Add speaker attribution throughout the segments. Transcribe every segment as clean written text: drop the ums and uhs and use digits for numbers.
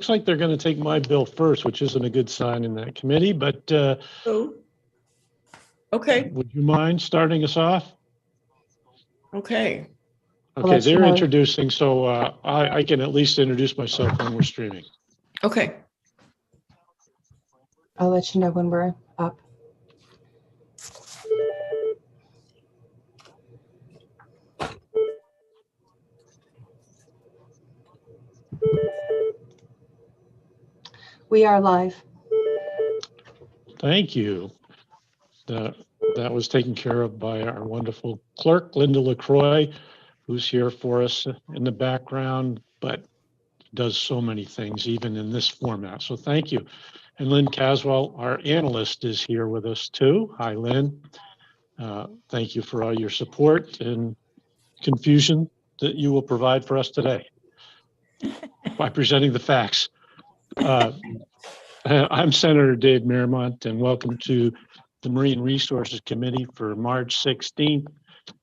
Speaker 1: looks like they're going to take my bill first, which isn't a good sign in that committee, but
Speaker 2: Oh, okay,
Speaker 1: would you mind starting us off?
Speaker 2: okay.
Speaker 1: Okay,
Speaker 3: let you
Speaker 1: they're
Speaker 3: know.
Speaker 1: introducing, so I can at least introduce myself when we're streaming.
Speaker 2: Okay.
Speaker 3: I'll let you know when we're up. We are live.
Speaker 1: Thank you. That was taken care of by our wonderful clerk, Linda LaCroix, who's here for us in the background, but does so many things, even in this format. So thank you. And Lynn Caswell, our analyst, is here with us too. Hi, Lynn. Thank you for all your support and confusion that you will provide for us today by presenting the facts. I'm Senator Dave Merrimont, and welcome to the Marine Resources Committee for March 16th.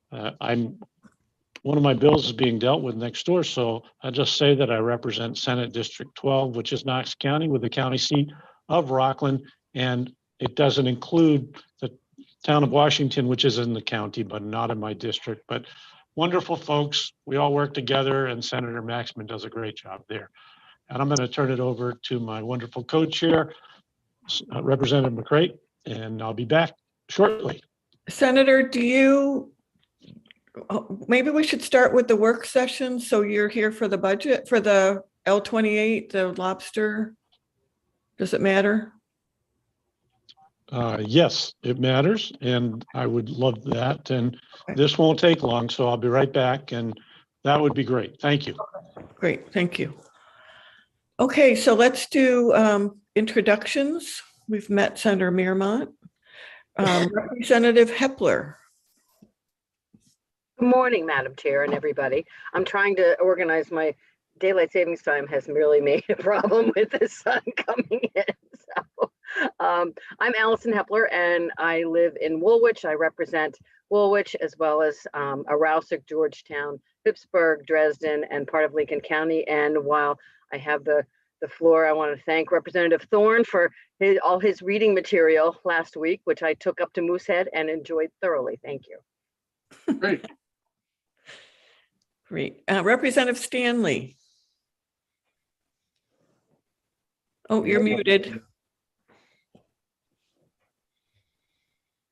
Speaker 1: One of my bills is being dealt with next door, so I'll just say that I represent Senate District 12, which is Knox County with the county seat of Rockland, and it doesn't include the town of Washington, which is in the county, but not in my district. But wonderful folks, we all work together, and Senator Maxman does a great job there. And I'm going to turn it over to my wonderful co-chair, Representative McCreight, and I'll be back shortly.
Speaker 2: Senator, maybe we should start with the work session. So you're here for the budget, for the L28, the lobster. Does it matter?
Speaker 1: Yes, it matters, and I would love that. And this won't take long, so I'll be right back, and that would be great. Thank you.
Speaker 2: Great, thank you. Okay, so let's do introductions. We've met Senator Merrimont. Representative Hepler.
Speaker 4: Good morning, Madam Chair and everybody. I'm trying to organize my daylight savings time has really made a problem with the sun coming in. So I'm Allison Hepler, and I live in Woolwich. I represent Woolwich as well as Aroustic, Georgetown, Pittsburgh, Dresden, and part of Lincoln County. And while I have the floor, I want to thank Representative Thorne for all his reading material last week, which I took up to Moosehead and enjoyed thoroughly. Thank you.
Speaker 1: Great.
Speaker 2: Great. Representative Stanley. Oh, you're muted.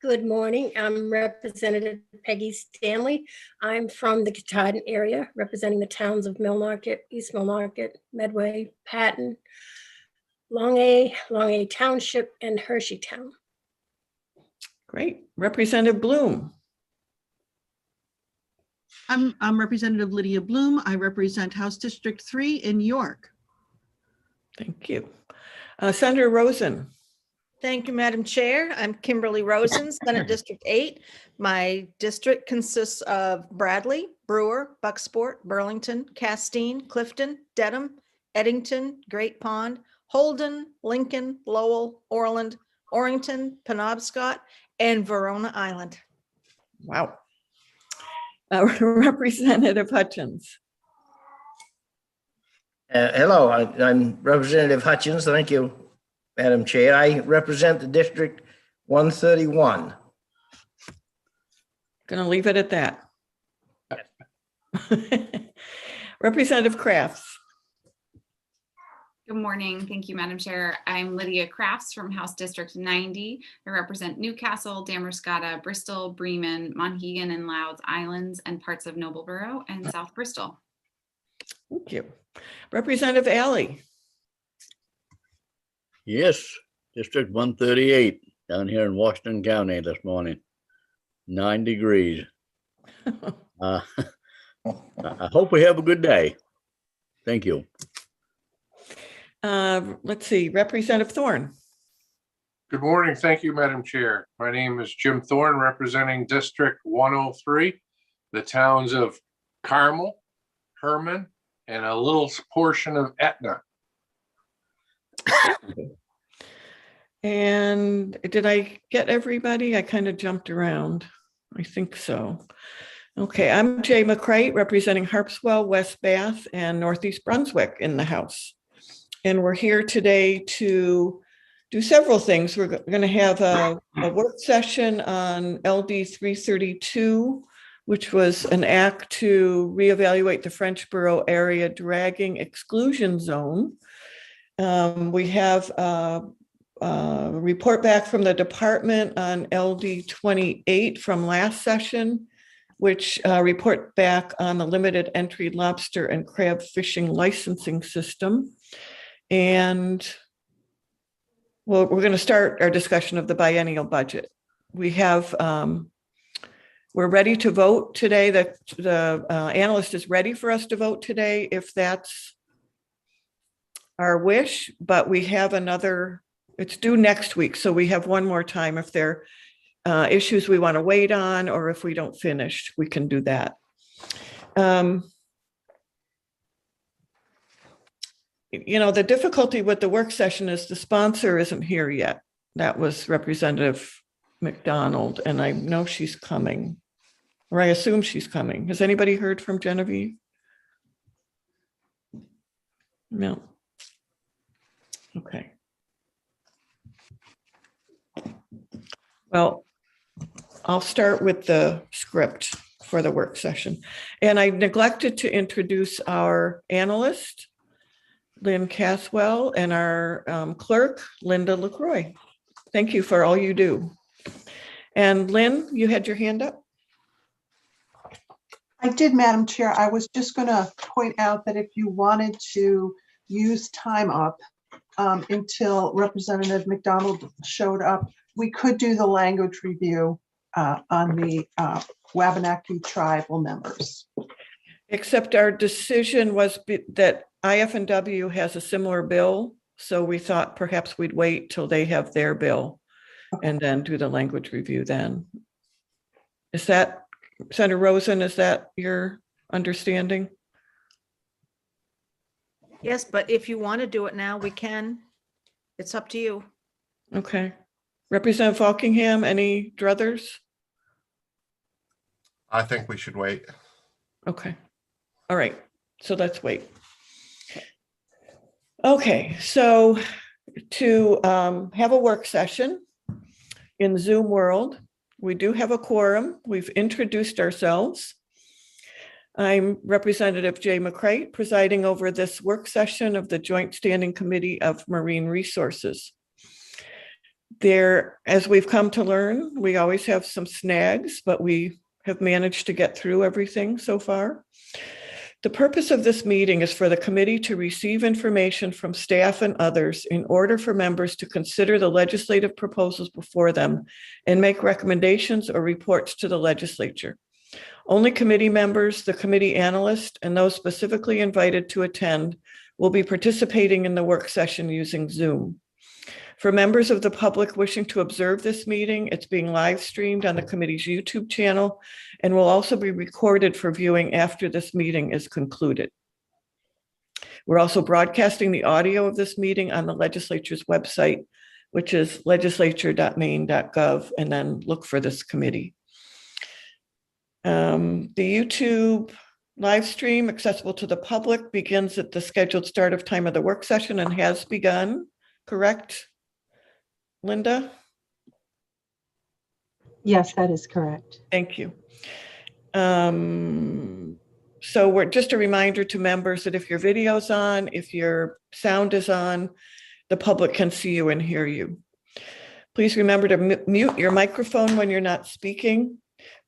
Speaker 5: Good morning. I'm Representative Peggy Stanley. I'm from the Katahdin area, representing the towns of Millmarket, East Millmarket, Medway, Patton, Long A Township, and Hersheytown.
Speaker 2: Great. Representative Bloom.
Speaker 6: I'm Representative Lydia Bloom. I represent House District 3 in York.
Speaker 2: Thank you. Senator Rosen.
Speaker 7: Thank you, Madam Chair. I'm Kimberly Rosen, Senate District 8. My district consists of Bradley, Brewer, Bucksport, Burlington, Castine, Clifton, Dedham, Eddington, Great Pond, Holden, Lincoln, Lowell, Orland, Orrington, Penobscot, and Verona Island.
Speaker 2: Wow. Representative Hutchins.
Speaker 8: Hello, I'm Representative Hutchins. Thank you, Madam Chair. I represent the District 131.
Speaker 2: Gonna leave it at that. Representative Crafts.
Speaker 9: Good morning. Thank you, Madam Chair. I'm Lydia Crafts from House District 90. I represent Newcastle, Damerscott, Bristol, Bremen, Monhegan and Louds Islands, and parts of Noblesboro and South Bristol.
Speaker 2: Thank you. Representative Alley.
Speaker 10: Yes, District 138 down here in Washington County this morning. 9 degrees. I hope we have a good day. Thank you.
Speaker 2: Let's see, Representative Thorne.
Speaker 11: Good morning. Thank you, Madam Chair. My name is Jim Thorne, representing District 103, the towns of Carmel, Herman, and a little portion of Etna.
Speaker 2: And did I get everybody? I kind of jumped around. I think so. Okay, I'm Jay McCreight, representing Harpswell, West Bath, and Northeast Brunswick in the House. And we're here today to do several things. We're going to have a work session on LD 332, which was an act to reevaluate the Frenchboro area dragging exclusion zone. We have a report back from the department on LD 28 from last session, which report back on the limited entry lobster and crab fishing licensing system. And well, we're going to start our discussion of the biennial budget. We have, we're ready to vote today. The analyst is ready for us to vote today if that's our wish, but we have another, it's due next week. So we have one more time. If there are issues we want to wait on, or if we don't finish, we can do that. You know, the difficulty with the work session is the sponsor isn't here yet. That was Representative McDonald, and I know she's coming, or I assume she's coming. Has anybody heard from Genevieve? No. Okay. Well, I'll start with the script for the work session. And I neglected to introduce our analyst, Lynn Caswell, and our clerk, Linda LaCroix. Thank you for all you do. And Lynn, you had your hand up?
Speaker 12: I did, Madam Chair. I was just going to point out that if you wanted to use time up until Representative McDonald showed up, we could do the language review on the Wabanaki tribal members.
Speaker 2: Except our decision was that IF&W has a similar bill, so we thought perhaps we'd wait till they have their bill and then do the language review then. Is that, Senator Rosen, is that your understanding?
Speaker 7: Yes, but if you want to do it now, we can. It's up to you.
Speaker 2: Okay. Representative Falkingham, any druthers?
Speaker 13: I think we should wait.
Speaker 2: Okay. All right. So let's wait. Okay. So to have a work session in Zoom world, we do have a quorum. We've introduced ourselves. I'm Representative Jay McCreight, presiding over this work session of the Joint Standing Committee of Marine Resources. There, as we've come to learn, we always have some snags, but we have managed to get through everything so far. The purpose of this meeting is for the committee to receive information from staff and others in order for members to consider the legislative proposals before them and make recommendations or reports to the legislature. Only committee members, the committee analyst, and those specifically invited to attend will be participating in the work session using Zoom. For members of the public wishing to observe this meeting, it's being live streamed on the committee's YouTube channel and will also be recorded for viewing after this meeting is concluded. We're also broadcasting the audio of this meeting on the legislature's website, which is legislature.maine.gov, and then look for this committee. The YouTube live stream accessible to the public begins at the scheduled start of time of the work session and has begun, correct? Linda?
Speaker 3: Yes, that is correct.
Speaker 2: Thank you. So we're just a reminder to members that if your video's on, if your sound is on, the public can see you and hear you. Please remember to mute your microphone when you're not speaking.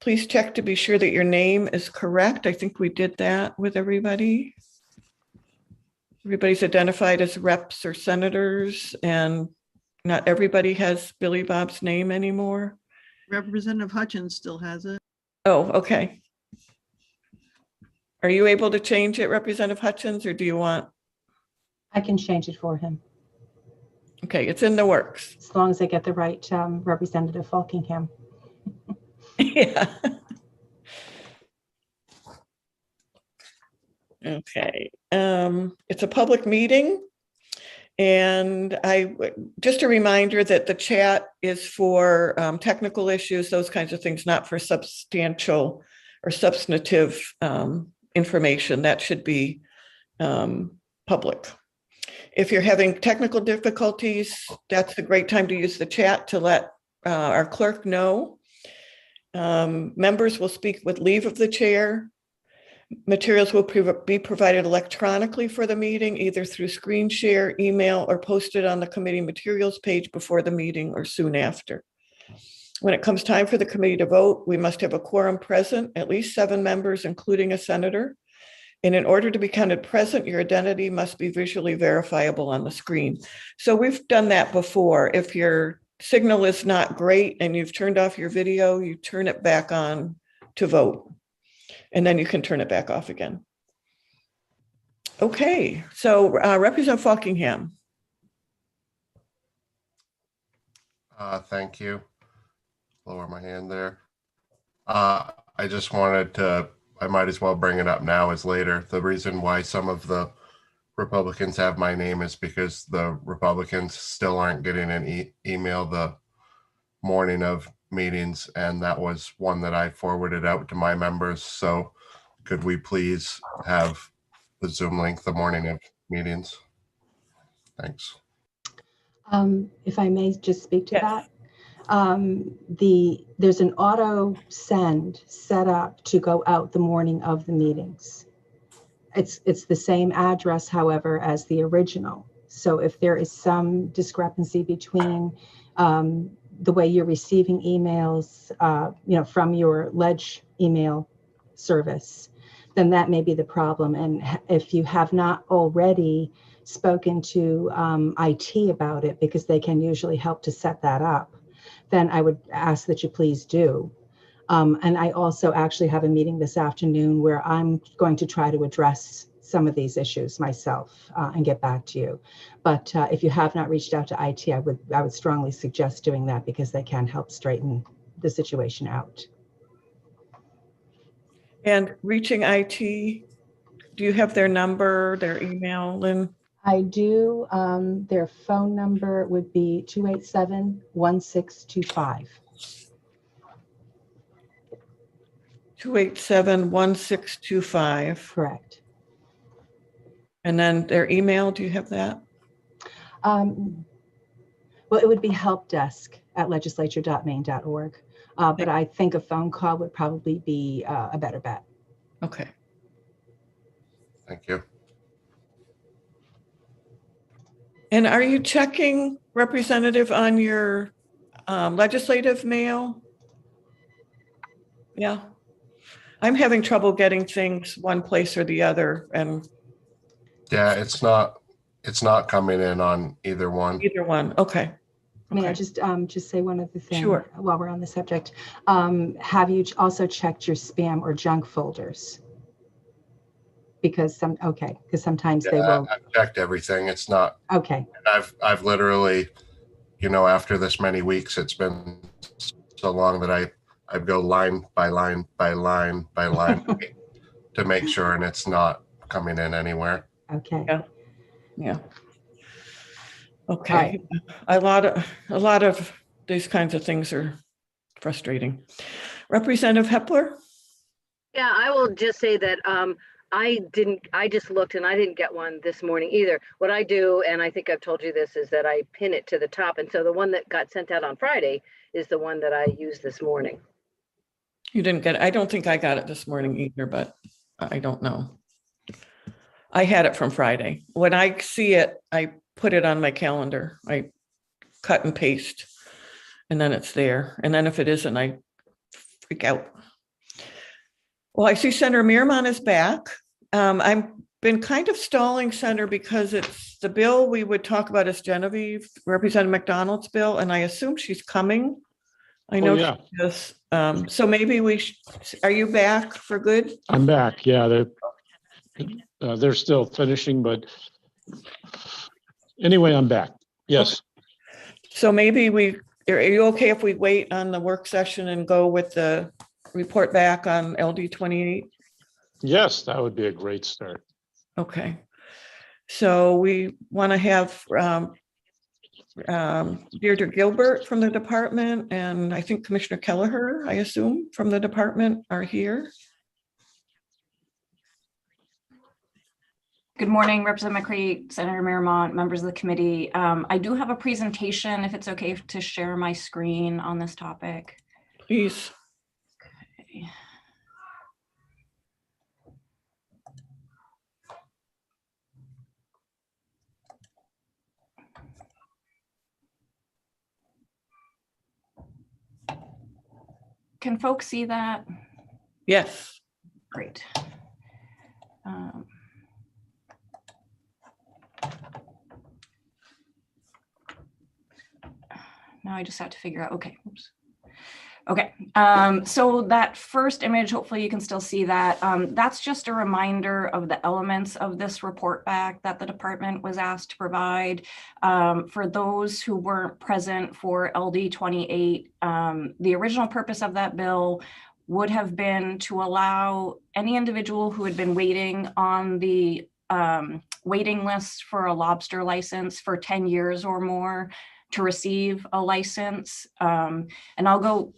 Speaker 2: Please check to be sure that your name is correct. I think we did that with everybody. Everybody's identified as reps or senators, and not everybody has Billy Bob's name anymore.
Speaker 6: Representative Hutchins still has it.
Speaker 2: Oh, okay. Are you able to change it, Representative Hutchins, or do you want?
Speaker 3: I can change it for him,
Speaker 2: Okay, it's in the works.
Speaker 3: as long as I get the right Representative Falkingham.
Speaker 2: Yeah. Okay, it's a public meeting. And just a reminder that the chat is for technical issues, those kinds of things, not for substantial or substantive information. That should be public. If you're having technical difficulties, that's a great time to use the chat to let our clerk know. Members will speak with leave of the chair. Materials will be provided electronically for the meeting, either through screen share, email, or posted on the committee materials page before the meeting or soon after. When it comes time for the committee to vote, we must have a quorum present, at least 7 members, including a senator. And in order to be counted present, your identity must be visually verifiable on the screen. So we've done that before. If your signal is not great and you've turned off your video, you turn it back on to vote. And then you can turn it back off again. Okay, so Representative Falkingham.
Speaker 13: Thank you. Lower my hand there. I just wanted to, I might as well bring it up now as later. The reason why some of the Republicans have my name is because the Republicans still aren't getting an email the morning of meetings, and that was one that I forwarded out to my members. So could we please have the Zoom link the morning of meetings? Thanks.
Speaker 3: If I may just speak to that. There's an auto send set up to go out the morning of the meetings. It's the same address, however, as the original. So if there is some discrepancy between the way you're receiving emails, from your Ledge email service, then that may be the problem. And if you have not already spoken to IT about it, because they can usually help to set that up, then I would ask that you please do. And I also actually have a meeting this afternoon where I'm going to try to address some of these issues myself and get back to you. But if you have not reached out to IT, I would strongly suggest doing that, because they can help straighten the situation out.
Speaker 2: And reaching IT, do you have their number, their email, Lynn?
Speaker 3: I do. Their phone number would be 287-1625.
Speaker 2: 287-1625.
Speaker 3: Correct.
Speaker 2: And then their email, do you have that?
Speaker 3: Well, it would be helpdesk@legislature.maine.org. But I think a phone call would probably be a better bet.
Speaker 2: Okay.
Speaker 13: Thank you.
Speaker 2: And are you checking, Representative, on your legislative mail? Yeah. I'm having trouble getting things one place or the other, and
Speaker 13: Yeah, it's not coming in on either one.
Speaker 2: either one. Okay.
Speaker 3: May I just say one other thing?
Speaker 2: Sure.
Speaker 3: While we're on the subject? Have you also checked your spam or junk folders? Because sometimes they will.
Speaker 13: I've checked everything. It's not.
Speaker 3: Okay.
Speaker 13: I've literally, after this many weeks, it's been so long that I go line by line by line by line to make sure, and it's not coming in anywhere.
Speaker 3: Okay.
Speaker 2: Yeah. Okay. A lot of these kinds of things are frustrating. Representative Hepler?
Speaker 4: Yeah, I will just say that I just looked and I didn't get one this morning either. What I do, and I think I've told you this, is that I pin it to the top. And so the one that got sent out on Friday is the one that I used this morning.
Speaker 2: You didn't get it. I don't think I got it this morning either, but I don't know. I had it from Friday. When I see it, I put it on my calendar. I cut and paste, and then it's there. And then if it isn't, I freak out. Well, I see Senator Meerman is back. I've been kind of stalling, Senator, because it's the bill we would talk about is Genevieve, Representative McDonald's bill, and I assume she's coming. I know
Speaker 1: yeah.
Speaker 2: she is. So maybe are you back for good?
Speaker 1: I'm back. Yeah, they're still finishing, but anyway, I'm back. Yes.
Speaker 2: So maybe are you okay if we wait on the work session and go with the report back on LD 28?
Speaker 1: Yes, that would be a great start.
Speaker 2: Okay. So we want to have Deirdre Gilbert from the department, and I think Commissioner Kelleher, I assume, from the department are here.
Speaker 14: Good morning, Representative McCready, Senator Miramont, members of the committee. I do have a presentation, if it's okay to share my screen on this topic.
Speaker 2: Please.
Speaker 14: Okay. Can folks see that?
Speaker 2: Yes.
Speaker 14: Great. Now I just have to figure out, okay, oops. Okay, so that first image, hopefully you can still see that. That's just a reminder of the elements of this report back that the department was asked to provide. For those who weren't present for LD 28, the original purpose of that bill would have been to allow any individual who had been waiting on the waiting list for a lobster license for 10 years or more to receive a license. And I'll go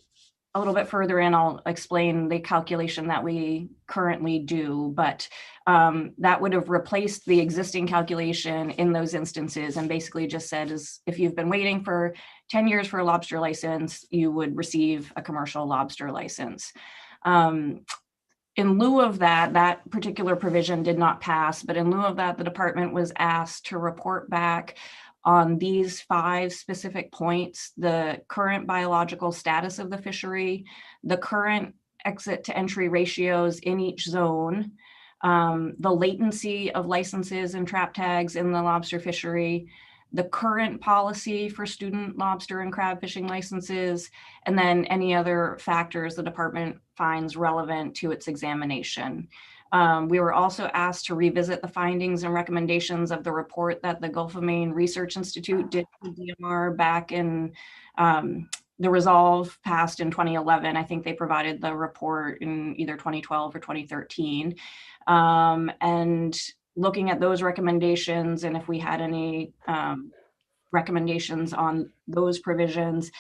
Speaker 14: a little bit further in, I'll explain the calculation that we currently do, but that would have replaced the existing calculation in those instances and basically just said is if you've been waiting for 10 years for a lobster license, you would receive a commercial lobster license. In lieu of that, that particular provision did not pass, but in lieu of that, the department was asked to report back on these 5 specific points: the current biological status of the fishery, the current exit to entry ratios in each zone, the latency of licenses and trap tags in the lobster fishery, the current policy for student lobster and crab fishing licenses, and then any other factors the department finds relevant to its examination. We were also asked to revisit the findings and recommendations of the report that the Gulf of Maine Research Institute did for DMR back in the resolve passed in 2011. I think they provided the report in either 2012 or 2013. And looking at those recommendations and if we had any recommendations on those provisions,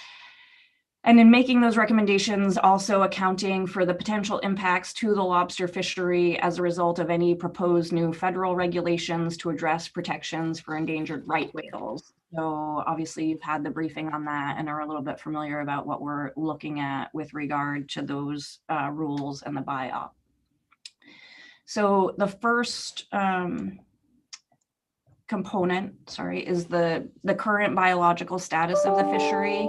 Speaker 14: and in making those recommendations, also accounting for the potential impacts to the lobster fishery as a result of any proposed new federal regulations to address protections for endangered right whales. So obviously you've had the briefing on that and are a little bit familiar about what we're looking at with regard to those rules and the BIOP. So the first component, is the current biological status of the fishery.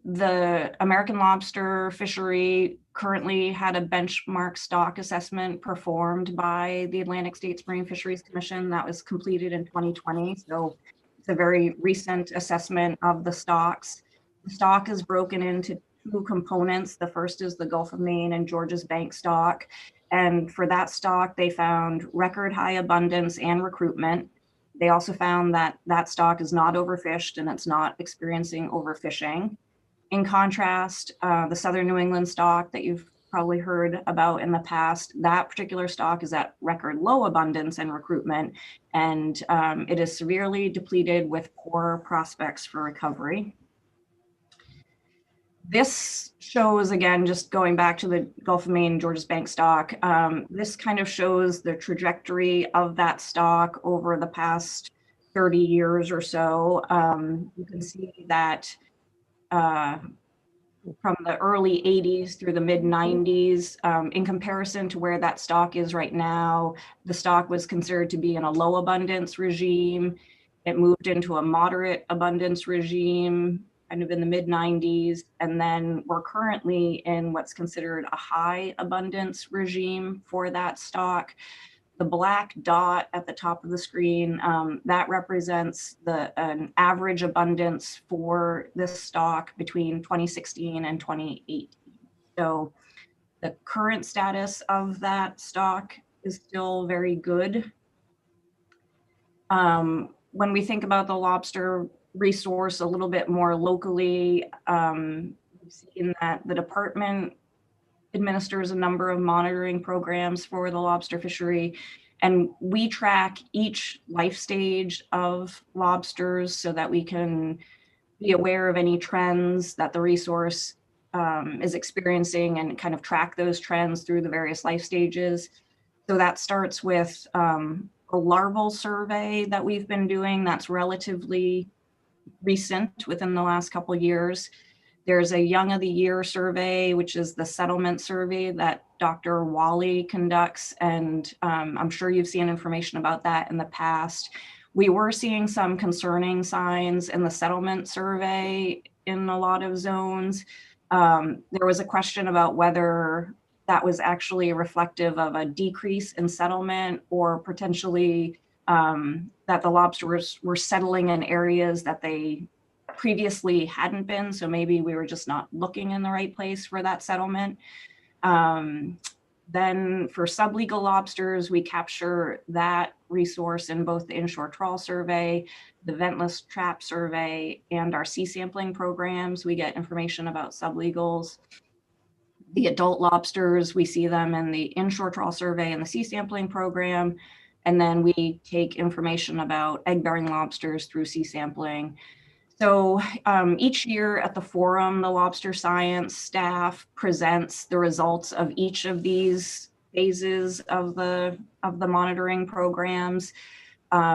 Speaker 14: The American lobster fishery currently had a benchmark stock assessment performed by the Atlantic States Marine Fisheries Commission that was completed in 2020. So it's a very recent assessment of the stocks. The stock is broken into 2 components. The first is the Gulf of Maine and Georges Bank stock. And for that stock, they found record high abundance and recruitment. They also found that that stock is not overfished and it's not experiencing overfishing. In contrast, the Southern New England stock that you've probably heard about in the past, that particular stock is at record low abundance and recruitment, and it is severely depleted with poor prospects for recovery. This shows, again, just going back to the Gulf of Maine Georges Bank stock, this kind of shows the trajectory of that stock over the past 30 years or so. You can see that from the early 80s through the mid 90s, in comparison to where that stock is right now, the stock was considered to be in a low abundance regime. It moved into a moderate abundance regime kind of in the mid 90s. And then we're currently in what's considered a high abundance regime for that stock. The black dot at the top of the screen, that represents an average abundance for this stock between 2016 and 2018. So the current status of that stock is still very good. When we think about the lobster resource a little bit more locally, we've seen that the department administers a number of monitoring programs for the lobster fishery, and we track each life stage of lobsters so that we can be aware of any trends that the resource is experiencing and kind of track those trends through the various life stages. So that starts with larval survey that we've been doing that's relatively recent within the last couple of years. There's a Young of the Year survey, which is the settlement survey that Dr. Wally conducts. And I'm sure you've seen information about that in the past. We were seeing some concerning signs in the settlement survey in a lot of zones. There was a question about whether that was actually reflective of a decrease in settlement or potentially that the lobsters were settling in areas that they previously hadn't been. So maybe we were just not looking in the right place for that settlement. Then for sublegal lobsters, we capture that resource in both the inshore trawl survey, the ventless trap survey, and our sea sampling programs. We get information about sublegals. The adult lobsters, we see them in the inshore trawl survey and the sea sampling program. And then we take information about egg-bearing lobsters through sea sampling. So each year at the forum, the lobster science staff presents the results of each of these phases of the monitoring programs.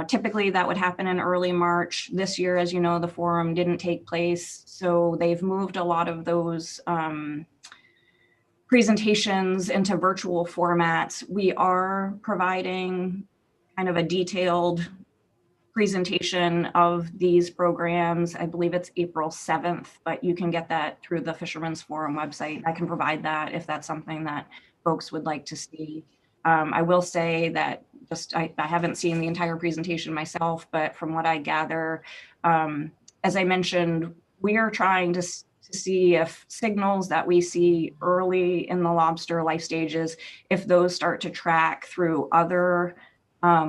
Speaker 14: Typically that would happen in early March. This year, as you know, the forum didn't take place. So they've moved a lot of those presentations into virtual formats. We are providing kind of a detailed presentation of these programs. I believe it's April 7th, but you can get that through the Fisherman's Forum website. I can provide that if that's something that folks would like to see. I will say that I haven't seen the entire presentation myself, but from what I gather, as I mentioned, we are trying to see if signals that we see early in the lobster life stages, if those start to track through other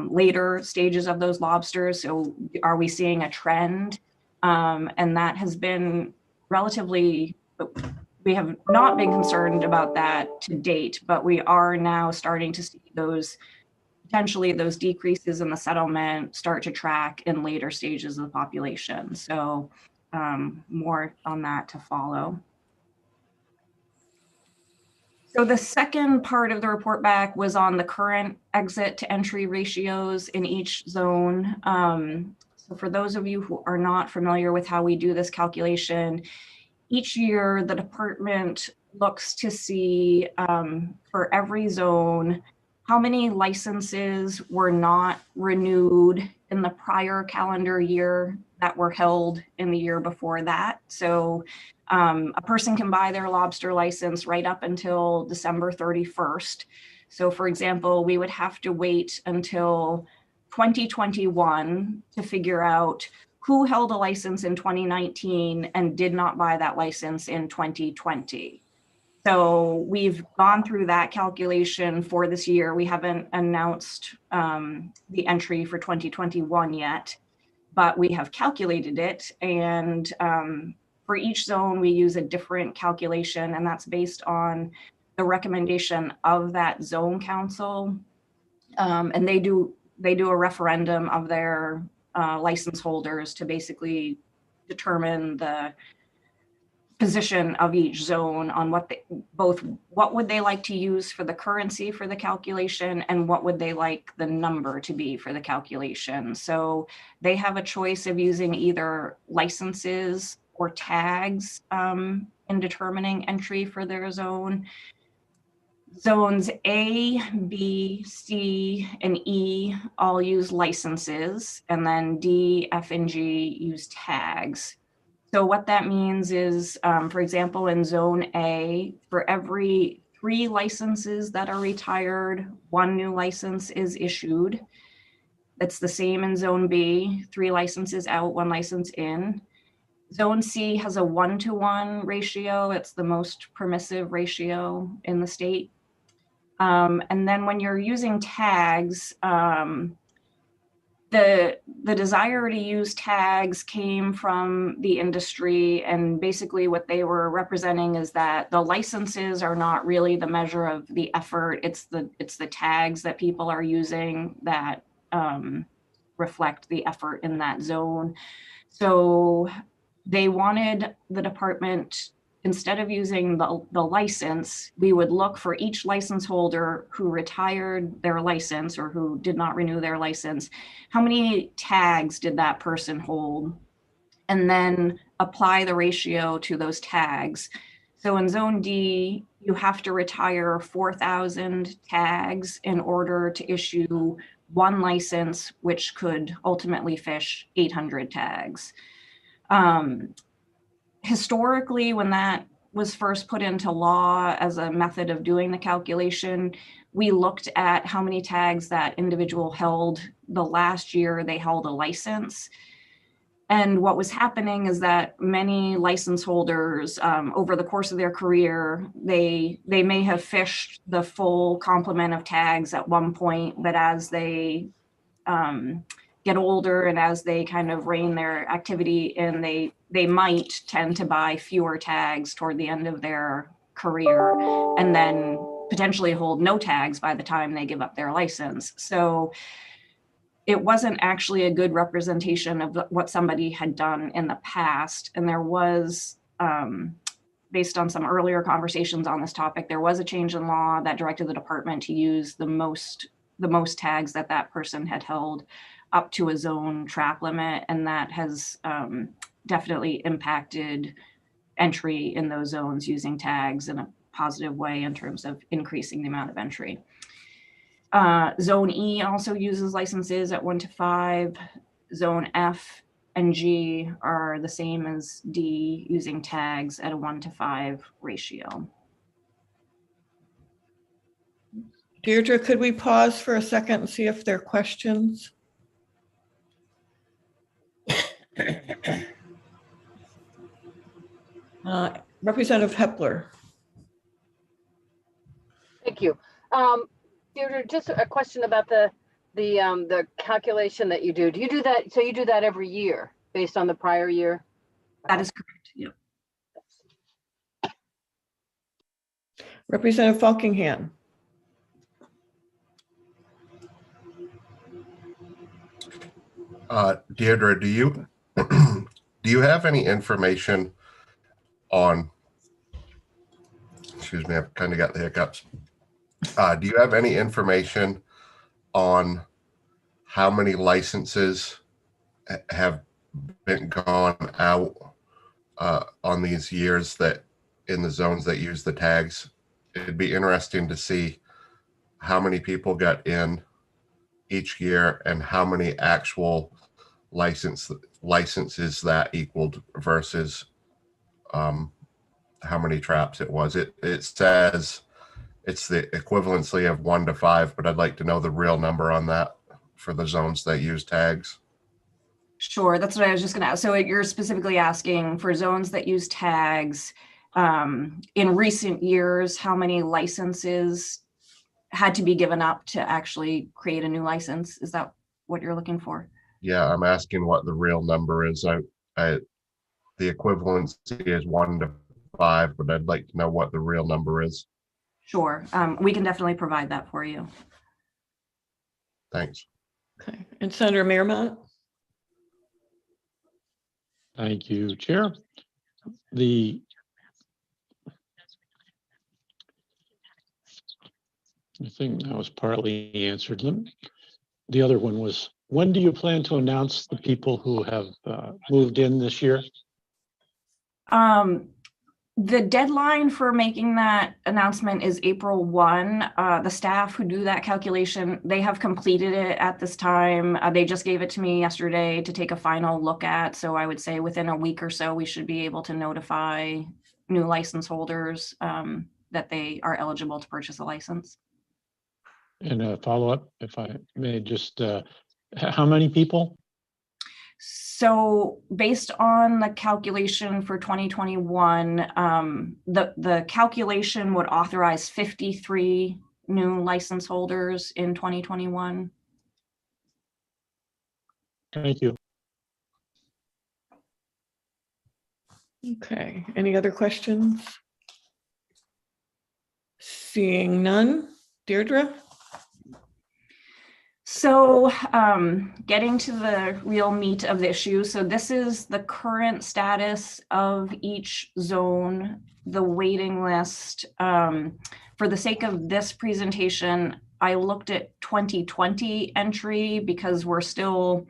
Speaker 14: later stages of those lobsters. So are we seeing a trend? And that has been relatively, we have not been concerned about that to date, but we are now starting to see those, potentially those decreases in the settlement start to track in later stages of the population. So more on that to follow. So the second part of the report back was on the current exit to entry ratios in each zone. So for those of you who are not familiar with how we do this calculation, each year the department looks to see for every zone how many licenses were not renewed in the prior calendar year that were held in the year before that. So a person can buy their lobster license right up until December 31st. So for example, we would have to wait until 2021 to figure out who held a license in 2019 and did not buy that license in 2020. So we've gone through that calculation for this year. We haven't announced the entry for 2021 yet, but we have calculated it. And for each zone, we use a different calculation, and that's based on the recommendation of that zone council. And they do a referendum of their license holders to basically determine the position of each zone on what they, what would they like to use for the currency for the calculation and what would they like the number to be for the calculation. So they have a choice of using either licenses or tags in determining entry for their zone. Zones A, B, C, and E all use licenses, and then D, F, and G use tags. So what that means is, for example, in Zone A, for every 3 licenses that are retired, 1 new license is issued. It's the same in Zone B, 3 licenses out, 1 license in. Zone C has a 1-to-1 ratio. It's the most permissive ratio in the state. And then when you're using tags, the desire to use tags came from the industry, and basically what they were representing is that the licenses are not really the measure of the effort. It's the tags that people are using that reflect the effort in that zone. So they wanted the department instead of using the license, we would look for each license holder who retired their license or who did not renew their license. How many tags did that person hold? And then apply the ratio to those tags. So in Zone D, you have to retire 4,000 tags in order to issue one license, which could ultimately fish 800 tags. Historically, when that was first put into law as a method of doing the calculation, we looked at how many tags that individual held the last year they held a license. And what was happening is that many license holders over the course of their career, they may have fished the full complement of tags at one point, but as they get older and as they kind of rein their activity in, they might tend to buy fewer tags toward the end of their career and then potentially hold no tags by the time they give up their license. So it wasn't actually a good representation of what somebody had done in the past. And there was, based on some earlier conversations on this topic, there was a change in law that directed the department to use the most tags that person had held up to a zone trap limit. And that has definitely impacted entry in those zones using tags in a positive way in terms of increasing the amount of entry. Zone E also uses licenses at 1 to 5. Zone F and G are the same as D, using tags at a 1 to 5 ratio.
Speaker 2: Deirdre, could we pause for a second and see if there are questions? Representative Hepler.
Speaker 4: Thank you. Deirdre, just a question about the calculation that you do. Do you do that? So you do that every year based on the prior year?
Speaker 14: That is correct. Yeah.
Speaker 2: Representative Falkingham.
Speaker 13: Deirdre, do you have any information on, excuse me, I've kind of got the hiccups. Do you have any information on how many licenses have been gone out on these years that in the zones that use the tags? It'd be interesting to see how many people got in each year and how many actual licenses that equaled versus how many traps it was. It says it's the equivalency of 1 to 5, but I'd like to know the real number on that for the zones that use tags.
Speaker 14: Sure, that's what I was just gonna ask. So you're specifically asking for zones that use tags, in recent years, how many licenses had to be given up to actually create a new license? Is that what you're looking for?
Speaker 13: Yeah, I'm asking what the real number is. The equivalency is 1 to 5, but I'd like to know what the real number is.
Speaker 14: Sure, we can definitely provide that for you.
Speaker 13: Thanks.
Speaker 2: Okay, and Senator Mearmont.
Speaker 1: Thank you, Chair. I think that was partly answered. The other one was, when do you plan to announce the people who have moved in this year?
Speaker 14: The deadline for making that announcement is April 1. The staff who do that calculation, they have completed it at this time. They just gave it to me yesterday to take a final look at. So I would say within a week or so, we should be able to notify new license holders that they are eligible to purchase a license.
Speaker 1: And a follow-up, if I may, just how many people?
Speaker 14: So based on the calculation for 2021, the calculation would authorize 53 new license holders in 2021.
Speaker 1: Thank you.
Speaker 2: Okay, any other questions? Seeing none. Deirdre?
Speaker 14: So getting to the real meat of the issue. So this is the current status of each zone, the waiting list. For the sake of this presentation, I looked at 2020 entry because we're still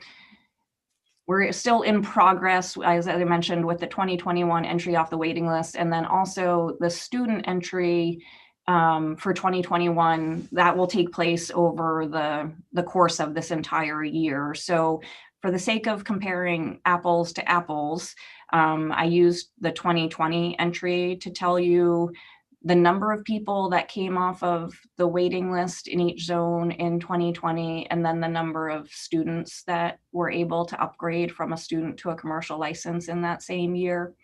Speaker 14: in progress, as I mentioned, with the 2021 entry off the waiting list, and then also the student entry for 2021 that will take place over the course of this entire year. So for the sake of comparing apples to apples, I used the 2020 entry to tell you the number of people that came off of the waiting list in each zone in 2020, and then the number of students that were able to upgrade from a student to a commercial license in that same year.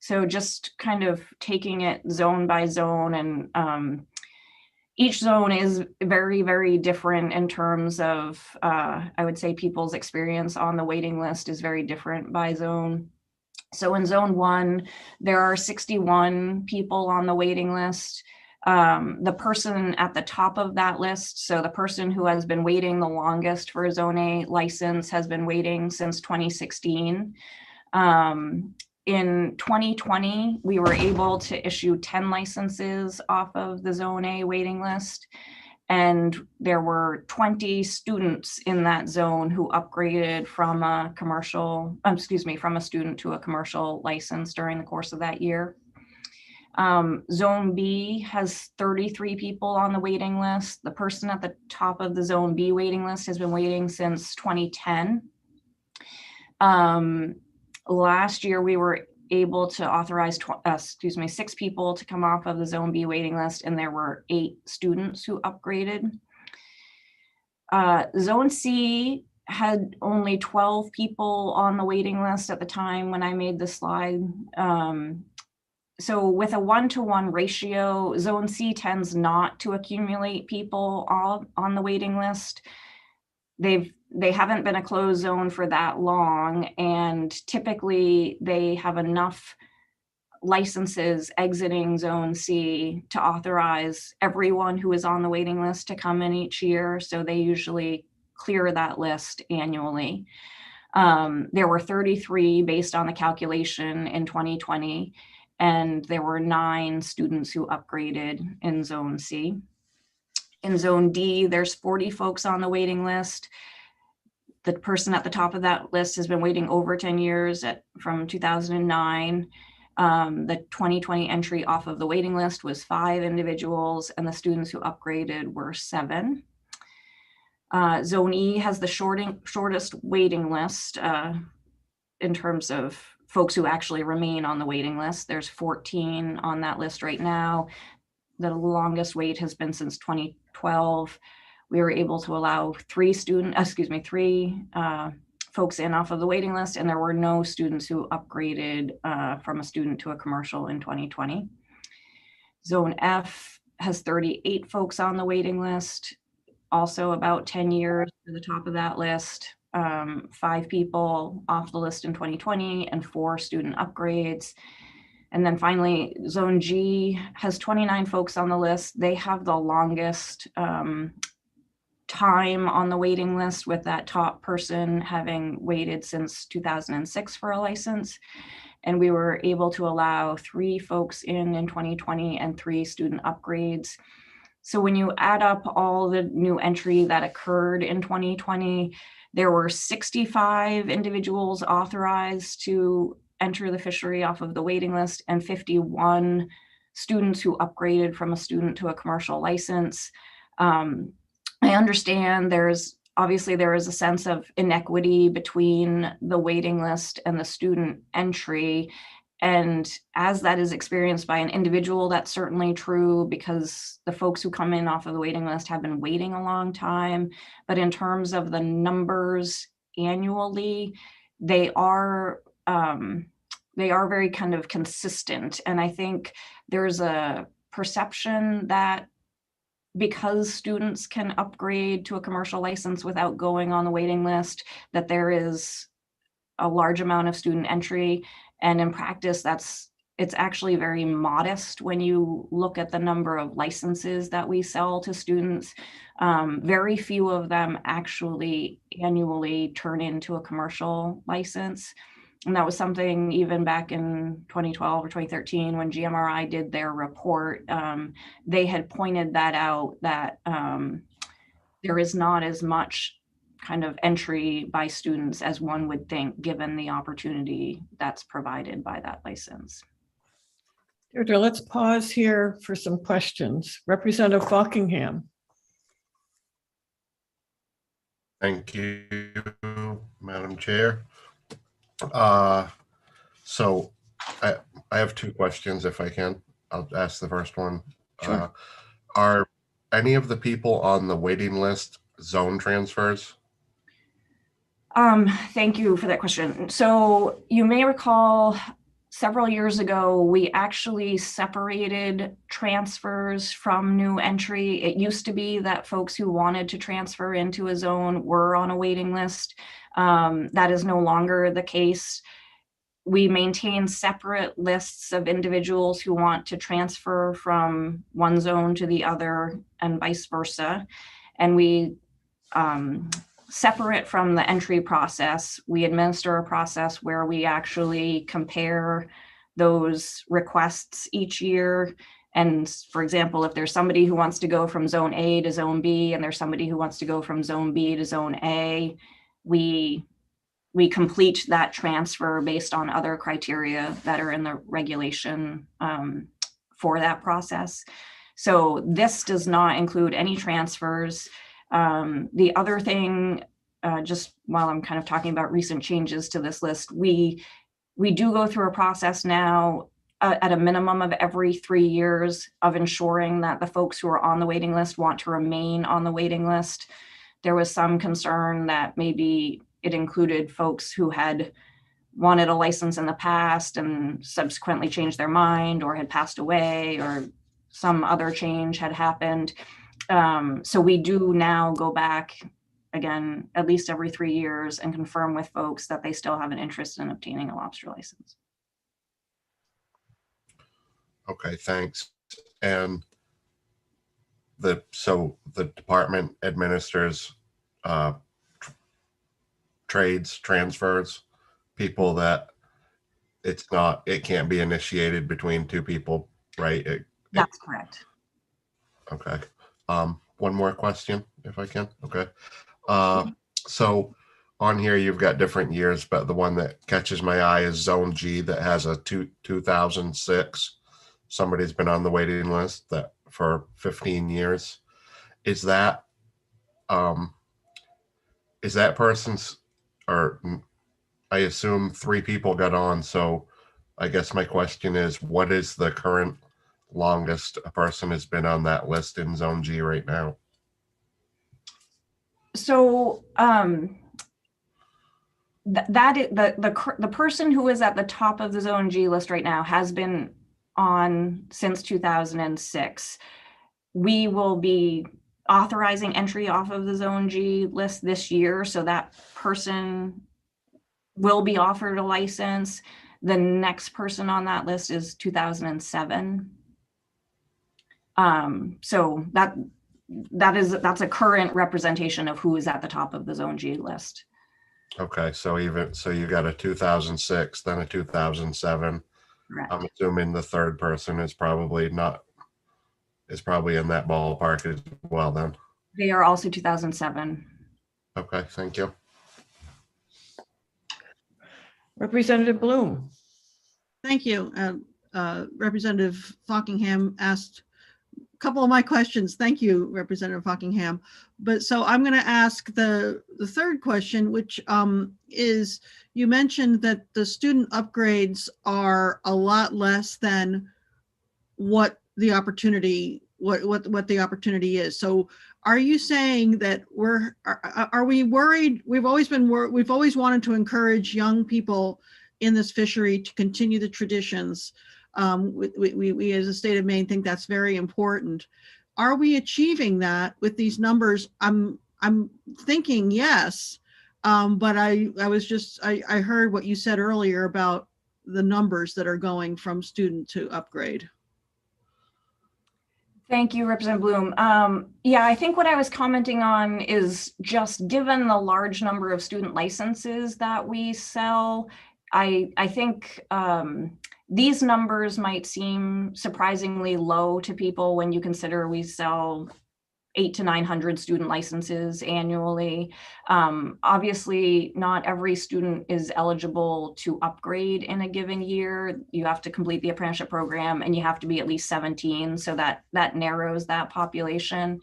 Speaker 14: So just kind of taking it zone by zone, and each zone is very, very different in terms of, I would say people's experience on the waiting list is very different by zone. So in zone 1, there are 61 people on the waiting list. The person at the top of that list, so the person who has been waiting the longest for a Zone A license, has been waiting since 2016. In 2020, we were able to issue 10 licenses off of the Zone A waiting list. And there were 20 students in that zone who upgraded from a from a student to a commercial license during the course of that year. Zone B has 33 people on the waiting list. The person at the top of the Zone B waiting list has been waiting since 2010. Last year, we were able to authorize 6 people to come off of the Zone B waiting list, and there were 8 students who upgraded. Zone C had only 12 people on the waiting list at the time when I made the slide. So with a 1-to-1 ratio, Zone C tends not to accumulate people on the waiting list. They haven't been a closed zone for that long, and typically they have enough licenses exiting Zone C to authorize everyone who is on the waiting list to come in each year. So they usually clear that list annually. There were 33 based on the calculation in 2020, and there were 9 students who upgraded in Zone C. In Zone D, there's 40 folks on the waiting list. The person at the top of that list has been waiting over 10 years from 2009. The 2020 entry off of the waiting list was 5 individuals, and the students who upgraded were 7. Zone E has the shortest waiting list in terms of folks who actually remain on the waiting list. There's 14 on that list right now. The longest wait has been since 2012. We were able to allow 3 folks in off of the waiting list, and there were no students who upgraded from a student to a commercial in 2020. Zone F has 38 folks on the waiting list, also about 10 years to the top of that list. 5 people off the list in 2020 and 4 student upgrades. And then finally, Zone G has 29 folks on the list. They have the longest time on the waiting list, with that top person having waited since 2006 for a license. And we were able to allow 3 folks in 2020 and 3 student upgrades. So when you add up all the new entry that occurred in 2020, there were 65 individuals authorized to enter the fishery off of the waiting list, and 51 students who upgraded from a student to a commercial license. I understand there is a sense of inequity between the waiting list and the student entry. And as that is experienced by an individual, that's certainly true, because the folks who come in off of the waiting list have been waiting a long time. But in terms of the numbers annually, they are very kind of consistent. And I think there's a perception that because students can upgrade to a commercial license without going on the waiting list, that there is a large amount of student entry. And in practice, that's it's actually very modest when you look at the number of licenses that we sell to students. Very few of them actually annually turn into a commercial license. And that was something even back in 2012 or 2013 when GMRI did their report. They had pointed that out, that there is not as much kind of entry by students as one would think, given the opportunity that's provided by that license.
Speaker 2: Deirdre, let's pause here for some questions. Representative Fockingham.
Speaker 13: Thank you, Madam Chair. So I have two questions if I can. I'll ask the first one.
Speaker 2: Sure.
Speaker 13: Are any of the people on the waiting list zone transfers?
Speaker 14: Thank you for that question. So you may recall several years ago, we actually separated transfers from new entry. It used to be that folks who wanted to transfer into a zone were on a waiting list. That is no longer the case. We maintain separate lists of individuals who want to transfer from one zone to the other and vice versa. And we separate from the entry process, we administer a process where we actually compare those requests each year. And for example, if there's somebody who wants to go from zone A to zone B, and there's somebody who wants to go from zone B to zone A, we complete that transfer based on other criteria that are in the regulation for that process. So this does not include any transfers. The other thing, just while I'm kind of talking about recent changes to this list, we do go through a process now at a minimum of every 3 years of ensuring that the folks who are on the waiting list want to remain on the waiting list. There was some concern that maybe it included folks who had wanted a license in the past and subsequently changed their mind or had passed away or some other change had happened. So we do now go back again, at least every 3 years and confirm with folks that they still have an interest in obtaining a lobster license.
Speaker 13: Okay, thanks. And so the department administers trades, transfers, people that it can't be initiated between two people, right?
Speaker 14: That's correct.
Speaker 13: Okay. One more question, if I can. Okay. So on here, you've got different years, but the one that catches my eye is Zone G that has a 2006. Somebody's been on the waiting list that for 15 years. Is that person's, or I assume 3 people got on. So I guess my question is, what is the current longest a person has been on that list in Zone G right now?
Speaker 14: So the person who is at the top of the Zone G list right now has been on since 2006. We will be authorizing entry off of the Zone G list this year, so that person will be offered a license. The next person on that list is 2007. So that's a current representation of who is at the top of the Zone G list.
Speaker 13: Okay, so you got a 2006, then a 2007.
Speaker 14: Correct.
Speaker 13: I'm assuming the third person is probably in that ballpark as well then.
Speaker 14: They are also 2007.
Speaker 13: Okay, thank you.
Speaker 2: Representative Bloom.
Speaker 6: Thank you. Representative Fockingham asked a couple of my questions. Thank you, Representative Fockingham. But so I'm going to ask the third question, which is, you mentioned that the student upgrades are a lot less than what the opportunity is. So are you saying that are we worried? We've always wanted to encourage young people in this fishery to continue the traditions. We as a state of Maine think that's very important. Are we achieving that with these numbers? I'm thinking yes, but I heard what you said earlier about the numbers that are going from student to upgrade.
Speaker 14: Thank you, Representative Bloom. Yeah, I think what I was commenting on is just given the large number of student licenses that we sell, I think these numbers might seem surprisingly low to people when you consider we sell 800 to 900 student licenses annually. Obviously, not every student is eligible to upgrade in a given year. You have to complete the apprenticeship program and you have to be at least 17, so that narrows that population.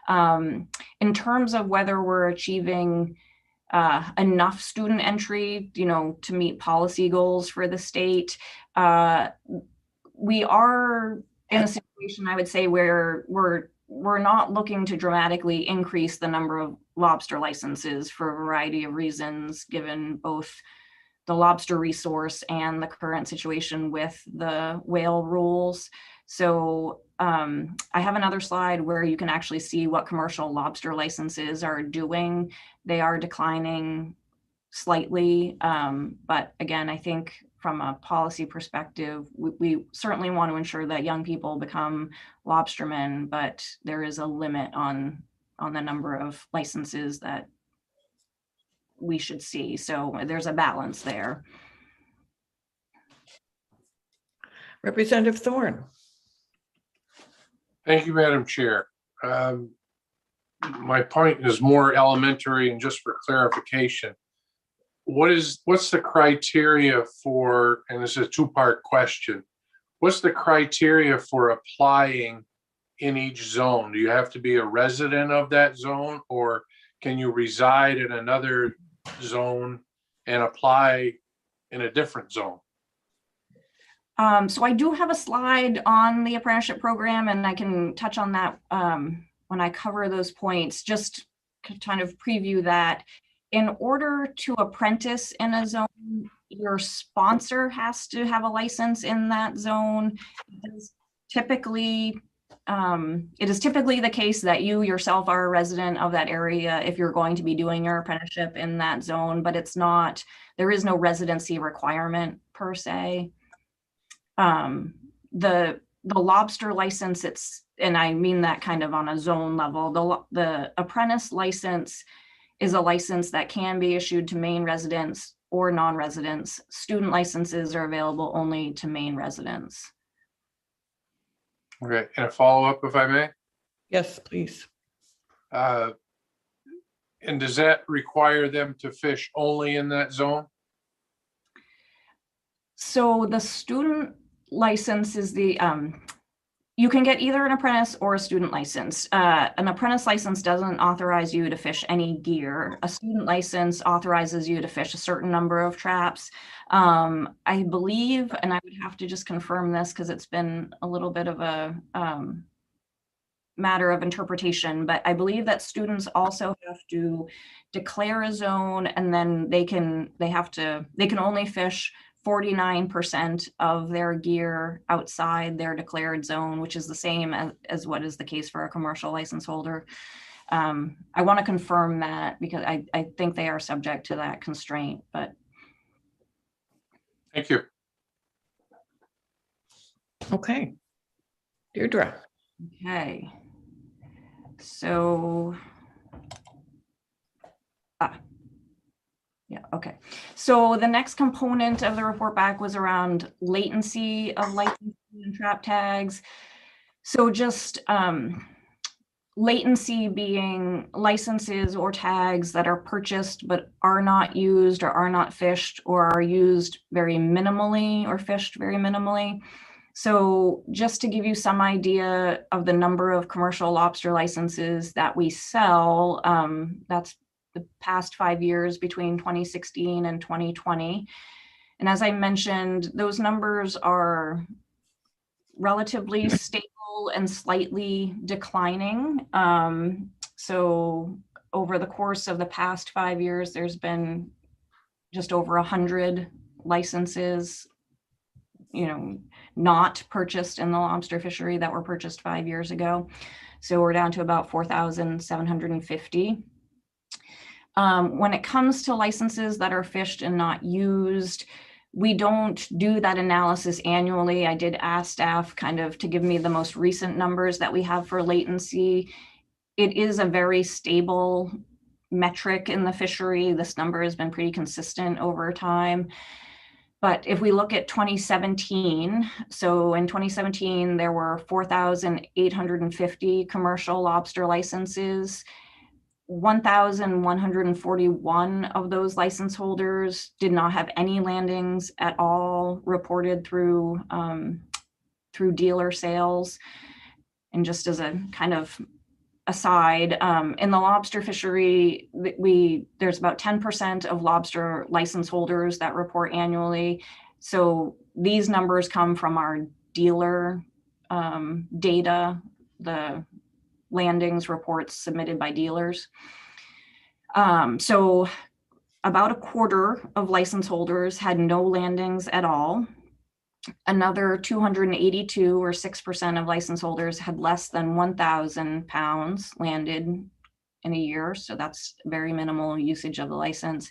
Speaker 14: In terms of whether we're achieving enough student entry, to meet policy goals for the state, we are in a situation, I would say, where we're not looking to dramatically increase the number of lobster licenses for a variety of reasons, given both the lobster resource and the current situation with the whale rules. So I have another slide where you can actually see what commercial lobster licenses are doing. They are declining slightly, but again, I think from a policy perspective, we certainly want to ensure that young people become lobstermen, but there is a limit on the number of licenses that we should see. So there's a balance there.
Speaker 2: Representative Thorne.
Speaker 11: Thank you, Madam Chair. My point is more elementary, and just for clarification, what's the criteria for, and this is a two-part question, what's the criteria for applying in each zone? Do you have to be a resident of that zone, or can you reside in another zone and apply in a different zone?
Speaker 14: So I do have a slide on the apprenticeship program, and I can touch on that when I cover those points, just to kind of preview that. In order to apprentice in a zone, your sponsor has to have a license in that zone. It is typically the case that you yourself are a resident of that area if you're going to be doing your apprenticeship in that zone, but there is no residency requirement per se. The lobster license, and I mean that kind of on a zone level, the apprentice license is a license that can be issued to Maine residents or non-residents. Student licenses are available only to Maine residents.
Speaker 11: Okay, and a follow-up, if I may?
Speaker 2: Yes, please.
Speaker 11: And does that require them to fish only in that zone?
Speaker 14: So the student license is you can get either an apprentice or a student license. An apprentice license doesn't authorize you to fish any gear. A student license authorizes you to fish a certain number of traps. I believe, and I would have to just confirm this because it's been a little bit of a matter of interpretation, but I believe that students also have to declare a zone, and then they can only fish 49% of their gear outside their declared zone, which is the same as what is the case for a commercial license holder. I want to confirm that because I think they are subject to that constraint, but.
Speaker 11: Thank you.
Speaker 2: Okay. Deirdre.
Speaker 14: Okay. So. Yeah, okay. So the next component of the report back was around latency of licensing and trap tags. So just latency being licenses or tags that are purchased but are not used or are not fished or are used very minimally or fished very minimally. So just to give you some idea of the number of commercial lobster licenses that we sell, that's the past 5 years between 2016 and 2020. And as I mentioned, those numbers are relatively stable and slightly declining. So over the course of the past 5 years, there's been just over 100 licenses, not purchased in the lobster fishery that were purchased 5 years ago. So we're down to about 4,750. When it comes to licenses that are fished and not used, We don't do that analysis annually. I did ask staff kind of to give me the most recent numbers that we have for latency. It is a very stable metric in the fishery. This number has been pretty consistent over time. But if we look at 2017, so in 2017, there were 4,850 commercial lobster licenses. 1,141 of those license holders did not have any landings at all reported through dealer sales. And just as a kind of aside, in the lobster fishery, there's about 10% of lobster license holders that report annually. So these numbers come from our dealer data, the landings reports submitted by dealers. So about a quarter of license holders had no landings at all. Another 282 or 6% of license holders had less than 1,000 pounds landed in a year. So that's very minimal usage of the license.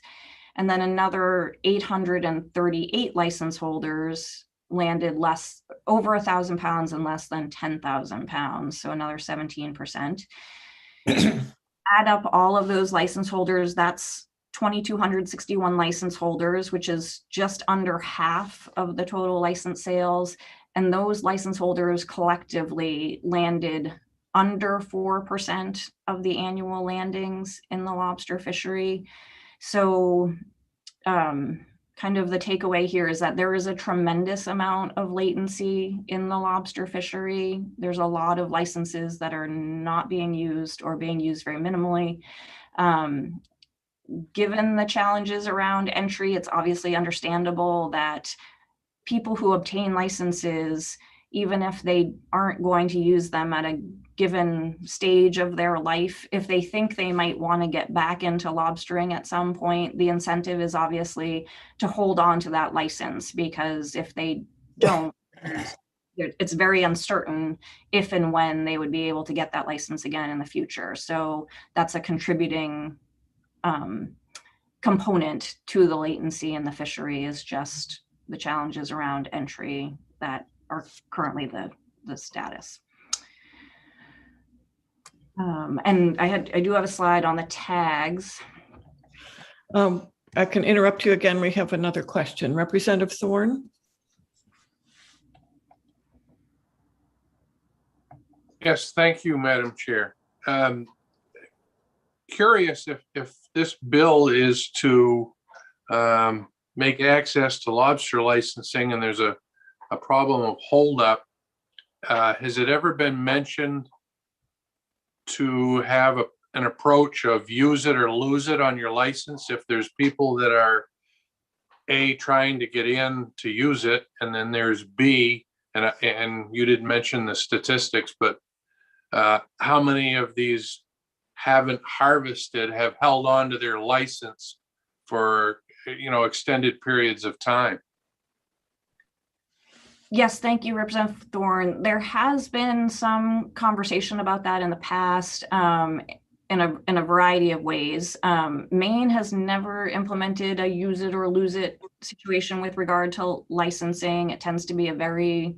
Speaker 14: And then another 838 license holders landed over 1,000 pounds and less than 10,000 pounds. So another 17%. Add up all of those license holders, that's 2,261 license holders, which is just under half of the total license sales. And those license holders collectively landed under 4% of the annual landings in the lobster fishery. So kind of the takeaway here is that there is a tremendous amount of latency in the lobster fishery. There's a lot of licenses that are not being used or being used very minimally. Given the challenges around entry, it's obviously understandable that people who obtain licenses, even if they aren't going to use them at a given stage of their life, if they think they might want to get back into lobstering at some point, the incentive is obviously to hold on to that license, because if they don't, it's very uncertain if and when they would be able to get that license again in the future. So that's a contributing component to the latency in the fishery, is just the challenges around entry that are currently the status. And I do have a slide on the tags.
Speaker 2: I can interrupt you again. We have another question. Representative Thorne?
Speaker 11: Yes, thank you, Madam Chair. Curious if this bill is to make access to lobster licensing and there's a problem of holdup, has it ever been mentioned to have an approach of use it or lose it on your license? If there's people that are trying to get in to use it, and then there's B, and you didn't mention the statistics, but how many of these haven't harvested, have held on to their license for extended periods of time?
Speaker 14: Yes, thank you, Representative Thorne. There has been some conversation about that in the past in a variety of ways. Maine has never implemented a use it or lose it situation with regard to licensing. It tends to be a very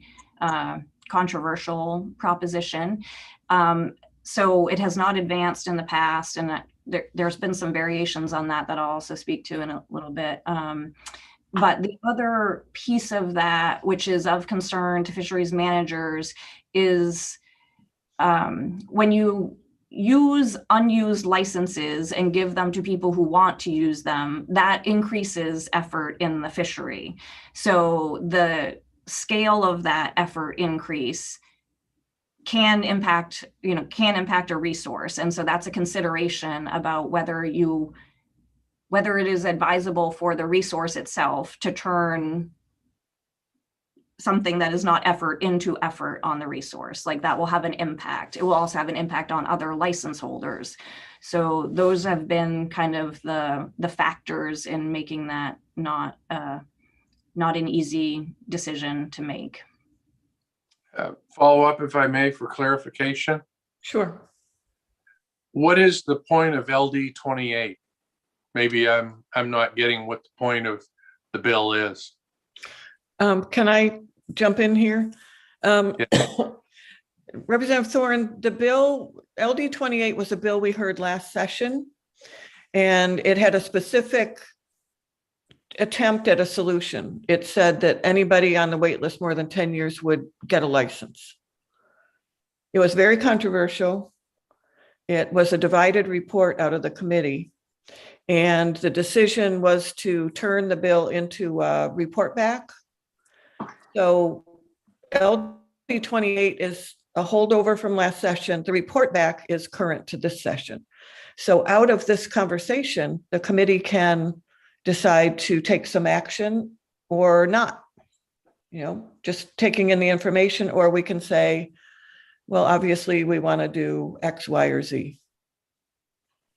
Speaker 14: controversial proposition. So it has not advanced in the past, and there's been some variations on that I'll also speak to in a little bit. But the other piece of that, which is of concern to fisheries managers, is when you use unused licenses and give them to people who want to use them, that increases effort in the fishery. So the scale of that effort increase can impact a resource. And so that's a consideration about whether it is advisable for the resource itself to turn something that is not effort into effort on the resource. Like, that will have an impact. It will also have an impact on other license holders. So those have been kind of the factors in making that not an easy decision to make.
Speaker 11: Follow up, if I may, for clarification.
Speaker 2: Sure.
Speaker 11: What is the point of LD 28? Maybe I'm not getting what the point of the bill is.
Speaker 2: Can I jump in here? Representative Thorne, the bill, LD 28 was a bill we heard last session, and it had a specific attempt at a solution. It said that anybody on the wait list more than 10 years would get a license. It was very controversial. It was a divided report out of the committee. And the decision was to turn the bill into a report back. So LD 28 is a holdover from last session. The report back is current to this session. So out of this conversation, the committee can decide to take some action or not, just taking in the information, or we can say, well, obviously we want to do X, Y, or Z.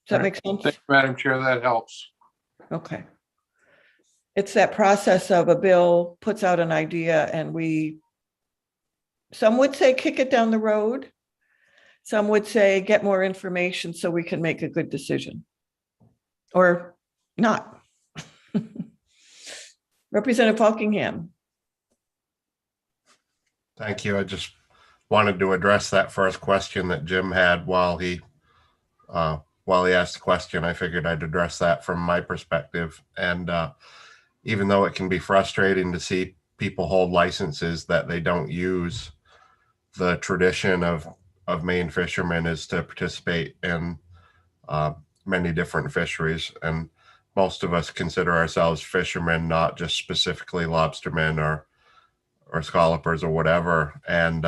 Speaker 2: Does that make sense?
Speaker 11: Thank you, Madam Chair, that helps.
Speaker 2: Okay. It's that process of a bill puts out an idea and some would say kick it down the road. Some would say get more information so we can make a good decision. Or not. Representative Falkingham.
Speaker 13: Thank you. I just wanted to address that first question that Jim had while he asked the question. I figured I'd address that from my perspective. And even though it can be frustrating to see people hold licenses that they don't use, the tradition of Maine fishermen is to participate in many different fisheries. And most of us consider ourselves fishermen, not just specifically lobstermen or scallopers or whatever. And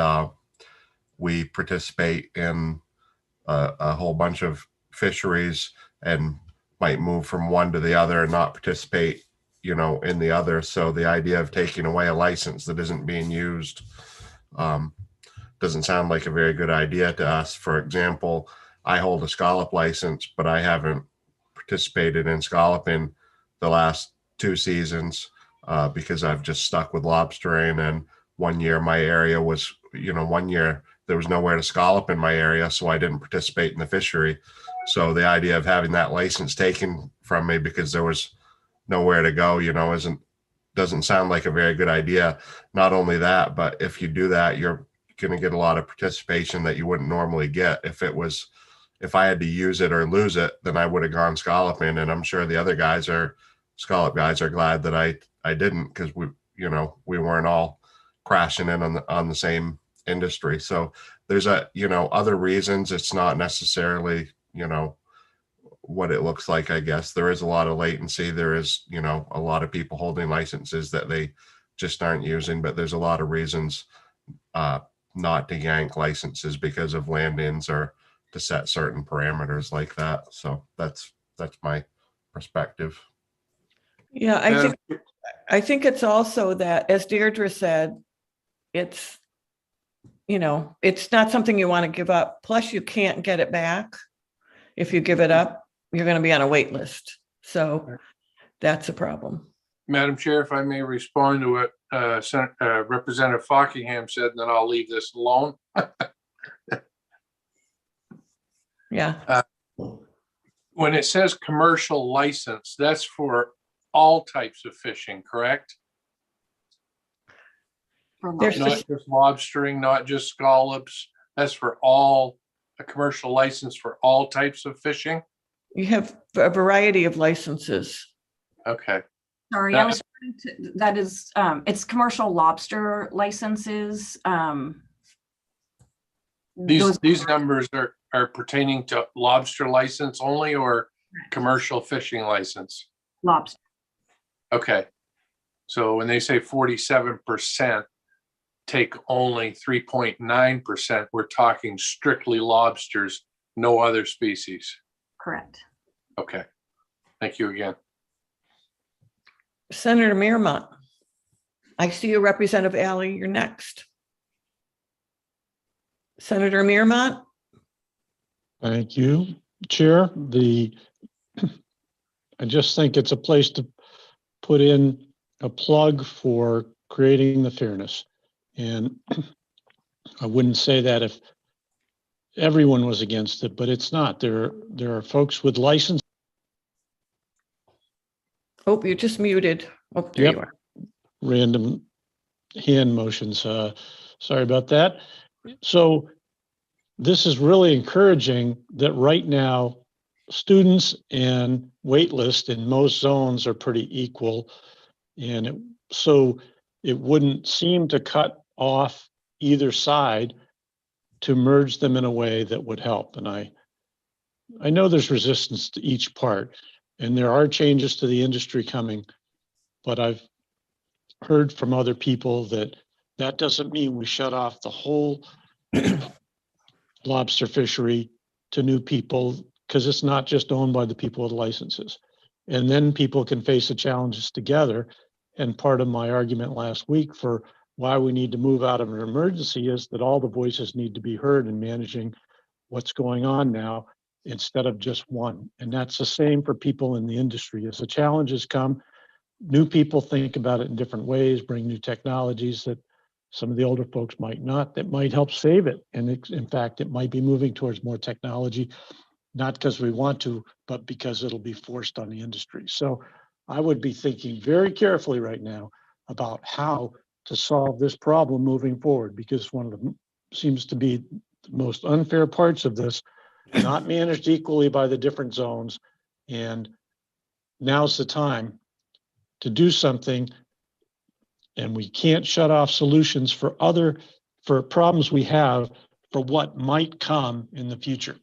Speaker 13: we participate in a whole bunch of fisheries and might move from one to the other and not participate, in the other. So the idea of taking away a license that isn't being used doesn't sound like a very good idea to us. For example, I hold a scallop license, but I haven't participated in scalloping the last 2 seasons because I've just stuck with lobstering. And one year my area was, one year there was nowhere to scallop in my area, so I didn't participate in the fishery. So the idea of having that license taken from me because there was nowhere to go, doesn't sound like a very good idea. Not only that, but if you do that, you're going to get a lot of participation that you wouldn't normally get. If I had to use it or lose it, then I would have gone scalloping. And I'm sure the other scallop guys are glad that I didn't, because we weren't all crashing in on the same industry. So there's other reasons. It's not necessarily, what it looks like. I guess there is a lot of latency. There is, a lot of people holding licenses that they just aren't using, but there's a lot of reasons not to yank licenses because of land-ins or to set certain parameters like that. So that's my perspective.
Speaker 2: Yeah, I think it's also that, as Deirdre said, it's not something you want to give up. Plus, you can't get it back. If you give it up, you're going to be on a wait list. So that's a problem.
Speaker 11: Madam Chair, if I may respond to what Representative Falkingham said, then I'll leave this alone.
Speaker 2: Yeah.
Speaker 11: When it says commercial license, that's for all types of fishing, correct?
Speaker 2: There's
Speaker 11: Not just lobstering, not just scallops. That's for a commercial license for all types of fishing?
Speaker 2: You have a variety of licenses.
Speaker 11: Okay.
Speaker 14: Sorry, I was that is it's commercial lobster licenses.
Speaker 11: These numbers are pertaining to lobster license only or commercial fishing license?
Speaker 14: Lobster.
Speaker 11: Okay. So when they say 47%, take only 3.9%, we're talking strictly lobsters, no other species.
Speaker 14: Correct.
Speaker 11: Okay. Thank you again.
Speaker 2: Senator Mearmont, I see you, Representative Alley. You're next. Senator Mearmont.
Speaker 1: Thank you, Chair. I just think it's a place to put in a plug for creating the fairness. And I wouldn't say that if everyone was against it, but it's not. There are folks with license.
Speaker 2: Oh, you're just muted. Oh, there you are.
Speaker 1: Random hand motions. Sorry about that. So this is really encouraging that right now, students and wait list in most zones are pretty equal. And so it wouldn't seem to cut off either side to merge them in a way that would help. And I know there's resistance to each part, and there are changes to the industry coming, but I've heard from other people that that doesn't mean we shut off the whole lobster fishery to new people, because it's not just owned by the people with licenses. And then people can face the challenges together. And part of my argument last week for why we need to move out of an emergency is that all the voices need to be heard in managing what's going on now instead of just one. And that's the same for people in the industry. As the challenges come, new people think about it in different ways, bring new technologies that some of the older folks might not, that might help save it. And in fact, it might be moving towards more technology, not because we want to, but because it'll be forced on the industry. So I would be thinking very carefully right now about how to solve this problem moving forward, because one of the seems to be the most unfair parts of this, not managed equally by the different zones. And now's the time to do something. And we can't shut off solutions for problems we have for what might come in the future.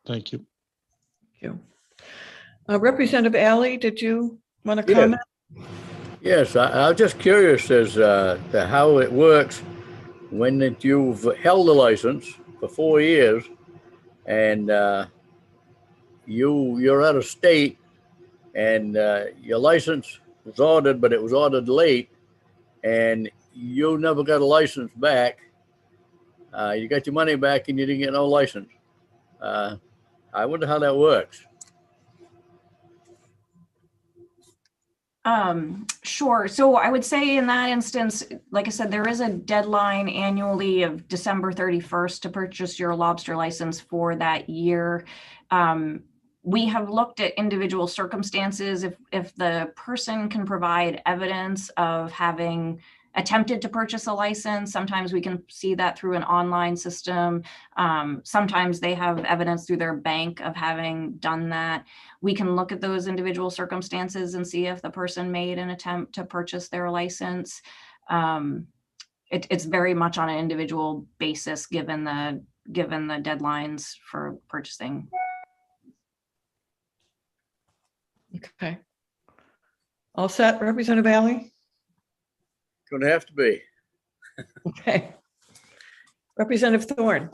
Speaker 1: Thank you.
Speaker 2: Thank you. Representative Alley, did you want to comment?
Speaker 10: Yes, I was just curious as to how it works when that you've held a license for 4 years and you're out of state and your license was ordered, but it was ordered late and you never got a license back. You got your money back and you didn't get no license. I wonder how that works.
Speaker 14: Sure. So I would say in that instance, like I said, there is a deadline annually of December 31st to purchase your lobster license for that year. We have looked at individual circumstances. If the person can provide evidence of having attempted to purchase a license, sometimes we can see that through an online system. Sometimes they have evidence through their bank of having done that. We can look at those individual circumstances and see if the person made an attempt to purchase their license. It's very much on an individual basis given the deadlines for purchasing.
Speaker 2: Okay. All set, Representative Alley?
Speaker 10: Gonna have to be.
Speaker 2: Okay. Representative Thorne.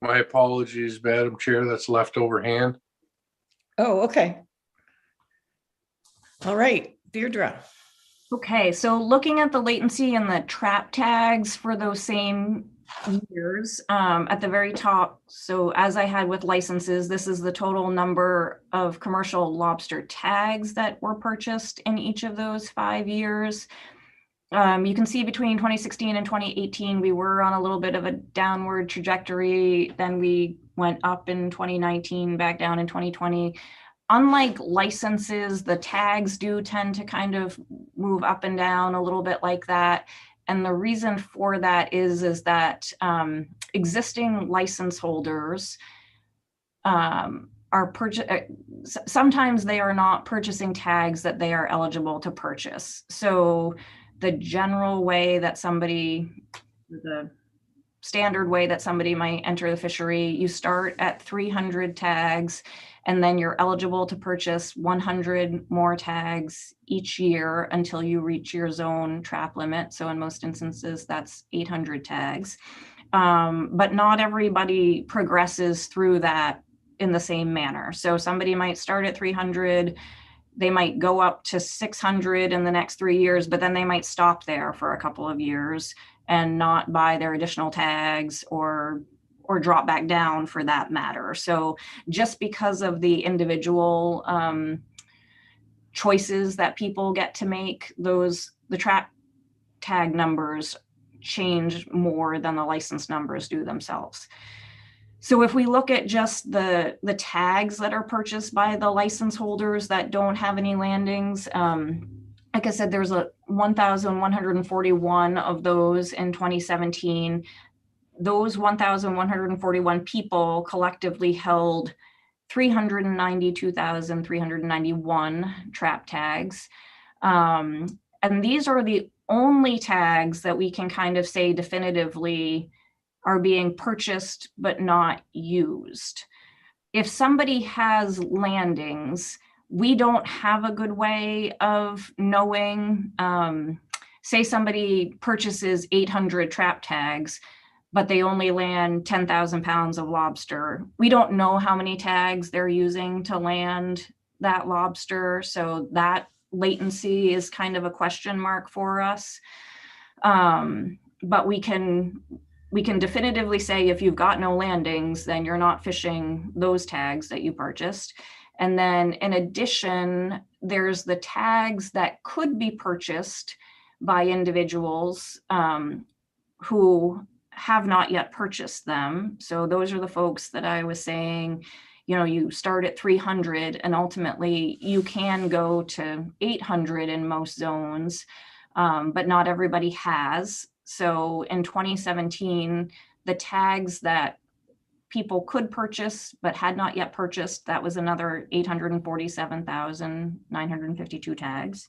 Speaker 11: My apologies, Madam Chair, that's leftover hand.
Speaker 2: Oh, okay. All right, Deirdre.
Speaker 14: Okay, so looking at the latency and the trap tags for those same years at the very top. So as I had with licenses, this is the total number of commercial lobster tags that were purchased in each of those 5 years. You can see between 2016 and 2018, we were on a little bit of a downward trajectory. Then we went up in 2019, back down in 2020. Unlike licenses, the tags do tend to kind of move up and down a little bit like that. And the reason for that is that existing license holders sometimes they are not purchasing tags that they are eligible to purchase. So the general way that the standard way that somebody might enter the fishery, you start at 300 tags, and then you're eligible to purchase 100 more tags each year until you reach your zone trap limit. So in most instances, that's 800 tags. But not everybody progresses through that in the same manner. So somebody might start at 300, they might go up to 600 in the next 3 years, but then they might stop there for a couple of years and not buy their additional tags or drop back down for that matter. So just because of the individual choices that people get to make, the trap tag numbers change more than the license numbers do themselves. So if we look at just the tags that are purchased by the license holders that don't have any landings, like I said, there's 1,141 of those in 2017. Those 1,141 people collectively held 392,391 trap tags. And these are the only tags that we can kind of say definitively are being purchased but not used. If somebody has landings, we don't have a good way of knowing, say somebody purchases 800 trap tags, but they only land 10,000 pounds of lobster. We don't know how many tags they're using to land that lobster. So that latency is kind of a question mark for us. But we can definitively say if you've got no landings, then you're not fishing those tags that you purchased. And then in addition, there's the tags that could be purchased by individuals who have not yet purchased them. So those are the folks that I was saying, you know, you start at 300 and ultimately you can go to 800 in most zones, but not everybody has. So in 2017, the tags that people could purchase but had not yet purchased, that was another 847,952 tags.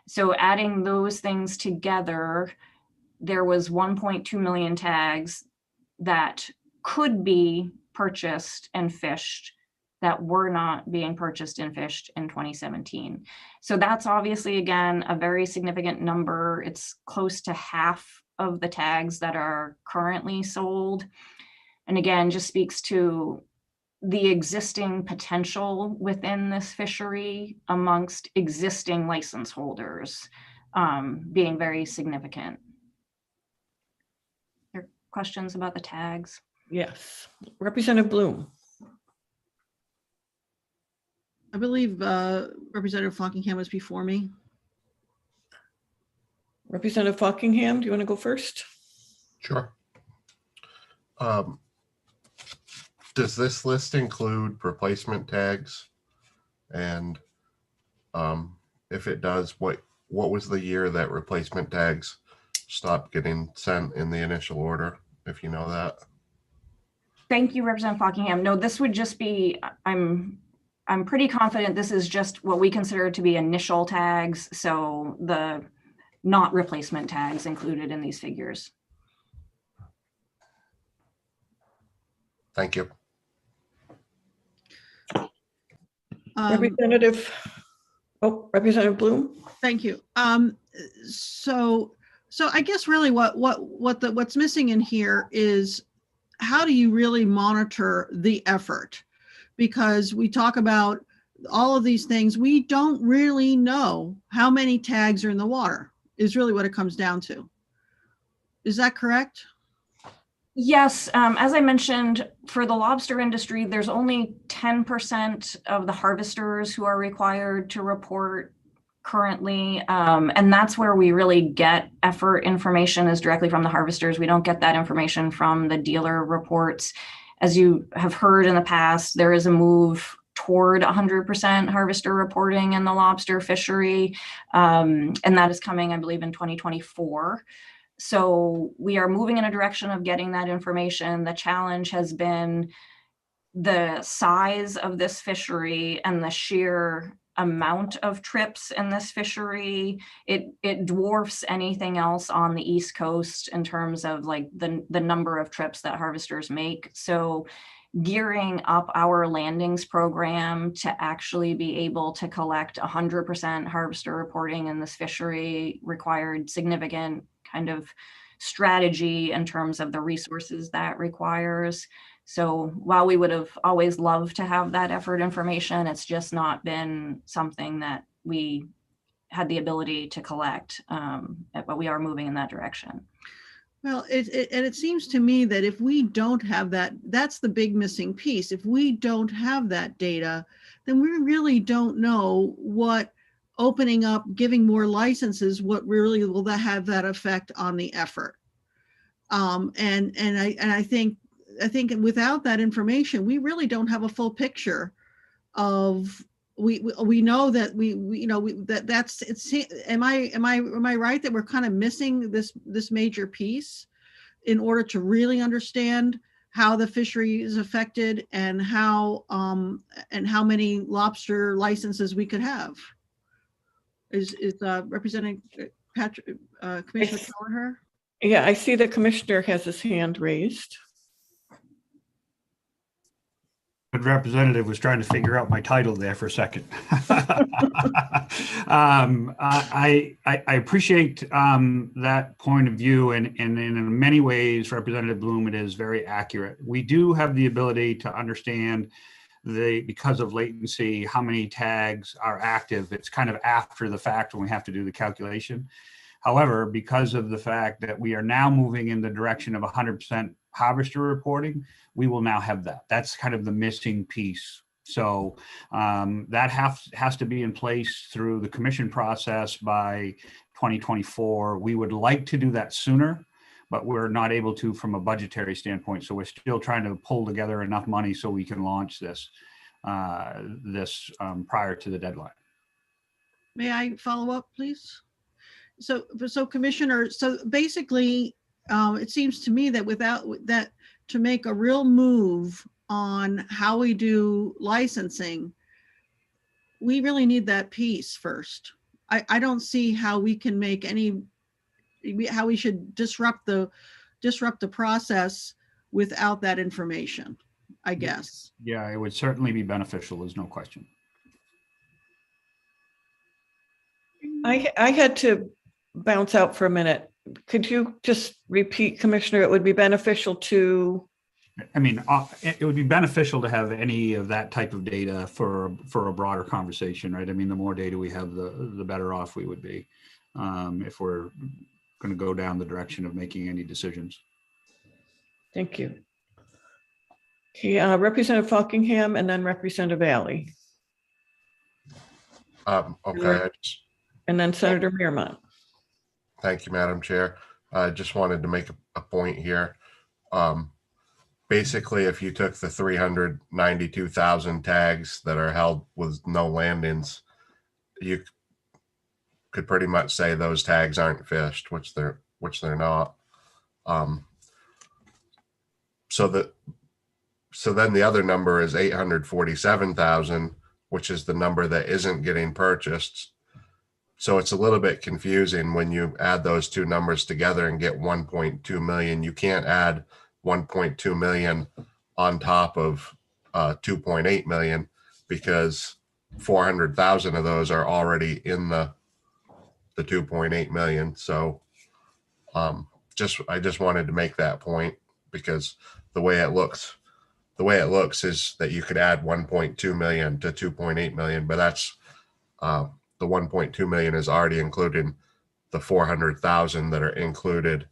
Speaker 14: So adding those things together, there was 1.2 million tags that could be purchased and fished that were not being purchased and fished in 2017. So that's obviously, again, a very significant number. It's close to half of the tags that are currently sold. And again, just speaks to the existing potential within this fishery amongst existing license holders being very significant. There questions about the tags?
Speaker 2: Yes. Representative Bloom.
Speaker 6: I believe Representative Fockingham was before me.
Speaker 2: Representative Fockingham, do you want to go first?
Speaker 13: Sure. Does this list include replacement tags? And if it does, what was the year that replacement tags stopped getting sent in the initial order, if you know that?
Speaker 14: Thank you, Representative Fockingham. No, this would just be, I'm pretty confident this is just what we consider to be initial tags. So the not replacement tags included in these figures.
Speaker 13: Thank you.
Speaker 2: Representative Bloom.
Speaker 6: Thank you. So I guess really what's missing in here is how do you really monitor the effort? Because we talk about all of these things, we don't really know how many tags are in the water, is really what it comes down to. Is that correct?
Speaker 14: Yes, as I mentioned, for the lobster industry, there's only 10% of the harvesters who are required to report currently. And that's where we really get effort information is directly from the harvesters. We don't get that information from the dealer reports. As you have heard in the past, there is a move toward 100% harvester reporting in the lobster fishery. And that is coming, I believe, in 2024. So we are moving in a direction of getting that information. The challenge has been the size of this fishery and the sheer amount of trips in this fishery. It dwarfs anything else on the East Coast in terms of like the number of trips that harvesters make. So gearing up our landings program to actually be able to collect 100% harvester reporting in this fishery required significant kind of strategy in terms of the resources that requires. So while we would have always loved to have that effort information, it's just not been something that we had the ability to collect, but we are moving in that direction.
Speaker 6: Well, it seems to me that if we don't have that, that's the big missing piece. If we don't have that data, then we really don't know what opening up, giving more licenses, what really will that have that effect on the effort. And I think I think without that information, we really don't have a full picture of, we know that that's, it's, am I right that we're kind of missing this major piece in order to really understand how the fishery is affected and how many lobster licenses we could have? Is Representative Patrick, Commissioner Kelleher?
Speaker 2: Yeah, I see the commissioner has his hand raised.
Speaker 15: The representative was trying to figure out my title there for a second. I appreciate that point of view, and in many ways, Representative Bloom, it is very accurate. We do have the ability to understand because of latency, how many tags are active. It's kind of after the fact when we have to do the calculation. However, because of the fact that we are now moving in the direction of 100% harvester reporting, we will now have that. That's kind of the missing piece. So that has to be in place through the commission process by 2024. We would like to do that sooner, but we're not able to from a budgetary standpoint. So we're still trying to pull together enough money so we can launch this prior to the deadline.
Speaker 6: May I follow up, please? So Commissioner, so basically, it seems to me that without that, to make a real move on how we do licensing, we really need that piece first. I don't see how we can make how we should disrupt the process without that information, I guess.
Speaker 15: Yeah, it would certainly be beneficial, there's no question.
Speaker 2: I had to bounce out for a minute. Could you just repeat, Commissioner? It would be beneficial to.
Speaker 15: I mean, it would be beneficial to have any of that type of data for a broader conversation, right? I mean, the more data we have, the better off we would be if we're going to go down the direction of making any decisions.
Speaker 2: Thank you. Okay, Representative Falkingham and then Representative Alley.
Speaker 13: Okay.
Speaker 2: And then Senator Mearmont.
Speaker 13: Thank you, Madam Chair. I just wanted to make a point here. Basically, if you took the 392,000 tags that are held with no land-ins, you could pretty much say those tags aren't fished, which they're not. So then the other number is 847,000, which is the number that isn't getting purchased. So it's a little bit confusing when you add those two numbers together and get 1.2 million. You can't add 1.2 million on top of 2.8 million because 400,000 of those are already in the 2.8 million. So I just wanted to make that point because the way it looks is that you could add 1.2 million to 2.8 million, but that's the 1.2 million is already including the 400,000 that are included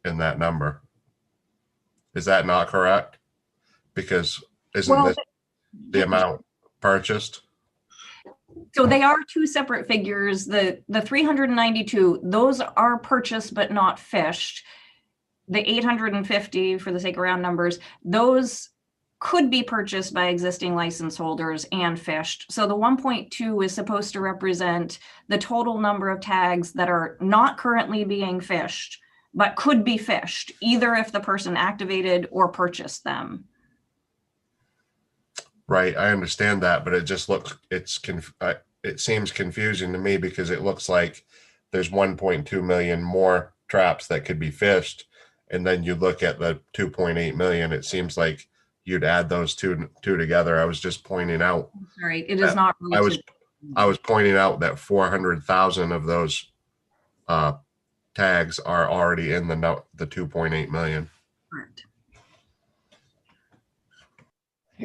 Speaker 13: in that number. Is that not correct? Because isn't this the amount purchased?
Speaker 14: So they are two separate figures. The 392, those are purchased but not fished. The 850, for the sake of round numbers, those could be purchased by existing license holders and fished. So the 1.2 is supposed to represent the total number of tags that are not currently being fished, but could be fished, either if the person activated or purchased them.
Speaker 13: Right, I understand that, but it just looks, it seems confusing to me because it looks like there's 1.2 million more traps that could be fished. And then you look at the 2.8 million, it seems like you'd add those two together. I was just pointing out.
Speaker 14: Sorry, it is not.
Speaker 13: I was pointing out that 400,000 of those tags are already in the 2.8 million.
Speaker 14: Correct.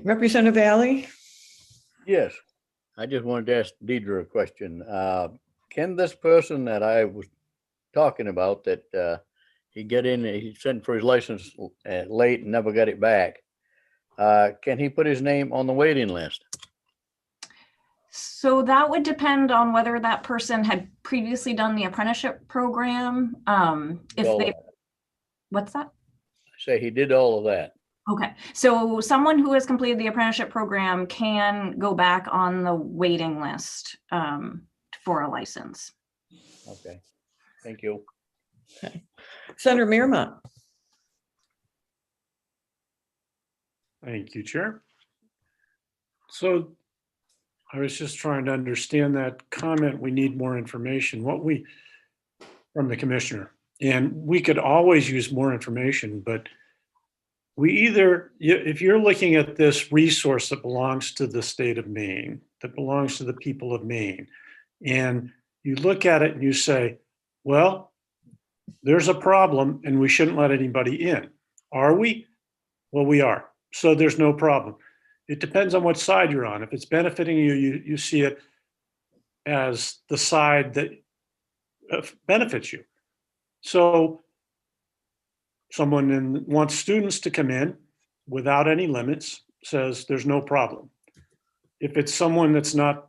Speaker 2: Representative Alley.
Speaker 10: Yes, I just wanted to ask Deidre a question. Can this person that I was talking about that he sent for his license late and never got it back, can he put his name on the waiting list?
Speaker 14: So that would depend on whether that person had previously done the apprenticeship program. What's that?
Speaker 10: say he did all of that.
Speaker 14: Okay, so someone who has completed the apprenticeship program can go back on the waiting list for a license.
Speaker 10: Okay, thank you.
Speaker 2: Okay. Senator Mearmont.
Speaker 1: Thank you, Chair. So I was just trying to understand that comment. We need more information. From the commissioner, and we could always use more information, but if you're looking at this resource that belongs to the state of Maine, that belongs to the people of Maine, and you look at it and you say, well, there's a problem and we shouldn't let anybody in. Are we? Well, we are. So there's no problem. It depends on what side you're on. If it's benefiting you, you see it as the side that benefits you. So someone wants students to come in without any limits, says there's no problem. If it's someone that's not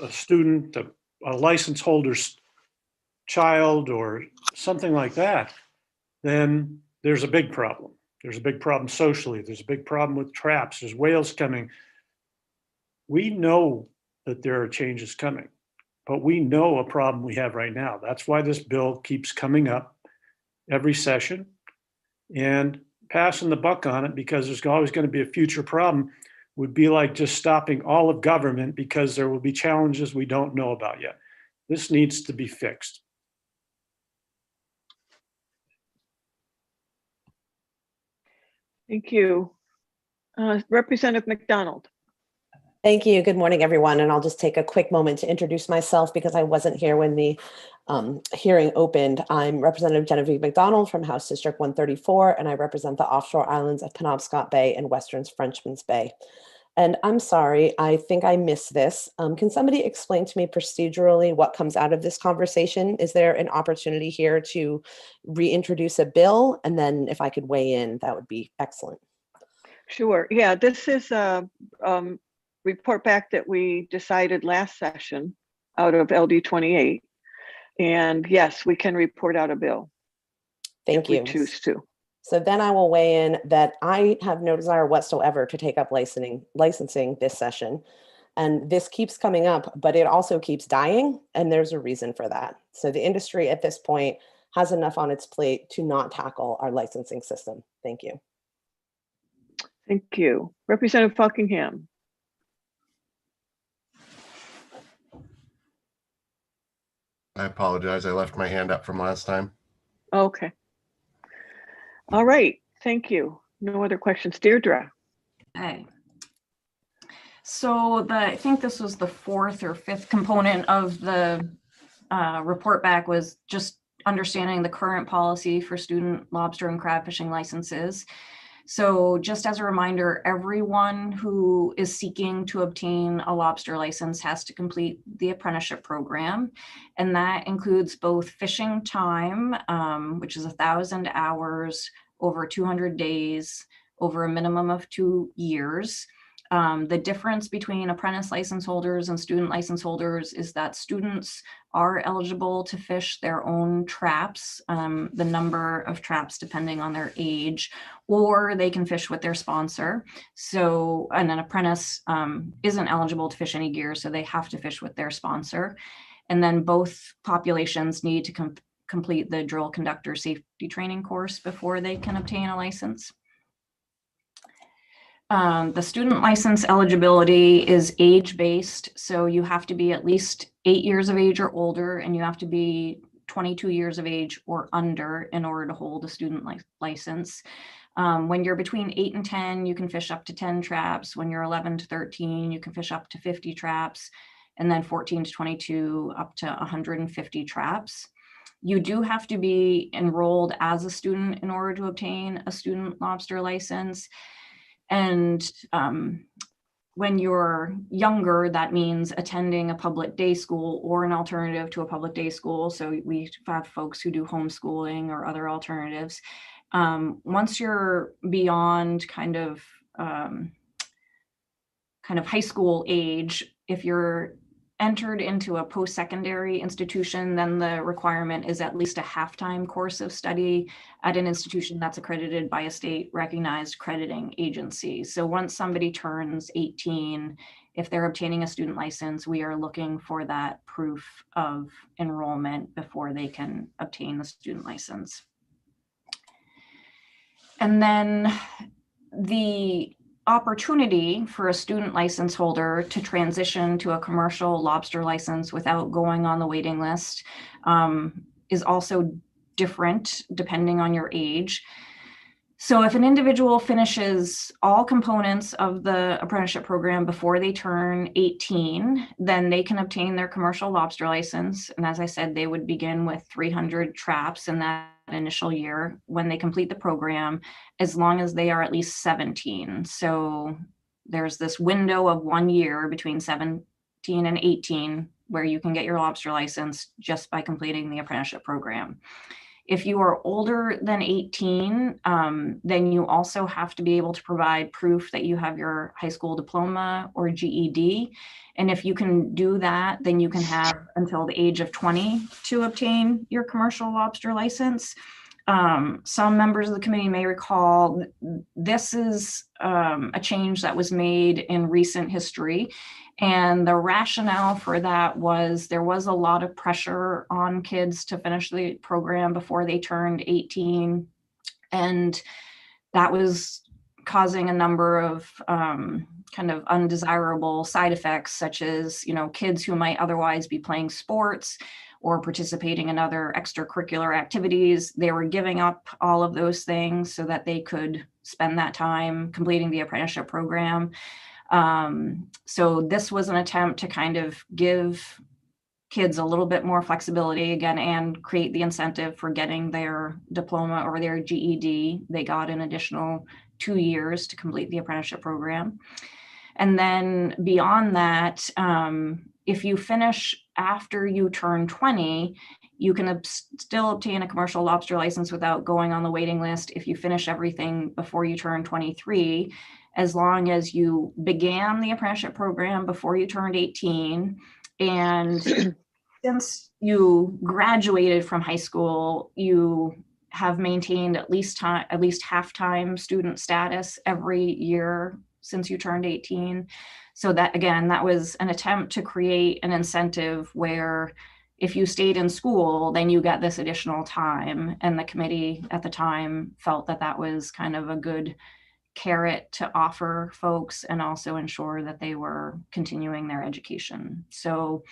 Speaker 1: a student, a license holder's child or something like that, then there's a big problem. There's a big problem socially. There's a big problem with traps. There's whales coming. We know that there are changes coming, but we know a problem we have right now. That's why this bill keeps coming up every session and passing the buck on it, because there's always going to be a future problem, would be like just stopping all of government because there will be challenges we don't know about yet. This needs to be fixed.
Speaker 2: Thank you. Representative McDonald.
Speaker 16: Thank you. Good morning, everyone. And I'll just take a quick moment to introduce myself because I wasn't here when the hearing opened. I'm Representative Genevieve McDonald from House District 134, and I represent the offshore islands of Penobscot Bay and Western Frenchman's Bay. And I'm sorry, I think I missed this. Can somebody explain to me procedurally what comes out of this conversation? Is there an opportunity here to reintroduce a bill? And then if I could weigh in, that would be excellent.
Speaker 2: Sure. Yeah, this is a report back that we decided last session out of LD 28. And yes, we can report out a bill.
Speaker 16: Thank you.
Speaker 2: If we choose to.
Speaker 16: So then I will weigh in that I have no desire whatsoever to take up licensing this session. And this keeps coming up, but it also keeps dying. And there's a reason for that. So the industry at this point has enough on its plate to not tackle our licensing system. Thank you.
Speaker 2: Thank you. Representative Buckingham.
Speaker 13: I apologize. I left my hand up from last time.
Speaker 2: Okay. All right. Thank you. No other questions. Deirdre.
Speaker 14: Okay. So I think this was the fourth or fifth component of the report back, was just understanding the current policy for student lobster and crab fishing licenses. So just as a reminder, everyone who is seeking to obtain a lobster license has to complete the apprenticeship program. And that includes both fishing time, which is 1,000 hours over 200 days over a minimum of 2 years. The difference between apprentice license holders and student license holders is that students are eligible to fish their own traps, the number of traps depending on their age, or they can fish with their sponsor. So, and an apprentice isn't eligible to fish any gear, so they have to fish with their sponsor. And then both populations need to complete the drill conductor safety training course before they can obtain a license. The student license eligibility is age-based, so you have to be at least 8 years of age or older, and you have to be 22 years of age or under in order to hold a student license. When you're between 8 and 10, you can fish up to 10 traps. When you're 11 to 13, you can fish up to 50 traps, and then 14 to 22, up to 150 traps. You do have to be enrolled as a student in order to obtain a student lobster license. And when you're younger, that means attending a public day school or an alternative to a public day school. So we have folks who do homeschooling or other alternatives. Once you're beyond kind of high school age, if you're entered into a post-secondary institution, then the requirement is at least a half-time course of study at an institution that's accredited by a state recognized crediting agency. So once somebody turns 18, if they're obtaining a student license, we are looking for that proof of enrollment before they can obtain the student license. And then the opportunity for a student license holder to transition to a commercial lobster license without going on the waiting list is also different depending on your age. So if an individual finishes all components of the apprenticeship program before they turn 18, then they can obtain their commercial lobster license. And as I said, they would begin with 300 traps in that initial year when they complete the program, as long as they are at least 17. So there's this window of 1 year between 17 and 18 where you can get your lobster license just by completing the apprenticeship program. If you are older than 18, then you also have to be able to provide proof that you have your high school diploma or GED. And if you can do that, then you can have until the age of 20 to obtain your commercial lobster license. Some members of the committee may recall this is a change that was made in recent history. And the rationale for that was there was a lot of pressure on kids to finish the program before they turned 18. And that was causing a number of kind of undesirable side effects, such as, kids who might otherwise be playing sports or participating in other extracurricular activities. They were giving up all of those things so that they could spend that time completing the apprenticeship program. So this was an attempt to kind of give kids a little bit more flexibility again and create the incentive for getting their diploma or their GED. They got an additional 2 years to complete the apprenticeship program. And then beyond that, if you finish after you turn 20, you can still obtain a commercial lobster license without going on the waiting list if you finish everything before you turn 23, as long as you began the apprenticeship program before you turned 18. And since you graduated from high school, you have maintained at least half-time student status every year since you turned 18. So that, again, that was an attempt to create an incentive where if you stayed in school, then you got this additional time. And the committee at the time felt that that was kind of a good carrot to offer folks and also ensure that they were continuing their education. So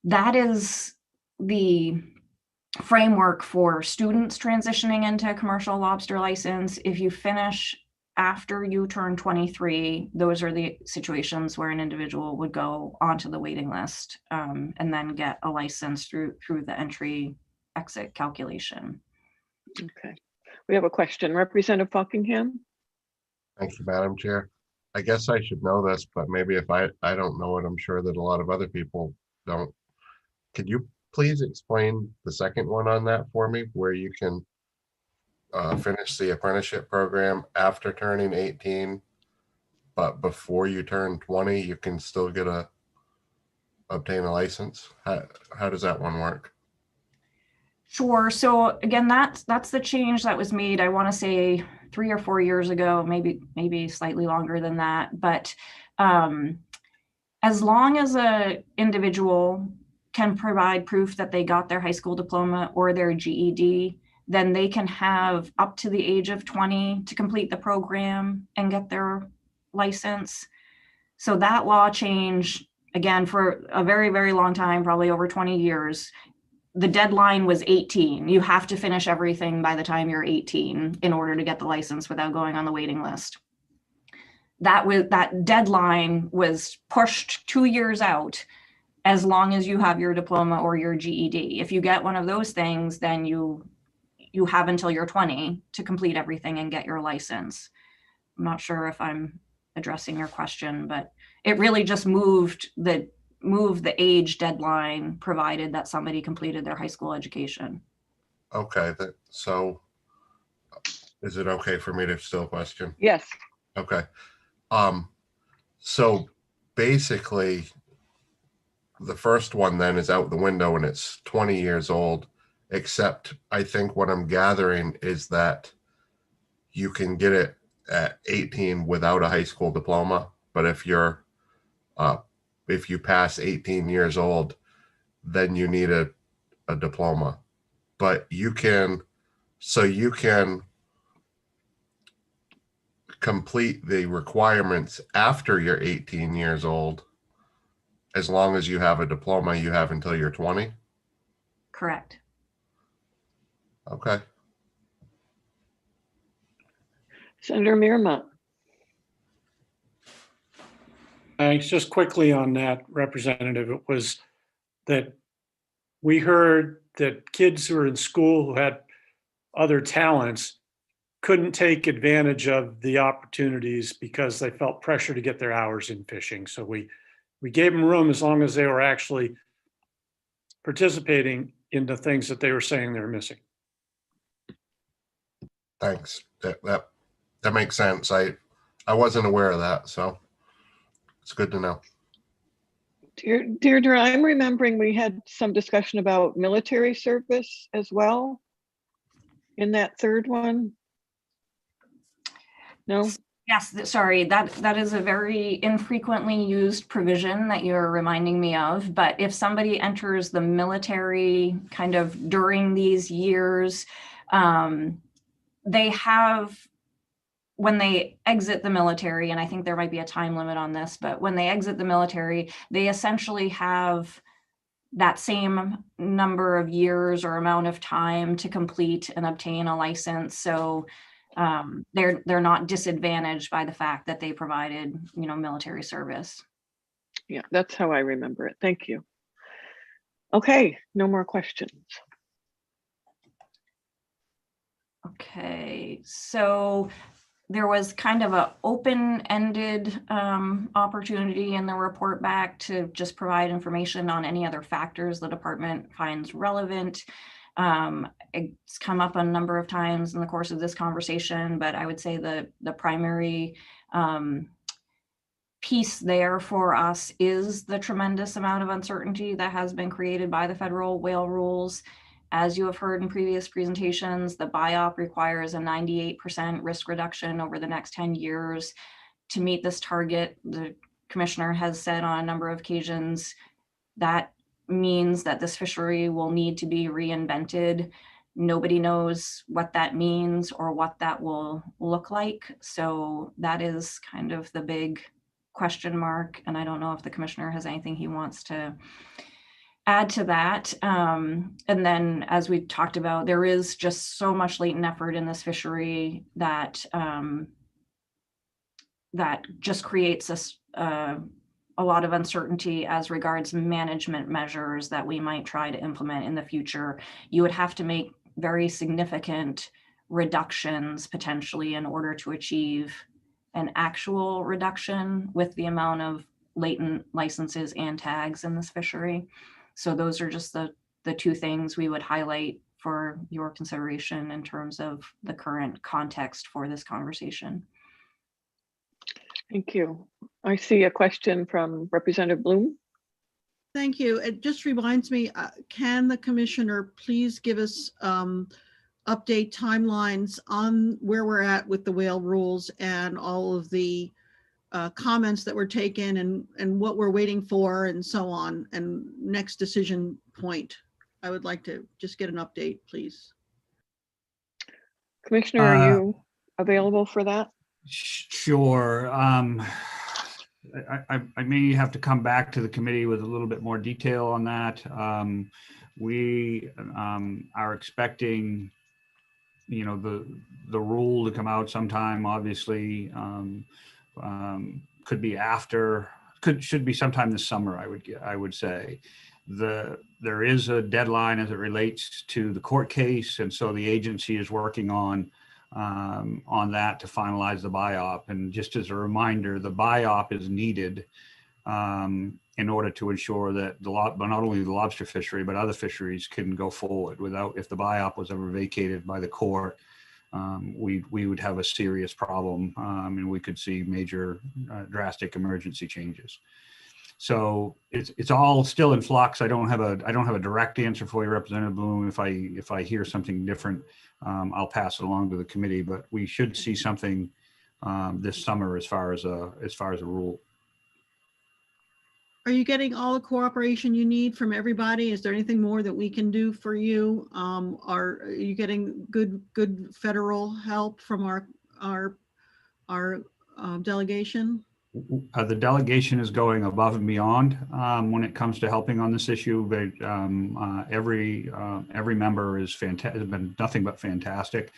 Speaker 14: that is the framework for students transitioning into a commercial lobster license. If you finish after you turn 23, those are the situations where an individual would go onto the waiting list and then get a license through the entry-exit calculation.
Speaker 2: Okay. We have a question. Representative Buckingham?
Speaker 13: Thank you, Madam Chair. I guess I should know this, but maybe if I don't know it, I'm sure that a lot of other people don't. Could you please explain the second one on that for me, where you can finish the apprenticeship program after turning 18, but before you turn 20, you can still obtain a license? How does that one work?
Speaker 14: Sure. So again, that's the change that was made, I want to say 3 or 4 years ago, maybe slightly longer than that. But as long as an individual can provide proof that they got their high school diploma or their GED, then they can have up to the age of 20 to complete the program and get their license. So that law change, again, for a very, very long time, probably over 20 years, the deadline was 18. You have to finish everything by the time you're 18 in order to get the license without going on the waiting list. That deadline was pushed 2 years out as long as you have your diploma or your GED. If you get one of those things, then you have until you're 20 to complete everything and get your license. I'm not sure if I'm addressing your question, but it really just moved the age deadline, provided that somebody completed their high school education.
Speaker 13: Okay, so is it okay for me to still question? the first one then is out the window and it's 20 years old, except I think what I'm gathering is that you can get it at 18 without a high school diploma. But if you pass 18 years old, then you need a diploma. But you can complete the requirements after you're 18 years old. As long as you have a diploma, you have until you're 20.
Speaker 14: Correct.
Speaker 13: Okay.
Speaker 2: Senator Mirama.
Speaker 1: Thanks. Just quickly on that, Representative, it was that we heard that kids who are in school who had other talents couldn't take advantage of the opportunities because they felt pressure to get their hours in fishing. So we gave them room as long as they were actually participating in the things that they were saying they're missing.
Speaker 13: Thanks. That makes sense. I wasn't aware of that, so it's good to know.
Speaker 2: Deirdre, I'm remembering we had some discussion about military service as well in that third one. No?
Speaker 14: Yes, sorry, that is a very infrequently used provision that you're reminding me of. But if somebody enters the military kind of during these years, they have, when they exit the military, and I think there might be a time limit on this, but when they exit the military, they essentially have that same number of years or amount of time to complete and obtain a license. So they're not disadvantaged by the fact that they provided, military service.
Speaker 2: Yeah, that's how I remember it. Thank you. Okay, no more questions.
Speaker 14: Okay, so there was kind of an open-ended opportunity in the report back to just provide information on any other factors the department finds relevant. It's come up a number of times in the course of this conversation, but I would say the primary piece there for us is the tremendous amount of uncertainty that has been created by the federal whale rules. As you have heard in previous presentations, the BIOP requires a 98% risk reduction over the next 10 years. To meet this target, the commissioner has said on a number of occasions that means that this fishery will need to be reinvented. Nobody knows what that means or what that will look like. So that is kind of the big question mark. And I don't know if the commissioner has anything he wants to add to that. And then, as we talked about, there is just so much latent effort in this fishery that that just creates a lot of uncertainty as regards management measures that we might try to implement in the future. You would have to make very significant reductions potentially in order to achieve an actual reduction with the amount of latent licenses and tags in this fishery. So those are just the two things we would highlight for your consideration in terms of the current context for this conversation.
Speaker 2: Thank you. I see a question from Representative Bloom.
Speaker 6: Thank you. It just reminds me, can the commissioner please give us update timelines on where we're at with the whale rules and all of the comments that were taken and what we're waiting for and so on, and next decision point? I would like to just get an update, please.
Speaker 2: Commissioner, are you available for that?
Speaker 15: Sure. I may have to come back to the committee with a little bit more detail on that. We are expecting, the rule to come out sometime, obviously. Could be after, should be sometime this summer, I would say. There is a deadline as it relates to the court case, and so the agency is working on that to finalize the BIOP. And just as a reminder, the BIOP is needed in order to ensure that not only the lobster fishery, but other fisheries can go forward. If the BIOP was ever vacated by the court, we would have a serious problem, and we could see major drastic emergency changes. So it's all still in flux. I don't have a direct answer for you, Representative Bloom. If I hear something different, I'll pass it along to the committee, but we should see something this summer as far as a rule.
Speaker 6: Are you getting all the cooperation you need from everybody? Is there anything more that we can do for you? Are you getting good federal help from our delegation?
Speaker 15: The delegation is going above and beyond when it comes to helping on this issue. But every member is fantastic. Has been nothing but fantastic.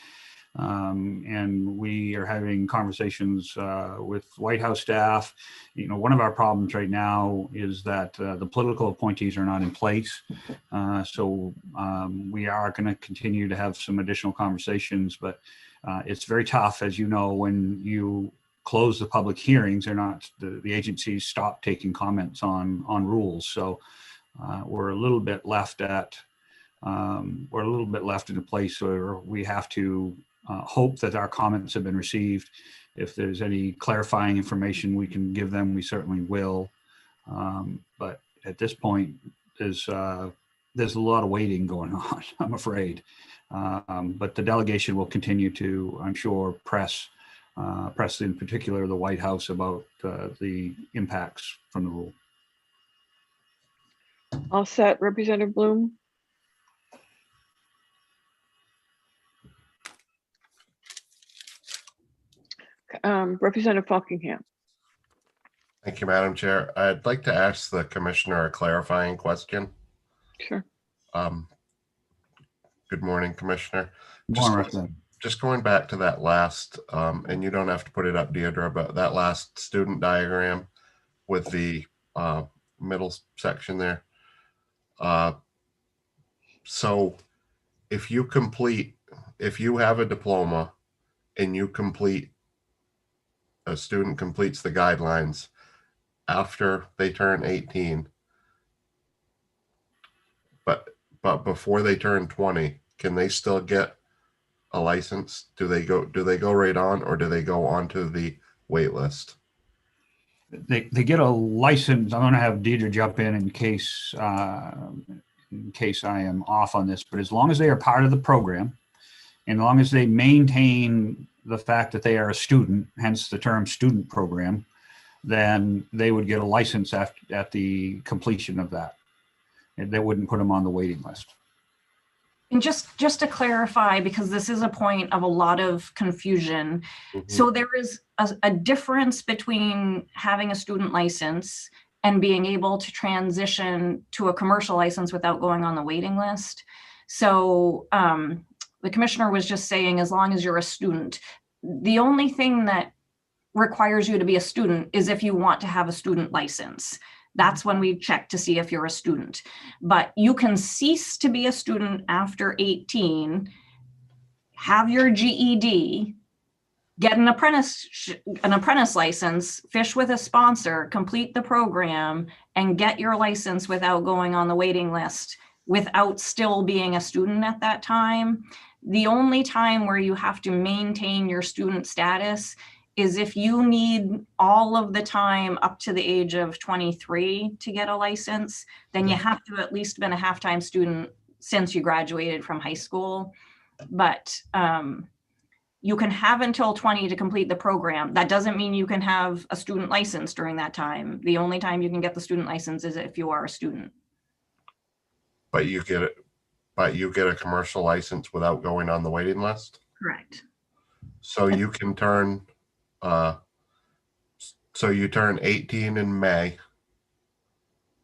Speaker 15: And we are having conversations with White House staff. One of our problems right now is that the political appointees are not in place. So we are going to continue to have some additional conversations, but it's very tough, as you know, when you close the public hearings. They're not, the agencies stop taking comments on rules. So we're a little bit left in a place where we have to hope that our comments have been received. If there's any clarifying information we can give them, we certainly will. But at this point, there's a lot of waiting going on, I'm afraid. But the delegation will continue to, I'm sure, press in particular the White House about the impacts from the rule.
Speaker 17: All set, Representative Bloom. Representative Fockingham.
Speaker 13: Thank you, Madam Chair. I'd like to ask the commissioner a clarifying question.
Speaker 17: Sure.
Speaker 13: Good morning, Commissioner.
Speaker 15: Morning.
Speaker 13: Just going back to that last, and you don't have to put it up, Deirdre, but that last student diagram with the middle section there. So if you have a diploma and a student completes the guidelines after they turn 18, but before they turn 20, can they still get a license? Do they go right on, or do they go onto the wait list?
Speaker 15: They get a license. I'm going to have Deidre jump in case I am off on this, but as long as they are part of the program, and as long as they maintain the fact that they are a student, hence the term student program, then they would get a license at the completion of that. And they wouldn't put them on the waiting list.
Speaker 14: And just to clarify, because this is a point of a lot of confusion. So there is a difference between having a student license and being able to transition to a commercial license without going on the waiting list. So the commissioner was just saying, as long as you're a student, the only thing that requires you to be a student is if you want to have a student license. That's when we check to see if you're a student. But you can cease to be a student after 18, have your GED, get an apprentice license, fish with a sponsor, complete the program, and get your license without going on the waiting list, without still being a student at that time. The only time where you have to maintain your student status is if you need all of the time up to the age of 23 to get a license, then you have to at least been a half-time student since you graduated from high school. But you can have until 20 to complete the program. That doesn't mean you can have a student license during that time. The only time you can get the student license is if you are a student.
Speaker 13: But you get a commercial license without going on the waiting list?
Speaker 14: Correct.
Speaker 13: So you can turn so you turn 18 in May,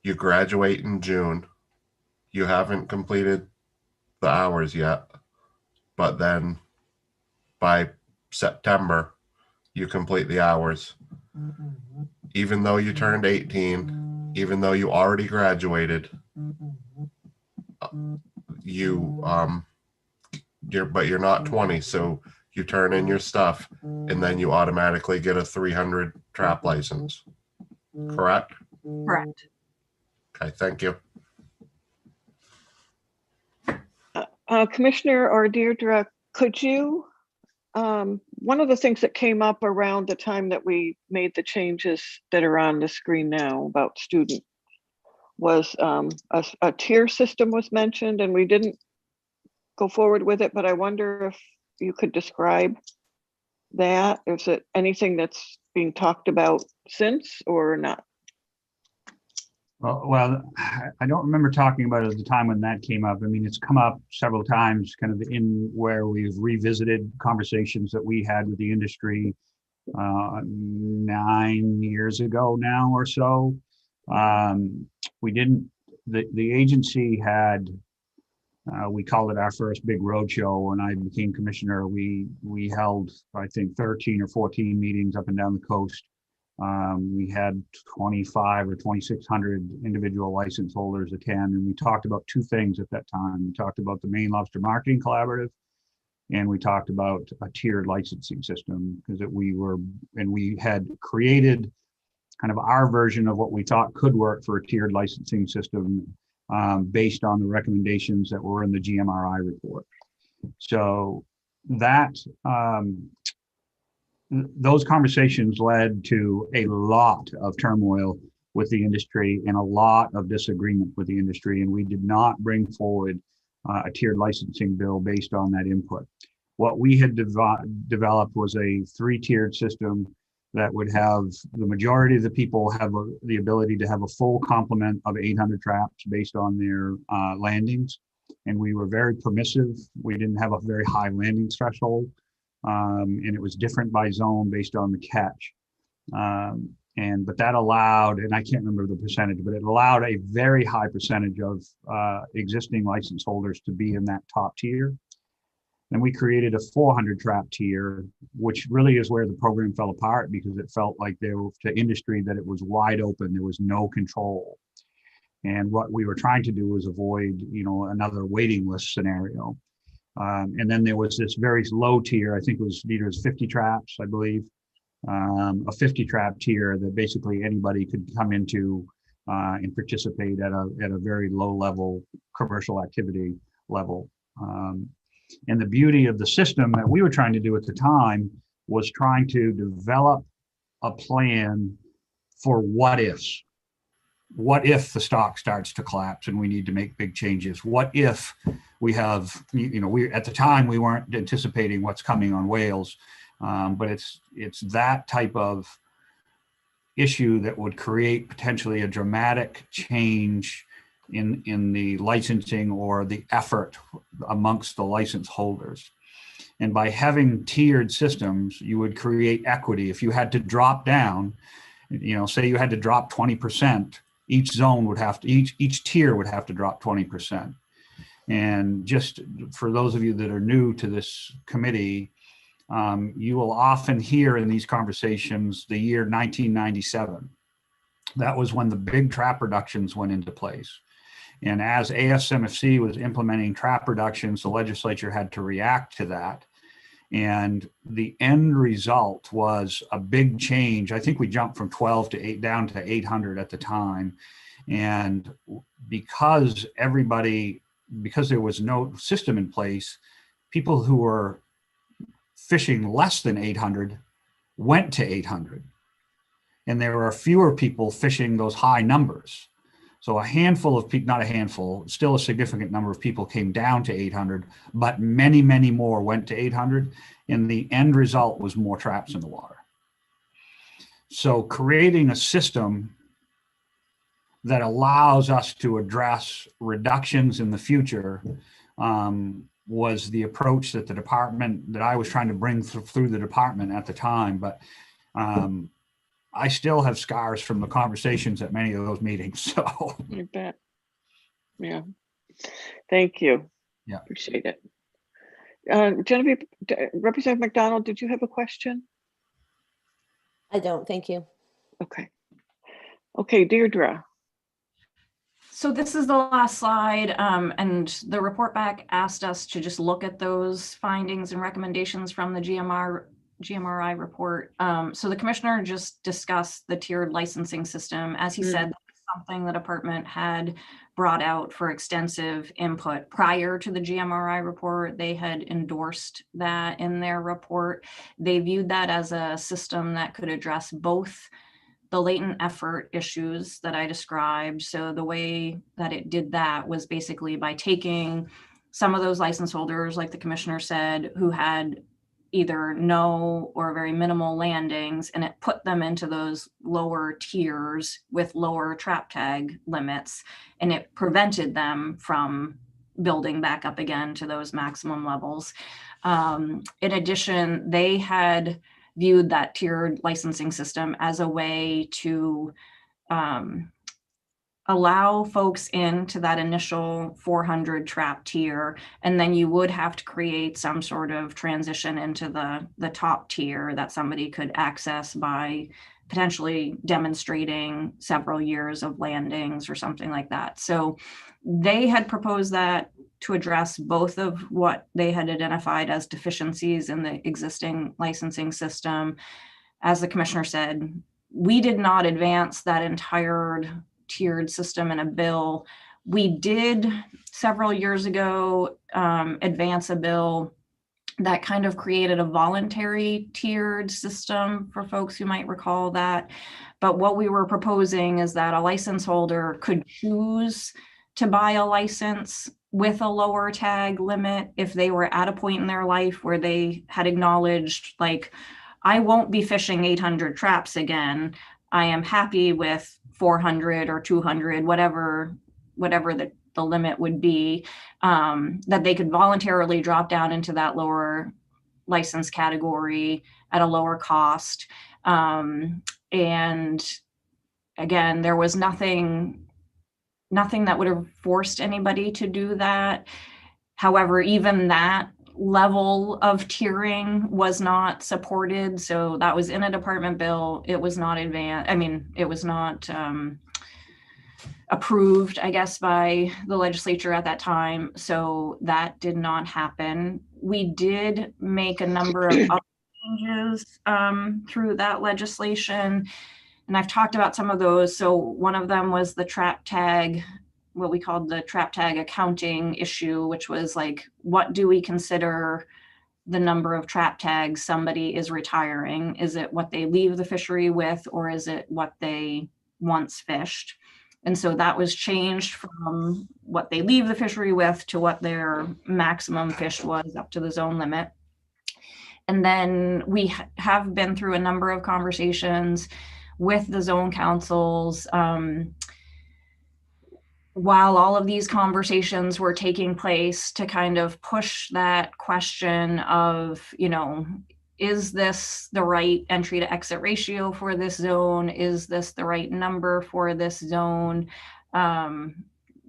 Speaker 13: you graduate in June, you haven't completed the hours yet, but then by September, you complete the hours. Even though you turned 18, even though you already graduated, but you're not 20, so you turn in your stuff and then you automatically get a 300 trap license. Correct?
Speaker 14: Correct.
Speaker 13: Okay, thank you.
Speaker 17: Commissioner or Deirdre, could you one of the things that came up around the time that we made the changes that are on the screen now about student was a tier system was mentioned, and we didn't go forward with it, but I wonder if you could describe that. Is it anything that's being talked about since or not?
Speaker 15: Well, I don't remember talking about it at the time when that came up. I mean, it's come up several times kind of in where we've revisited conversations that we had with the industry 9 years ago now or so. We didn't, the agency had, we called it our first big roadshow. When I became commissioner, we held, I think, 13 or 14 meetings up and down the coast. We had 25 or 2,600 individual license holders attend, and we talked about two things at that time. We talked about the Maine Lobster Marketing Collaborative, and we talked about a tiered licensing system, because we had created kind of our version of what we thought could work for a tiered licensing system based on the recommendations that were in the GMRI report. So that those conversations led to a lot of turmoil with the industry and a lot of disagreement with the industry, and we did not bring forward a tiered licensing bill based on that input. What we had developed was a 3-tiered system that would have the majority of the people have the ability to have a full complement of 800 traps based on their landings. And we were very permissive. We didn't have a very high landing threshold. And it was different by zone based on the catch. But that allowed, and I can't remember the percentage, but it allowed a very high percentage of existing license holders to be in that top tier. And we created a 400 trap tier, which really is where the program fell apart, because it felt like there was to industry that it was wide open. There was no control. And what we were trying to do was avoid, another waiting list scenario. And then there was this very low tier, I think it was either 50 traps, I believe, a 50 trap tier that basically anybody could come into and participate at a very low level commercial activity level. And the beauty of the system that we were trying to do at the time was trying to develop a plan for what ifs. What if the stock starts to collapse and we need to make big changes? What if we have, we at the time we weren't anticipating what's coming on whales, but it's that type of issue that would create potentially a dramatic change in the licensing or the effort amongst the license holders. And by having tiered systems, you would create equity. If you had to drop down, say you had to drop 20%, each zone would have to, each tier would have to drop 20%. And just for those of you that are new to this committee, you will often hear in these conversations the year 1997. That was when the big trap reductions went into place. And as ASMFC was implementing trap reductions, the legislature had to react to that. And the end result was a big change. I think we jumped from 12 to 8 down to 800 at the time. And because there was no system in place, people who were fishing less than 800 went to 800. And there were fewer people fishing those high numbers. So a handful of people, not a handful, still a significant number of people came down to 800, but many, many more went to 800. And the end result was more traps in the water. So creating a system that allows us to address reductions in the future was the approach that that I was trying to bring through the department at the time. But I still have scars from the conversations at many of those meetings. So
Speaker 17: I bet. Yeah. Thank you.
Speaker 15: Yeah.
Speaker 17: Appreciate it. Genevieve, Representative McDonald, did you have a question?
Speaker 16: I don't, thank you.
Speaker 17: Okay. Okay, Deirdre.
Speaker 14: So this is the last slide, and the report back asked us to just look at those findings and recommendations from the GMRI report. So the commissioner just discussed the tiered licensing system. As he said, something the department had brought out for extensive input prior to the GMRI report. They had endorsed that in their report. They viewed that as a system that could address both the latent effort issues that I described. So the way that it did that was basically by taking some of those license holders, like the commissioner said, who had either no or very minimal landings, and it put them into those lower tiers with lower trap tag limits, and it prevented them from building back up again to those maximum levels. In addition, they had viewed that tiered licensing system as a way to allow folks into that initial 400 trap tier, and then you would have to create some sort of transition into the top tier that somebody could access by potentially demonstrating several years of landings or something like that. So they had proposed that to address both of what they had identified as deficiencies in the existing licensing system. As the commissioner said, we did not advance that entire tiered system in a bill. We did several years ago advance a bill that kind of created a voluntary tiered system for folks who might recall that. But what we were proposing is that a license holder could choose to buy a license with a lower tag limit if they were at a point in their life where they had acknowledged, like, I won't be fishing 800 traps again. I am happy with 400 or 200, whatever the limit would be, that they could voluntarily drop down into that lower license category at a lower cost. And again, there was nothing that would have forced anybody to do that. However, even that level of tiering was not supported. So that was in a department bill. It was not it was not approved, I guess, by the legislature at that time. So that did not happen. We did make a number of other changes through that legislation, and I've talked about some of those. So one of them was the trap tag, what we called the trap tag accounting issue, which was like, what do we consider the number of trap tags somebody is retiring? Is it what they leave the fishery with, or is it what they once fished? And so that was changed from what they leave the fishery with to what their maximum fish was up to the zone limit. And then we have been through a number of conversations with the zone councils. While all of these conversations were taking place to kind of push that question of, is this the right entry to exit ratio for this zone? Is this the right number for this zone?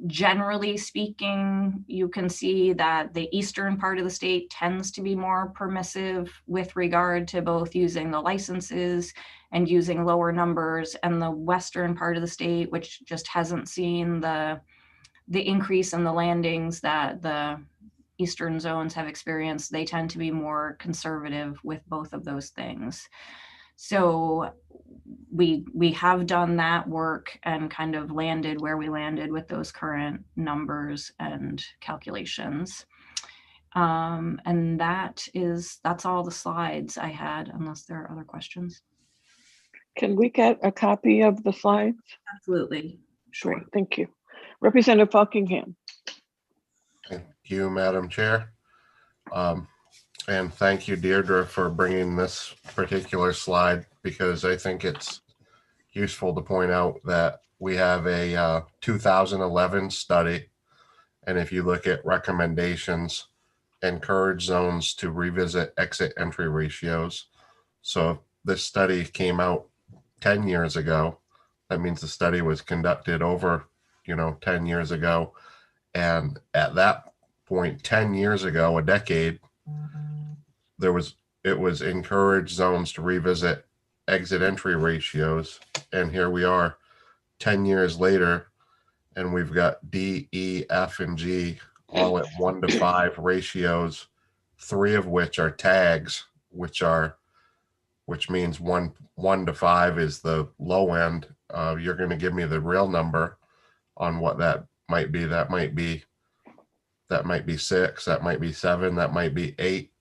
Speaker 14: Generally speaking, you can see that the eastern part of the state tends to be more permissive with regard to both using the licenses and using lower numbers, and the western part of the state, which just hasn't seen the increase in the landings that the eastern zones have experienced, they tend to be more conservative with both of those things. So we have done that work and kind of landed where we landed with those current numbers and calculations. And that's all the slides I had, unless there are other questions.
Speaker 17: Can we get a copy of the slides?
Speaker 14: Absolutely.
Speaker 17: Great, thank you. Representative Buckingham.
Speaker 13: Thank you, Madam Chair. And thank you, Deirdre, for bringing this particular slide, because I think it's useful to point out that we have a 2011 study. And if you look at recommendations, encourage zones to revisit exit entry ratios. So this study came out 10 years ago. That means the study was conducted over 10 years ago. And at that point, 10 years ago, a decade, it was encouraged zones to revisit exit entry ratios. And here we are 10 years later, and we've got D, E, F, and G all at 1-to-5 ratios, 3 of which are tags, which means 1 to 5 is the low end you're going to give me the real number on what that might be. That might be 6, that might be 7, that might be 8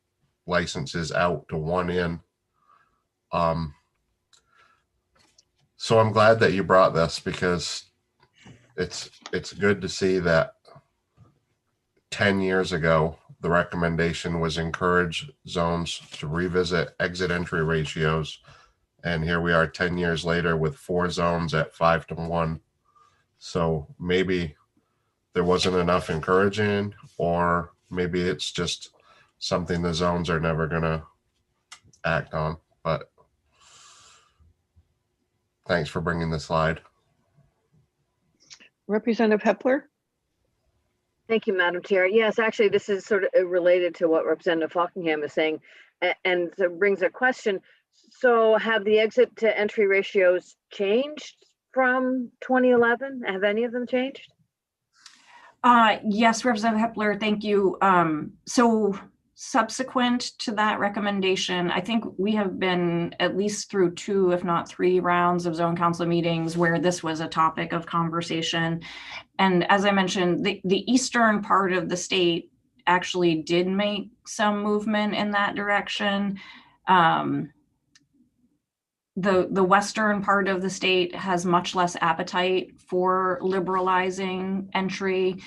Speaker 13: licenses out to 1 in. So I'm glad that you brought this, because it's good to see that 10 years ago, the recommendation was encourage zones to revisit exit entry ratios. And here we are 10 years later with 4 zones at 5 to 1. So maybe there wasn't enough encouraging, or maybe it's just something the zones are never going to act on. But thanks for bringing the slide.
Speaker 17: Representative Hepler?
Speaker 4: Thank you, Madam Chair. Yes, actually, this is sort of related to what Representative Fockingham is saying, and so brings a question. So have the exit to entry ratios changed from 2011? Have any of them changed?
Speaker 14: Yes, Representative Hepler, thank you. So subsequent to that recommendation, I think we have been at least through 2, if not 3 rounds of zone council meetings where this was a topic of conversation. And as I mentioned, the eastern part of the state actually did make some movement in that direction. The western part of the state has much less appetite for liberalizing entry.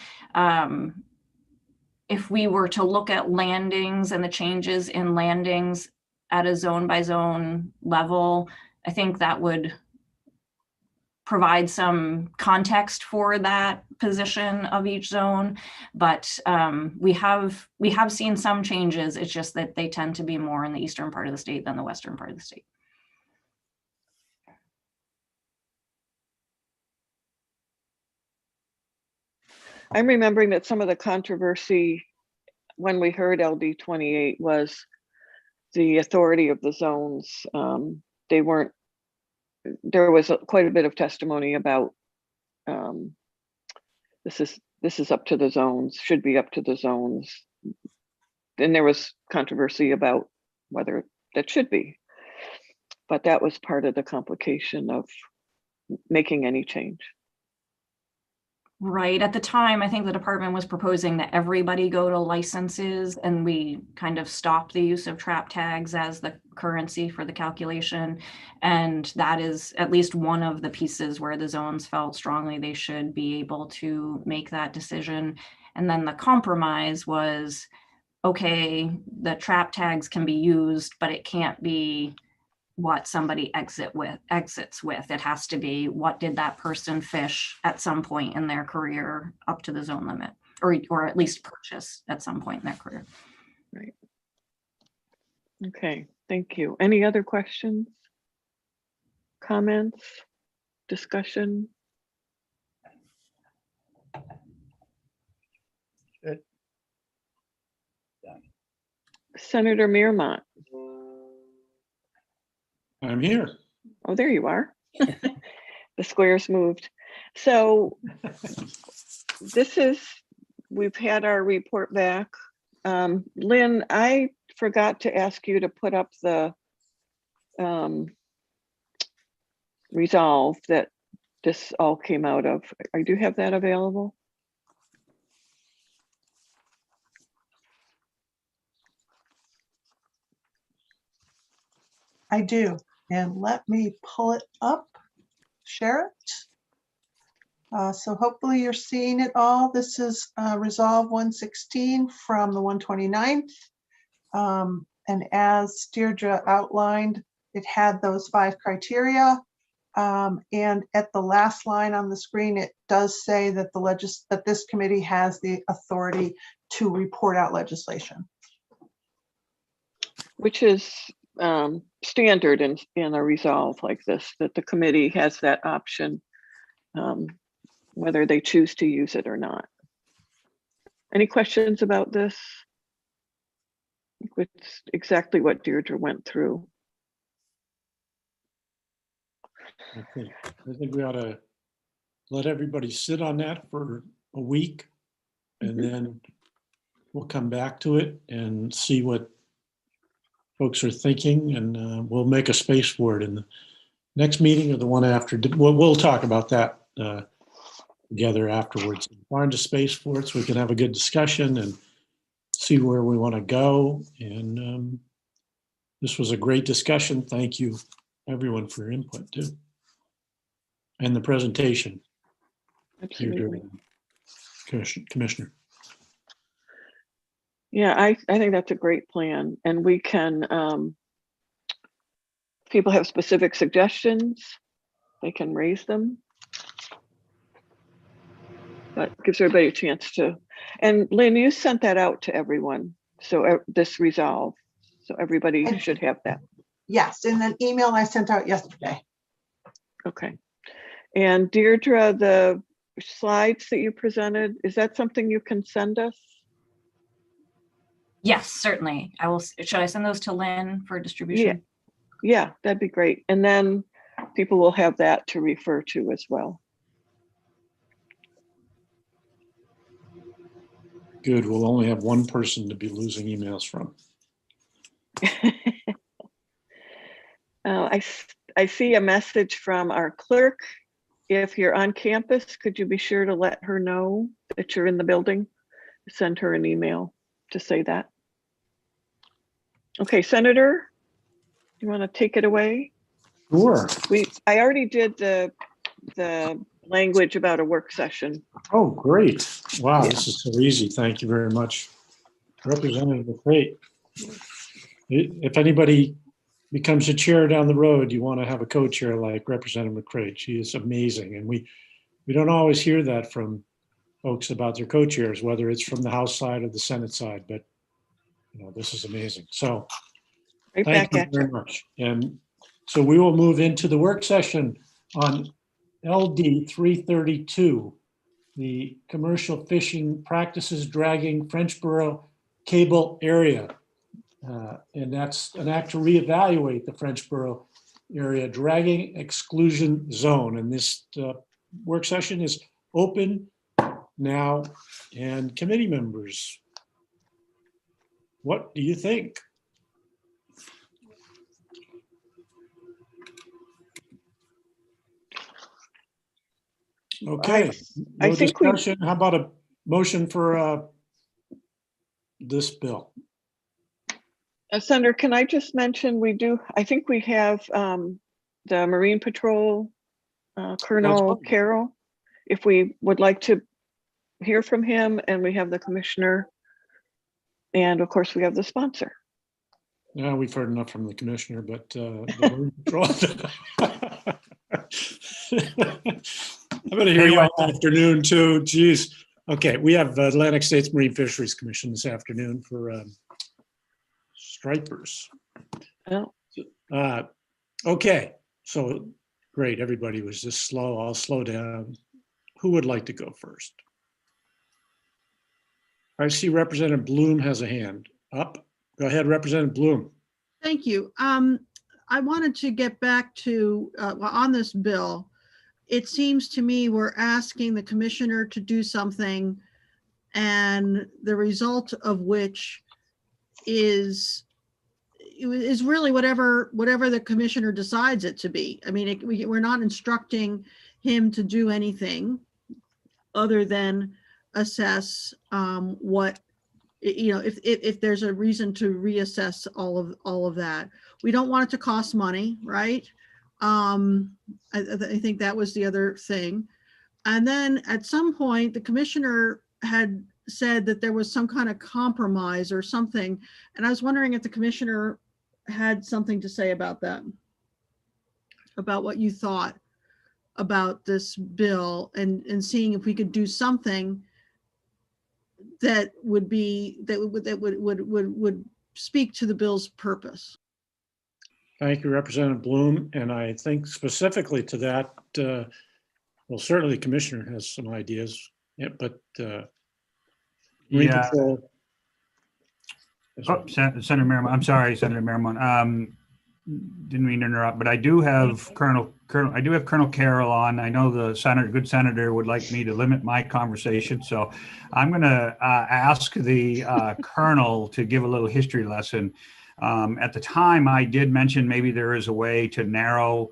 Speaker 14: If we were to look at landings and the changes in landings at a zone by zone level, I think that would provide some context for that position of each zone. But we have seen some changes. It's just that they tend to be more in the eastern part of the state than the western part of the state.
Speaker 17: I'm remembering that some of the controversy when we heard LD 28 was the authority of the zones. There was quite a bit of testimony about this is up to the zones, should be up to the zones. Then there was controversy about whether that should be, but that was part of the complication of making any change.
Speaker 14: Right. At the time, I think the department was proposing that everybody go to licenses, and we kind of stopped the use of trap tags as the currency for the calculation. And that is at least one of the pieces where the zones felt strongly they should be able to make that decision. And then the compromise was, okay, the trap tags can be used, but it can't be what somebody exits with. It has to be, what did that person fish at some point in their career up to the zone limit, or at least purchase at some point in their career.
Speaker 17: Right. Okay, thank you. Any other questions, comments, discussion?
Speaker 8: Good.
Speaker 17: Senator Mearmont.
Speaker 1: I'm here.
Speaker 17: Oh, there you are. The squares moved. So we've had our report back. Lynn, I forgot to ask you to put up the resolve that this all came out of. I do have that available.
Speaker 12: I do. And let me pull it up, share it. So hopefully you're seeing it all. This is Resolve 116 from the 129th. And as Deirdre outlined, it had those 5 criteria. And at the last line on the screen, it does say that that this committee has the authority to report out legislation.
Speaker 17: Which is standard in a resolve like this, that the committee has that option, whether they choose to use it or not. Any questions about this? It's exactly what Deirdre went through.
Speaker 1: I think we ought to let everybody sit on that for a week, and then we'll come back to it and see what folks are thinking, and we'll make a space for it in next meeting or the one after? We'll talk about that together afterwards. Find a space for it so we can have a good discussion and see where we want to go. And this was a great discussion. Thank you, everyone, for your input too. And the presentation. You're
Speaker 17: Absolutely.
Speaker 1: doing, Commissioner.
Speaker 17: Yeah, I think that's a great plan. And we can, if people have specific suggestions, they can raise them. But it gives everybody a chance to, and Lynn, you sent that out to everyone. So this resolve, so everybody should have that.
Speaker 12: Yes, in an email I sent out yesterday.
Speaker 17: Okay. And Deirdre, the slides that you presented, is that something you can send us?
Speaker 14: Yes, certainly. I will. Should I send those to Lynn for distribution?
Speaker 17: Yeah, that'd be great. And then people will have that to refer to as well.
Speaker 1: Good. We'll only have one person to be losing emails from.
Speaker 17: I see a message from our clerk. If you're on campus, could you be sure to let her know that you're in the building? Send her an email to say that. Okay, Senator, you want to take it away?
Speaker 1: Sure.
Speaker 17: I already did the language about a work session.
Speaker 1: Oh, great. Wow, this is so easy. Thank you very much. Representative McCreight. If anybody becomes a chair down the road, you want to have a co-chair like Representative McCreight. She is amazing. And we don't always hear that from folks about their co-chairs, whether it's from the House side or the Senate side, but you know, this is amazing. So thank you very much. And so we will move into the work session on LD 332, the commercial fishing practices dragging Frenchboro Cable area. And that's an act to reevaluate the Frenchboro area dragging exclusion zone. And this work session is open now. And committee members, what do you think? Okay,
Speaker 17: I
Speaker 1: no
Speaker 17: think we-
Speaker 1: discussion. How about a motion for this bill?
Speaker 17: Senator, can I just mention, I think we have the Marine Patrol Colonel Carroll, if we would like to hear from him, and we have the commissioner. And of course, we have the sponsor.
Speaker 1: Yeah, we've heard enough from the commissioner, but the Marine Patrol. I'm gonna hear you all afternoon too. Geez. Okay, we have Atlantic States Marine Fisheries Commission this afternoon for stripers.
Speaker 17: Oh.
Speaker 1: Okay, so great. Everybody was just slow. I'll slow down. Who would like to go first? I see Representative Bloom has a hand up. Go ahead, Representative Bloom.
Speaker 6: Thank you. I wanted to get back to, on this bill, it seems to me we're asking the commissioner to do something and the result of which is really whatever the commissioner decides it to be. I mean, we're not instructing him to do anything other than assess what, you know, if there's a reason to reassess all of that. We don't want it to cost money, right? I think that was the other thing. And then at some point, the commissioner had said that there was some kind of compromise or something. And I was wondering if the commissioner had something to say about that, about what you thought about this bill, and seeing if we could do something that would speak to the bill's purpose.
Speaker 1: Thank you, Representative Bloom. And I think specifically to that, well, certainly the commissioner has some ideas, yeah, but Marine
Speaker 15: Yeah.
Speaker 1: Patrol.
Speaker 15: Oh, Senator Merriman, I'm sorry, Senator Merriman. Didn't mean to interrupt, but I do have Colonel Carroll on. I know the good senator would like me to limit my conversation, so I'm going to ask the Colonel to give a little history lesson. At the time, I did mention maybe there is a way to narrow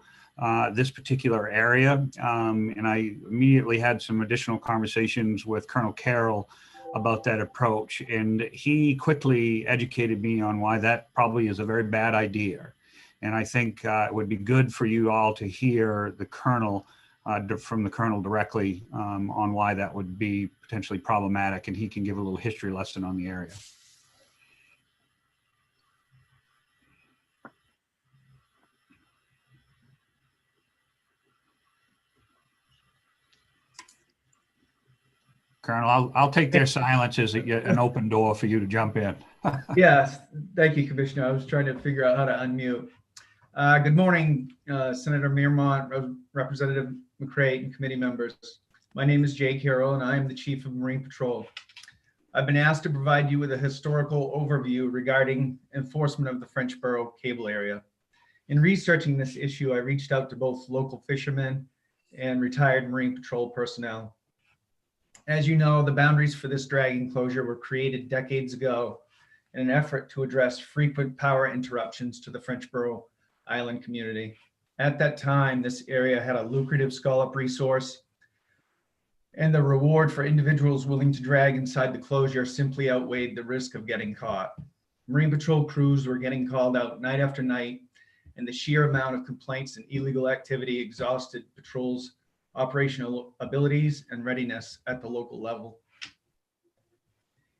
Speaker 15: this particular area. And I immediately had some additional conversations with Colonel Carroll about that approach. And he quickly educated me on why that probably is a very bad idea. And I think it would be good for you all to hear the Colonel from the Colonel directly on why that would be potentially problematic. And he can give a little history lesson on the area. Colonel, I'll take their silence as an open door for you to jump in.
Speaker 18: Yes, thank you, Commissioner. I was trying to figure out how to unmute. Good morning, Senator Mearmont, Representative McCray, and committee members. My name is Jay Carroll, and I am the Chief of Marine Patrol. I've been asked to provide you with a historical overview regarding enforcement of the Frenchboro Cable Area. In researching this issue, I reached out to both local fishermen and retired Marine Patrol personnel. As you know, the boundaries for this drag enclosure were created decades ago in an effort to address frequent power interruptions to the Frenchboro Island community. At that time, this area had a lucrative scallop resource, and the reward for individuals willing to drag inside the closure simply outweighed the risk of getting caught. Marine Patrol crews were getting called out night after night, and the sheer amount of complaints and illegal activity exhausted patrols' operational abilities and readiness at the local level.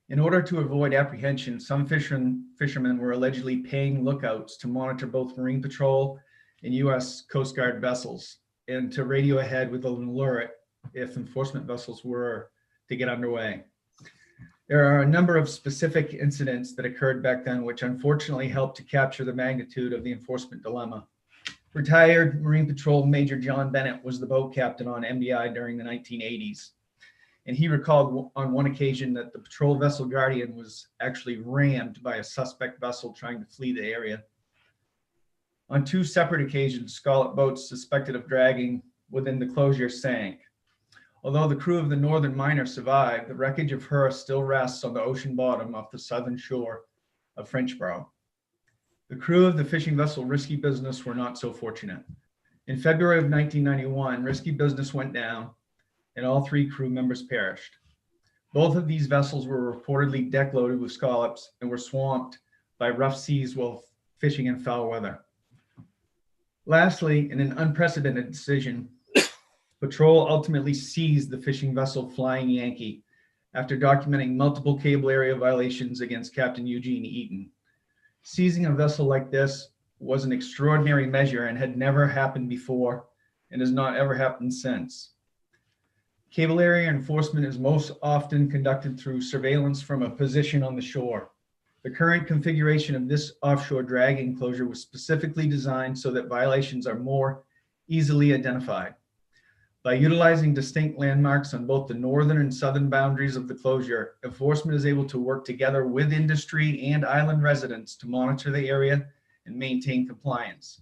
Speaker 18: In order to avoid apprehension, some fishermen were allegedly paying lookouts to monitor both Marine Patrol and U.S. Coast Guard vessels and to radio ahead with an alert if enforcement vessels were to get underway. There are a number of specific incidents that occurred back then, which unfortunately helped to capture the magnitude of the enforcement dilemma. Retired Marine Patrol Major John Bennett was the boat captain on MDI during the 1980s. And he recalled on one occasion that the patrol vessel Guardian was actually rammed by a suspect vessel trying to flee the area. On two separate occasions, scallop boats suspected of dragging within the closure sank. Although the crew of the Northern Miner survived, the wreckage of her still rests on the ocean bottom off the southern shore of Frenchboro. The crew of the fishing vessel Risky Business were not so fortunate. In February of 1991, Risky Business went down and all three crew members perished. Both of these vessels were reportedly deck loaded with scallops and were swamped by rough seas while fishing in foul weather. Lastly, in an unprecedented decision, Patrol ultimately seized the fishing vessel Flying Yankee after documenting multiple cable area violations against Captain Eugene Eaton. Seizing a vessel like this was an extraordinary measure and had never happened before and has not ever happened since. Cable area enforcement is most often conducted through surveillance from a position on the shore. The current configuration of this offshore drag enclosure was specifically designed so that violations are more easily identified. By utilizing distinct landmarks on both the northern and southern boundaries of the closure, enforcement is able to work together with industry and island residents to monitor the area and maintain compliance.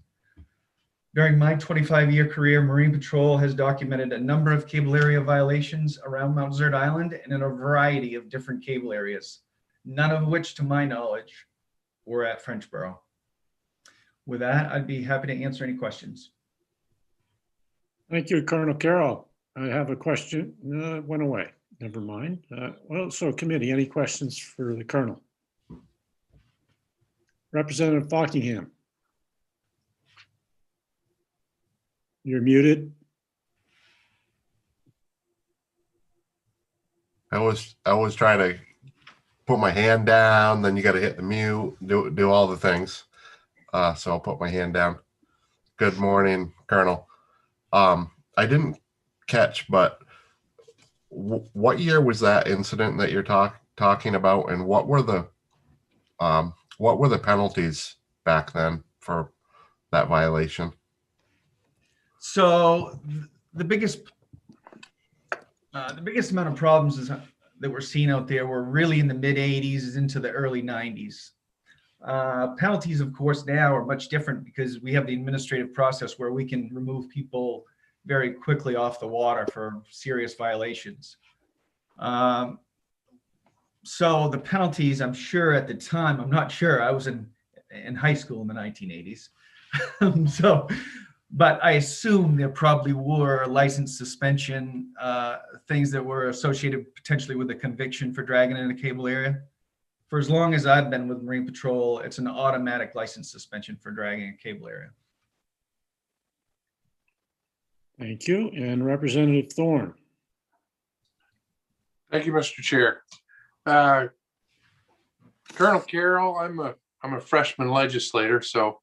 Speaker 18: During my 25-year career, Marine Patrol has documented a number of cable area violations around Mount Desert Island and in a variety of different cable areas, none of which, to my knowledge, were at Frenchboro. With that, I'd be happy to answer any questions.
Speaker 1: Thank you, Colonel Carroll. I have a question. Went away. Never mind. Well, so committee, any questions for the Colonel? Representative Fockingham. You're muted.
Speaker 13: I was trying to put my hand down, then you got to hit the mute, do all the things. So I'll put my hand down. Good morning, Colonel. I didn't catch, but what year was that incident that you're talking about, and what were the penalties back then for that violation?
Speaker 18: So the biggest amount of problems that we're seeing out there were really in the mid 80s into the early 90s. Penalties, of course, now are much different because we have the administrative process where we can remove people very quickly off the water for serious violations. So the penalties, I'm sure at the time, I'm not sure, I was in high school in the 1980s. So But I assume there probably were license suspension, things that were associated potentially with a conviction for dragging in a cable area. For as long as I've been with Marine Patrol, it's an automatic license suspension for dragging a cable area.
Speaker 1: Thank you. And Representative Thorne.
Speaker 11: Thank you, Mr. Chair. Colonel Carroll, I'm a freshman legislator, so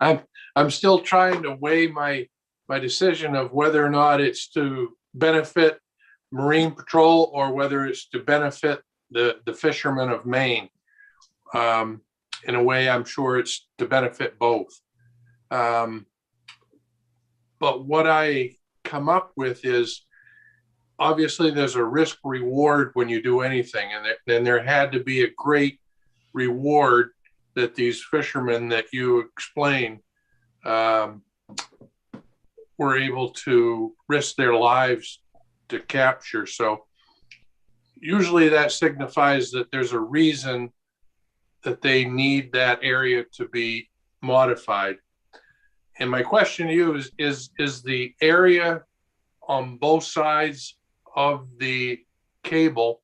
Speaker 11: I'm still trying to weigh my decision of whether or not it's to benefit Marine Patrol or whether it's to benefit the fishermen of Maine. In a way, I'm sure it's to benefit both. But what I come up with is, obviously there's a risk reward when you do anything, and there had to be a great reward that these fishermen that you explained were able to risk their lives to capture. So usually that signifies that there's a reason that they need that area to be modified. And my question to you is the area on both sides of the cable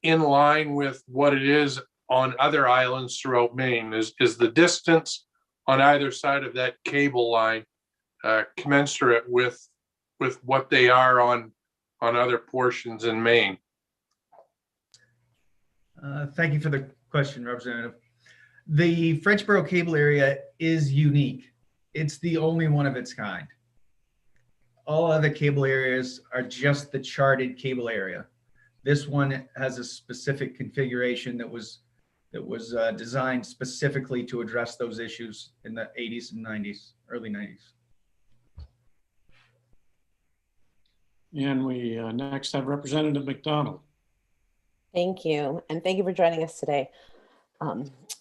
Speaker 11: in line with what it is on other islands throughout Maine? Is the distance on either side of that cable line commensurate with what they are on other portions in Maine?
Speaker 18: Thank you for the question, Representative. The Frenchboro cable area is unique. It's the only one of its kind. All other cable areas are just the charted cable area. This one has a specific configuration that was designed specifically to address those issues in the 80s and 90s, early 90s.
Speaker 1: And we next have Representative McDonald.
Speaker 16: Thank you. And thank you for joining us today,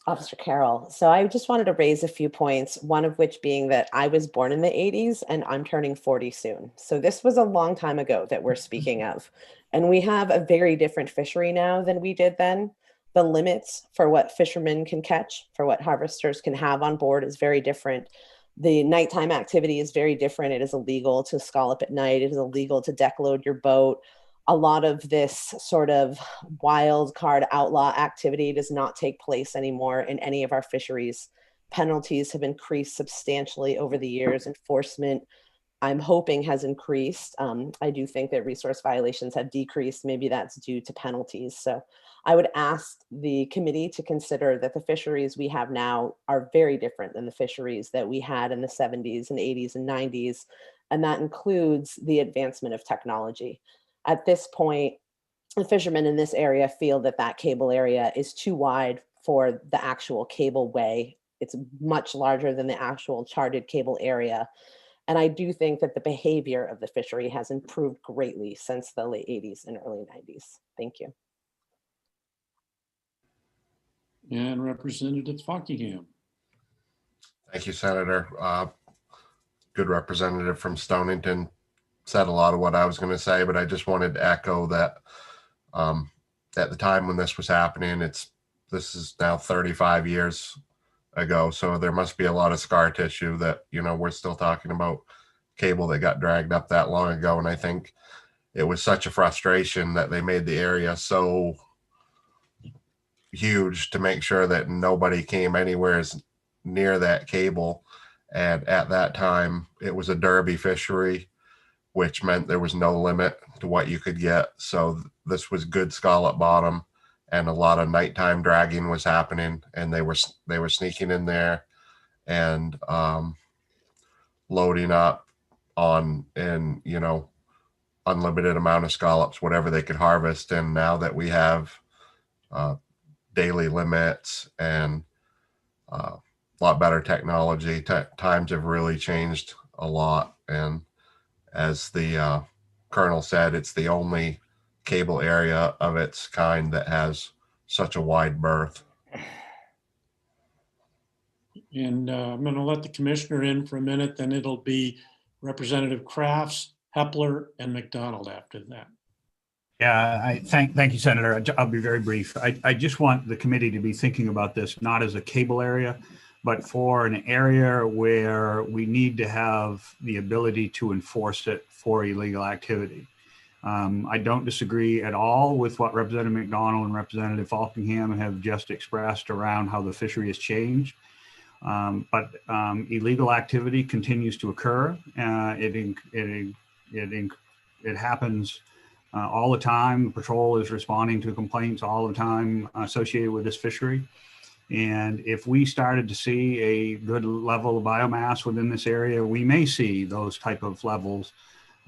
Speaker 16: Officer Carroll. So I just wanted to raise a few points, one of which being that I was born in the 80s and I'm turning 40 soon. So this was a long time ago that we're speaking of. And we have a very different fishery now than we did then. The limits for what fishermen can catch, for what harvesters can have on board is very different. The nighttime activity is very different. It is illegal to scallop at night. It is illegal to deck load your boat. A lot of this sort of wild card outlaw activity does not take place anymore in any of our fisheries. Penalties have increased substantially over the years. Enforcement, I'm hoping, has increased. I do think that resource violations have decreased. Maybe that's due to penalties. So I would ask the committee to consider that the fisheries we have now are very different than the fisheries that we had in the 70s and 80s and 90s. And that includes the advancement of technology. At this point, the fishermen in this area feel that that cable area is too wide for the actual cable way. It's much larger than the actual charted cable area. And I do think that the behavior of the fishery has improved greatly since the late 80s and early 90s. Thank you.
Speaker 1: And Representative Fockingham.
Speaker 13: Thank you, Senator. Good representative from Stonington. Said a lot of what I was going to say, but I just wanted to echo that at the time when this was happening, this is now 35 years ago. So there must be a lot of scar tissue that, we're still talking about cable that got dragged up that long ago. And I think it was such a frustration that they made the area so huge to make sure that nobody came anywhere near that cable. And at that time, it was a derby fishery, which meant there was no limit to what you could get. So this was good scallop bottom, and a lot of nighttime dragging was happening, and they were sneaking in there and loading up on unlimited amount of scallops, whatever they could harvest. And now that we have daily limits and a lot better technology, times have really changed a lot. And as the Colonel said, it's the only cable area of its kind that has such a wide berth.
Speaker 1: And I'm going to let the commissioner in for a minute, then it'll be Representative Crafts, Hepler, and McDonald after that.
Speaker 15: Yeah, thank you, Senator. I'll be very brief. I just want the committee to be thinking about this not as a cable area, but for an area where we need to have the ability to enforce it for illegal activity. I don't disagree at all with what Representative McDonald and Representative Falkingham have just expressed around how the fishery has changed. But illegal activity continues to occur. It happens all the time. The patrol is responding to complaints all the time associated with this fishery. And if we started to see a good level of biomass within this area, we may see those type of levels,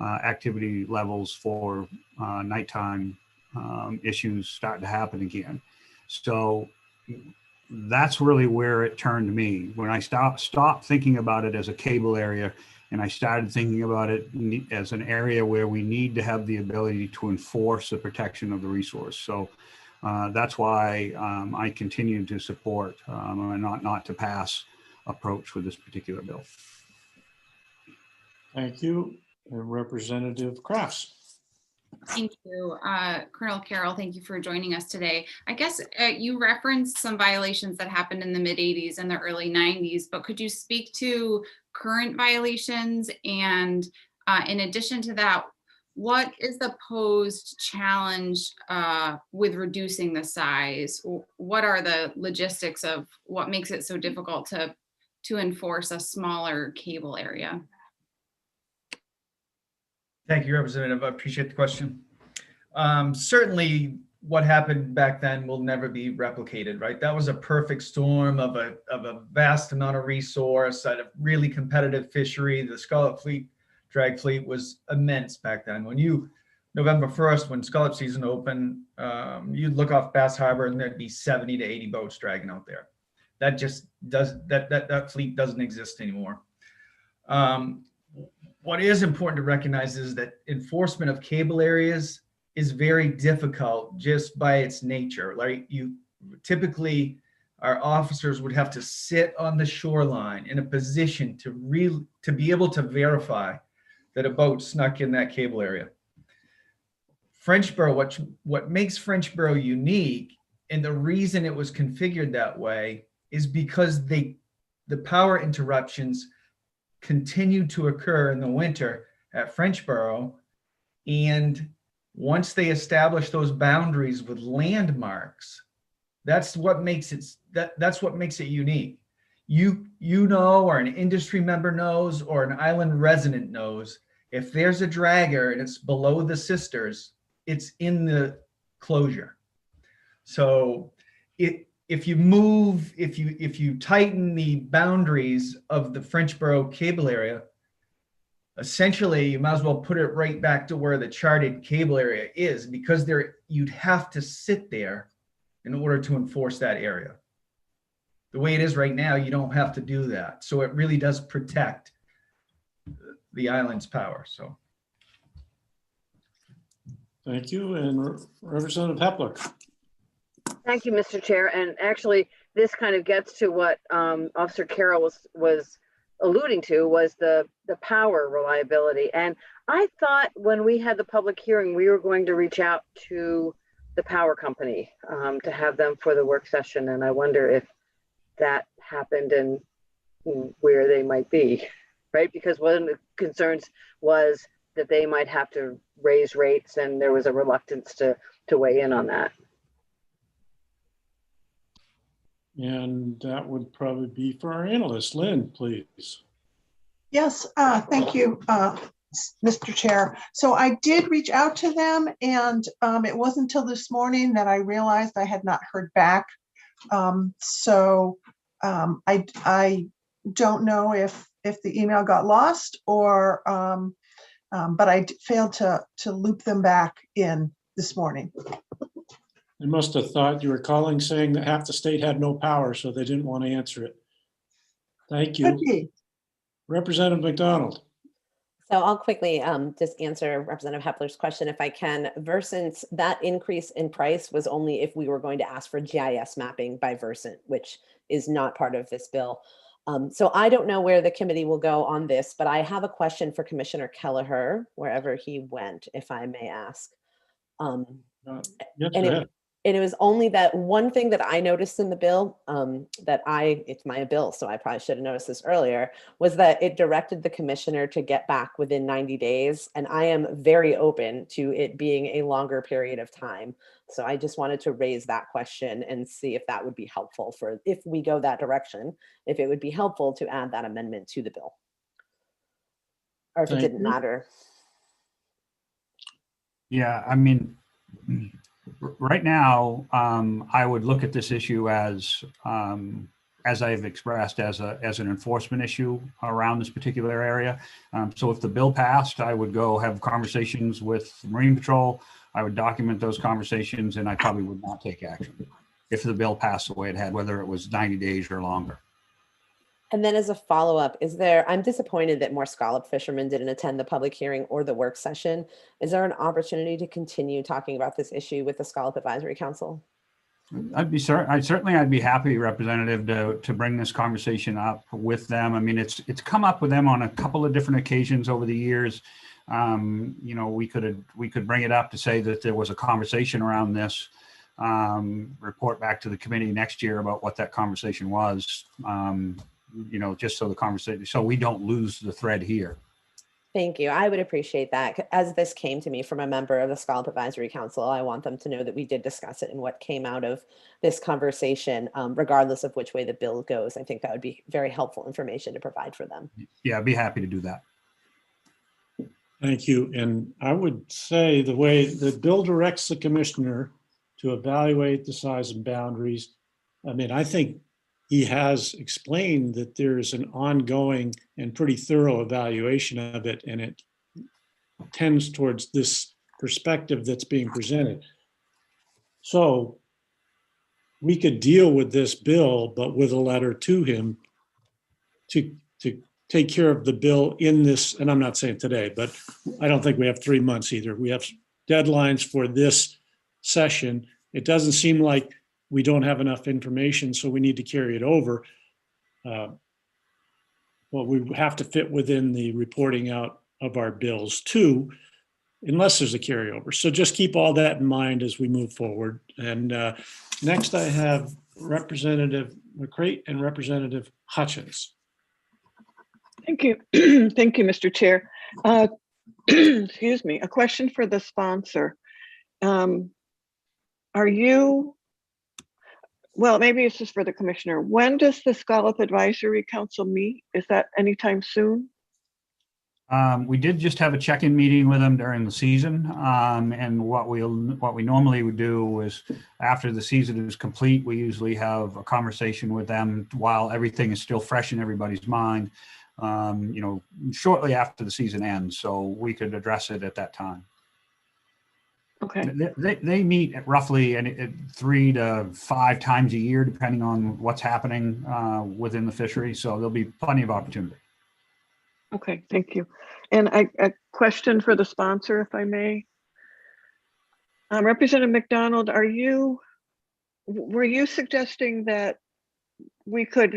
Speaker 15: activity levels for nighttime issues start to happen again. So that's really where it turned me. When I stopped thinking about it as a cable area, and I started thinking about it as an area where we need to have the ability to enforce the protection of the resource. So that's why I continue to support a not to pass approach with this particular bill.
Speaker 1: Thank you. Representative Crafts.
Speaker 9: Thank you, Colonel Carroll. Thank you for joining us today. I guess you referenced some violations that happened in the mid 80s and the early 90s, but could you speak to current violations? And in addition to that, what is the posed challenge with reducing the size? What are the logistics of what makes it so difficult to enforce a smaller cable area?
Speaker 18: Thank you, Representative. I appreciate the question. Certainly what happened back then will never be replicated, right? That was a perfect storm of a vast amount of resource at a really competitive fishery. The scallop fleet, drag fleet was immense back then. November 1st, when scallop season opened, you'd look off Bass Harbor and there'd be 70 to 80 boats dragging out there. That just that fleet doesn't exist anymore. What is important to recognize is that enforcement of cable areas is very difficult just by its nature. Like typically our officers would have to sit on the shoreline in a position to be able to verify that a boat snuck in that cable area. Frenchboro, what makes Frenchboro unique, and the reason it was configured that way, is because the power interruptions continued to occur in the winter at Frenchboro. And once they establish those boundaries with landmarks, that's what makes it unique. You know, or an industry member knows, or an island resident knows, if there's a dragger and it's below the sisters, it's in the closure. So if you tighten the boundaries of the Frenchboro cable area, essentially you might as well put it right back to where the charted cable area is, because you'd have to sit there in order to enforce that area. The way it is right now, you don't have to do that. So it really does protect the island's power. So.
Speaker 1: Thank you. And Representative Hepler.
Speaker 4: Thank you, Mr. Chair. And actually, this kind of gets to what Officer Carroll was alluding to, was the power reliability. And I thought when we had the public hearing, we were going to reach out to the power company to have them for the work session. And I wonder if that happened and where they might be, right? Because one of the concerns was that they might have to raise rates, and there was a reluctance to weigh in on that.
Speaker 1: And that would probably be for our analyst. Lynn, please.
Speaker 12: Yes, thank you, Mr. Chair. So I did reach out to them, and it wasn't until this morning that I realized I had not heard back. I don't know if the email got lost or, but I failed to loop them back in this morning.
Speaker 1: They must have thought you were calling saying that half the state had no power, so they didn't want to answer it. Thank you.
Speaker 12: Okay.
Speaker 1: Representative McDonald.
Speaker 16: So I'll quickly just answer Representative Hepler's question if I can. Versant's, that increase in price was only if we were going to ask for GIS mapping by Versant, which is not part of this bill. So I don't know where the committee will go on this, but I have a question for Commissioner Kelleher, wherever he went, if I may ask.
Speaker 1: Yes, go ahead.
Speaker 16: And it was only that one thing that I noticed in the bill, it's my bill, so I probably should have noticed this earlier, was that it directed the commissioner to get back within 90 days. And I am very open to it being a longer period of time. So I just wanted to raise that question and see if that would be helpful for, if we go that direction, if it would be helpful to add that amendment to the bill. Or if it
Speaker 1: Thank
Speaker 16: didn't
Speaker 1: you.
Speaker 16: matter.
Speaker 15: Yeah, I mean, right now, I would look at this issue as I've expressed, as an enforcement issue around this particular area. So if the bill passed, I would go have conversations with Marine Patrol. I would document those conversations, and I probably would not take action if the bill passed the way it had, whether it was 90 days or longer.
Speaker 16: And then as a follow-up, I'm disappointed that more scallop fishermen didn't attend the public hearing or the work session. Is there an opportunity to continue talking about this issue with the Scallop Advisory Council?
Speaker 15: I'd be happy, Representative, to bring this conversation up with them. I mean, it's come up with them on a couple of different occasions over the years. You know, we could bring it up to say that there was a conversation around this. Report back to the committee next year about what that conversation was. You know, just so we don't lose the thread here.
Speaker 16: Thank you. I would appreciate that. As this came to me from a member of the Scallop Advisory Council, I want them to know that we did discuss it and what came out of this conversation, regardless of which way the bill goes. I think that would be very helpful information to provide for them.
Speaker 15: Yeah, I'd be happy to do that.
Speaker 1: Thank you. And I would say the way the bill directs the commissioner to evaluate the size and boundaries, I mean, I think he has explained that there's an ongoing and pretty thorough evaluation of it, and it tends towards this perspective that's being presented. So we could deal with this bill, but with a letter to him to take care of the bill in this, and I'm not saying today, but I don't think we have 3 months either. We have deadlines for this session. It doesn't seem like we don't have enough information, so we need to carry it over. Well, we have to fit within the reporting out of our bills too, unless there's a carryover. So just keep all that in mind as we move forward. And next I have Representative McCrate and Representative Hutchins.
Speaker 17: Thank you. Thank you, Mr. Chair. Excuse me, a question for the sponsor. Well, maybe this is for the commissioner. When does the Scallop Advisory Council meet? Is that anytime soon?
Speaker 15: We did just have a check-in meeting with them during the season. And what we normally would do is after the season is complete, we usually have a conversation with them while everything is still fresh in everybody's mind, you know, shortly after the season ends. So we could address it at that time.
Speaker 17: Okay.
Speaker 15: They meet roughly 3 to 5 times a year, depending on what's happening within the fishery. So there'll be plenty of opportunity.
Speaker 17: Okay, thank you. And a question for the sponsor, if I may. Representative McDonald, were you suggesting that we could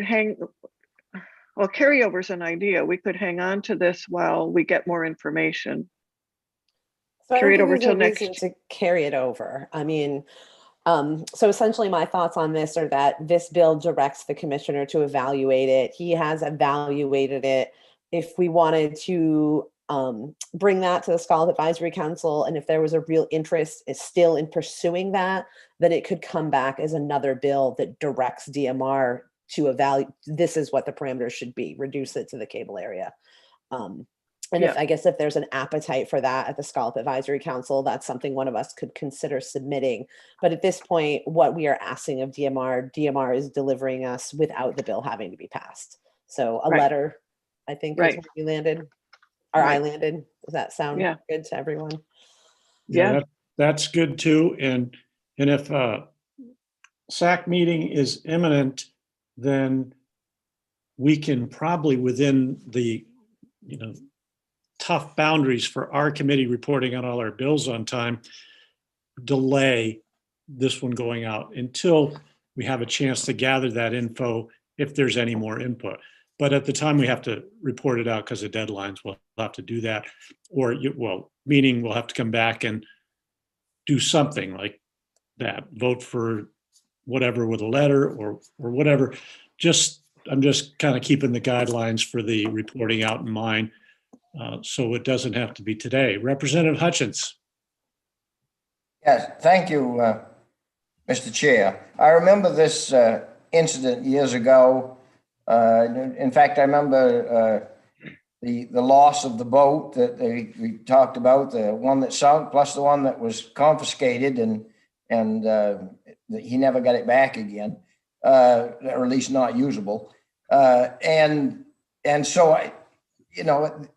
Speaker 17: carryover is an idea. We could hang on to this while we get more information.
Speaker 16: So
Speaker 17: Carry it
Speaker 16: I don't
Speaker 17: over
Speaker 16: think
Speaker 17: till
Speaker 16: there's
Speaker 17: next.
Speaker 16: a reason to carry it over. I mean, so essentially my thoughts on this are that this bill directs the commissioner to evaluate it. He has evaluated it. If we wanted to bring that to the Scallop Advisory Council, and if there was a real interest still in pursuing that, then it could come back as another bill that directs DMR to evaluate, this is what the parameters should be, reduce it to the cable area. And if there's an appetite for that at the Scallop Advisory Council, that's something one of us could consider submitting. But at this point, what we are asking of DMR is delivering us without the bill having to be passed. So a letter, I think, is where we landed, or I landed. Does that sound good to everyone?
Speaker 1: Yeah, that's good too. And if SAC meeting is imminent, then we can probably, within the, tough boundaries for our committee reporting on all our bills on time, delay this one going out until we have a chance to gather that info if there's any more input. But at the time we have to report it out because of deadlines, we'll have to do that. Or, meaning we'll have to come back and do something like that, vote for whatever with a letter or whatever. I'm just kind of keeping the guidelines for the reporting out in mind. So it doesn't have to be today. Representative Hutchins.
Speaker 8: Yes, thank you, Mr. Chair. I remember this incident years ago. In fact, I remember the loss of the boat that we talked about, the one that sunk, plus the one that was confiscated, and he never got it back again, or at least not usable. And so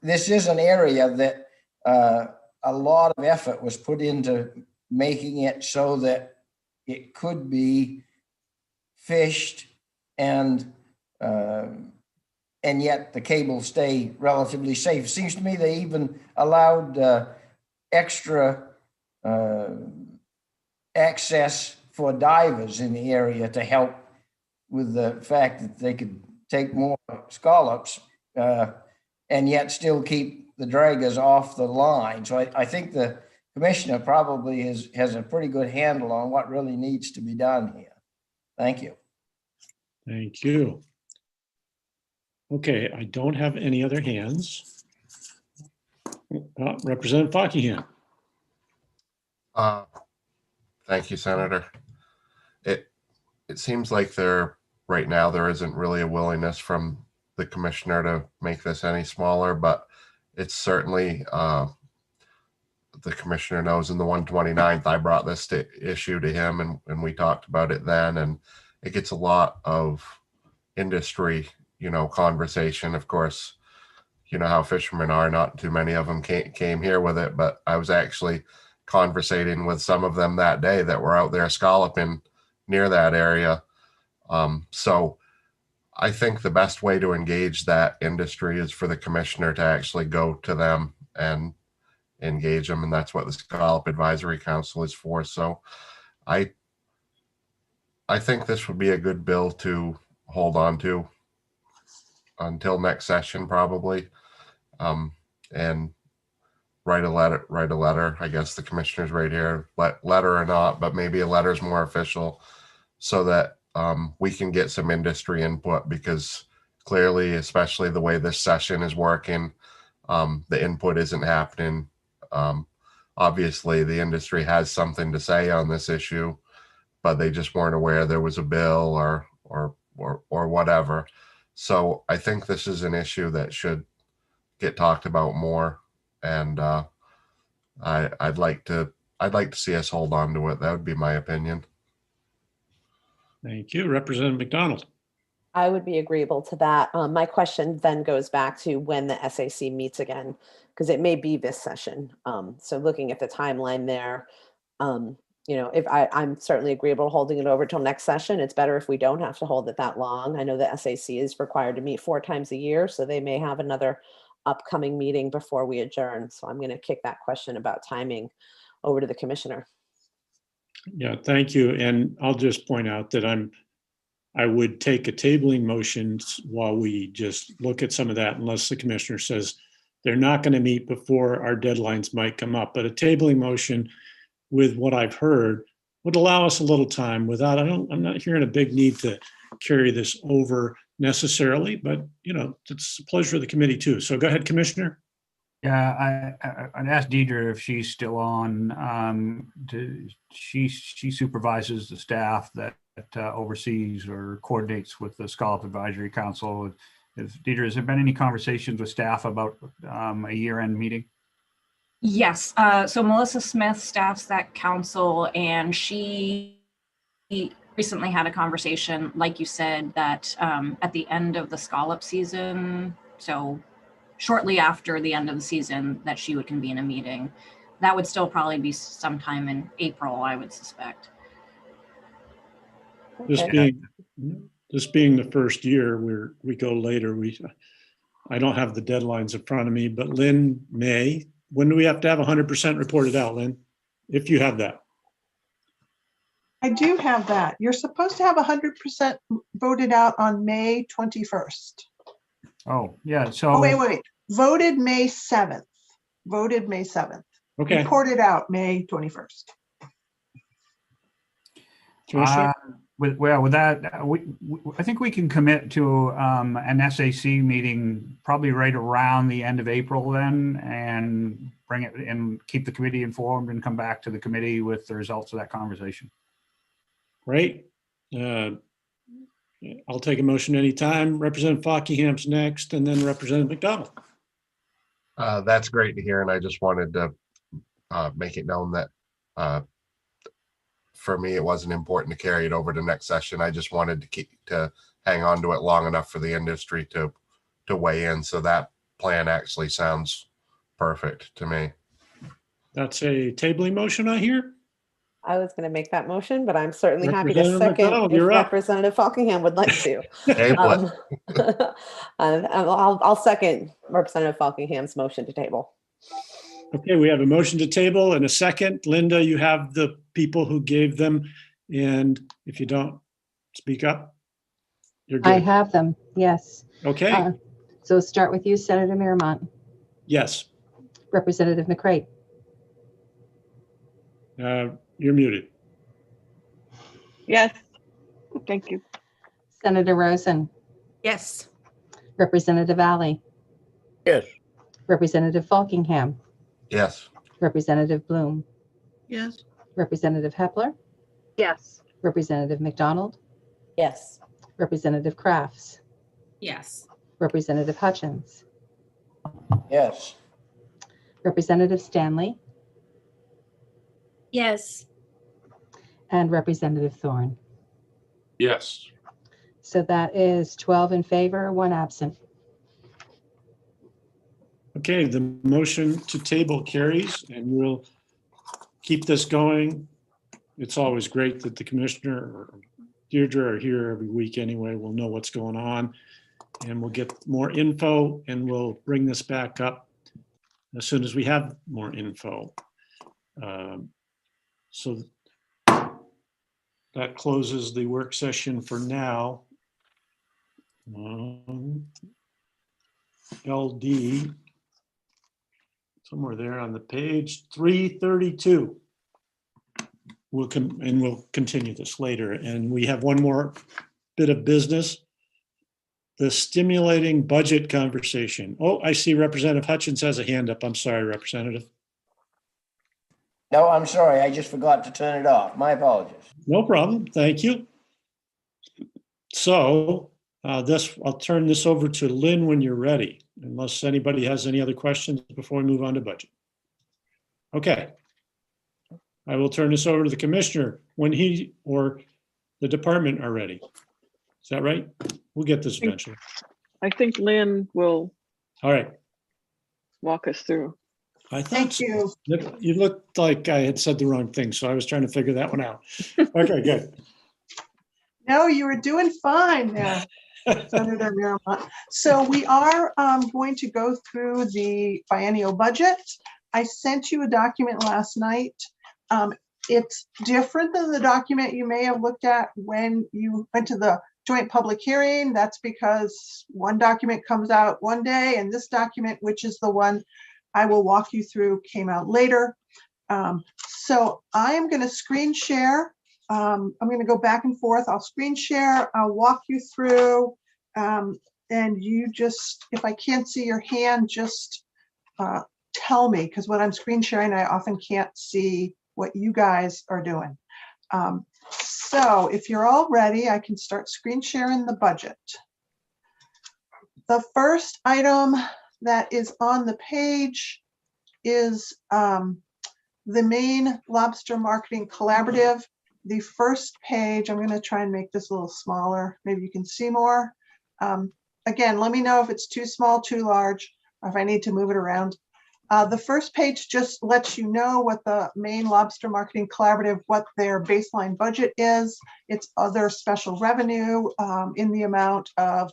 Speaker 8: this is an area that a lot of effort was put into making it so that it could be fished and yet the cables stay relatively safe. It seems to me they even allowed extra access for divers in the area to help with the fact that they could take more scallops and yet still keep the draggers off the line. So I think the commissioner probably has a pretty good handle on what really needs to be done here. Thank you.
Speaker 1: Thank you. Okay, I don't have any other hands. Representative Fockingham.
Speaker 13: Thank you, Senator. It seems like right now there isn't really a willingness from the commissioner to make this any smaller, but it's certainly the commissioner knows in the 129th I brought this issue to him and we talked about it then, and it gets a lot of industry conversation. Of course, you know how fishermen are, not too many of them came here with it, but I was actually conversating with some of them that day that were out there scalloping near that area. So I think the best way to engage that industry is for the commissioner to actually go to them and engage them, and that's what the Scallop Advisory Council is for. So I think this would be a good bill to hold on to until next session, probably, and write a letter. I guess the commissioner's right here, letter or not, but maybe a letter is more official, so that we can get some industry input, because clearly, especially the way this session is working, the input isn't happening. Obviously, the industry has something to say on this issue, but they just weren't aware there was a bill or whatever. So I think this is an issue that should get talked about more, and I'd like to see us hold on to it. That would be my opinion.
Speaker 1: Thank you. Representative McDonald.
Speaker 16: I would be agreeable to that. My question then goes back to when the SAC meets again, because it may be this session. So looking at the timeline there, if I'm certainly agreeable to holding it over till next session. It's better if we don't have to hold it that long. I know the SAC is required to meet 4 times a year, so they may have another upcoming meeting before we adjourn. So I'm going to kick that question about timing over to the commissioner.
Speaker 1: Yeah, thank you. And I'll just point out that I would take a tabling motion while we just look at some of that, unless the commissioner says they're not going to meet before our deadlines might come up. But a tabling motion with what I've heard would allow us a little time without, I'm not hearing a big need to carry this over necessarily, but it's a pleasure of the committee too. So go ahead, Commissioner.
Speaker 15: Yeah, I'd ask Deidre if she's still on. She supervises the staff that oversees or coordinates with the Scallop Advisory Council. Deidre, has there been any conversations with staff about a year-end meeting?
Speaker 14: Yes. So Melissa Smith staffs that council, and she recently had a conversation, like you said, that at the end of the scallop season, so shortly after the end of the season, that she would convene a meeting. That would still probably be sometime in April, I would suspect.
Speaker 1: This being the first year where we go later, I don't have the deadlines in front of me, but Lynn, May, when do we have to have 100% reported out, Lynn? If you have that.
Speaker 12: I do have that. You're supposed to have 100% voted out on May 21st.
Speaker 15: Oh, yeah. So
Speaker 12: Oh, wait. Voted May 7th. Voted May 7th.
Speaker 1: Okay.
Speaker 12: Reported out May 21st.
Speaker 1: Commissioner?
Speaker 15: With that, I think we can commit to an SAC meeting probably right around the end of April then, and bring it and keep the committee informed and come back to the committee with the results of that conversation.
Speaker 1: Great. I'll take a motion anytime. Representative Fockingham's next, and then Representative McDonald.
Speaker 13: That's great to hear, and I just wanted to make it known that for me, it wasn't important to carry it over to next session. I just wanted to hang on to it long enough for the industry to weigh in. So that plan actually sounds perfect to me.
Speaker 1: That's a tabling motion, I hear.
Speaker 16: I was going to make that motion, but I'm certainly happy to
Speaker 1: Representative
Speaker 16: second
Speaker 1: McDonald,
Speaker 16: if
Speaker 1: you're up.
Speaker 16: Representative Falkingham would like to.
Speaker 13: Table it.
Speaker 16: I'll second Representative Falkingham's motion to table.
Speaker 1: Okay, we have a motion to table and a second. Linda, you have the people who gave them, and if you don't speak up, you're
Speaker 3: I
Speaker 1: good.
Speaker 3: have them, yes.
Speaker 1: Okay,
Speaker 3: So start with you, Senator Miramont,
Speaker 1: yes,
Speaker 3: Representative McCray,
Speaker 1: you're muted.
Speaker 17: Yes, thank you.
Speaker 3: Senator Rosen,
Speaker 7: Yes.
Speaker 3: Representative Alley,
Speaker 10: Yes.
Speaker 3: Representative Falkingham,
Speaker 13: Yes.
Speaker 3: Representative Bloom,
Speaker 6: Yes.
Speaker 3: Representative Hepler,
Speaker 4: Yes.
Speaker 3: Representative McDonald,
Speaker 16: Yes.
Speaker 3: Representative Crafts,
Speaker 9: Yes.
Speaker 3: Representative Hutchins,
Speaker 8: Yes.
Speaker 3: Representative Stanley,
Speaker 5: Yes.
Speaker 3: and Representative Thorne.
Speaker 11: Yes.
Speaker 3: So that is 12 in favor, 1 absent.
Speaker 1: Okay, the motion to table carries, and we'll keep this going. It's always great that the commissioner or Deirdre are here every week anyway. We'll know what's going on, and we'll get more info, and we'll bring this back up as soon as we have more info. So that closes the work session for now. LD, somewhere there on the page, 332. We'll continue this later. And we have one more bit of business. The stimulating budget conversation. Oh, I see Representative Hutchins has a hand up. I'm sorry, Representative.
Speaker 8: No, I'm sorry. I just forgot to turn it off. My apologies.
Speaker 1: No problem. Thank you. So I'll turn this over to Lynn when you're ready, unless anybody has any other questions before we move on to budget. Okay. I will turn this over to the commissioner when he or the department are ready. Is that right? We'll get this eventually.
Speaker 17: I think Lynn will
Speaker 1: All right.
Speaker 17: walk us through.
Speaker 1: I thought
Speaker 12: Thank
Speaker 1: so.
Speaker 12: you.
Speaker 1: You looked like I had said the wrong thing, so I was trying to figure that one out. Okay, good.
Speaker 12: No, you were doing fine there, Senator Miramont. So we are going to go through the biennial budget. I sent you a document last night. It's different than the document you may have looked at when you went to the joint public hearing. That's because one document comes out one day, and this document, which is the one I will walk you through, came out later. So I am going to screen share. I'm going to go back and forth. I'll screen share. I'll walk you through. And you just, if I can't see your hand, just tell me, because when I'm screen sharing, I often can't see what you guys are doing. So if you're all ready, I can start screen sharing the budget. The first item that is on the page is the Maine Lobster Marketing Collaborative. The first page, I'm going to try and make this a little smaller. Maybe you can see more. Again, let me know if it's too small, too large, or if I need to move it around. The first page just lets you know what the Maine Lobster Marketing Collaborative, what their baseline budget is. It's other special revenue in the amount of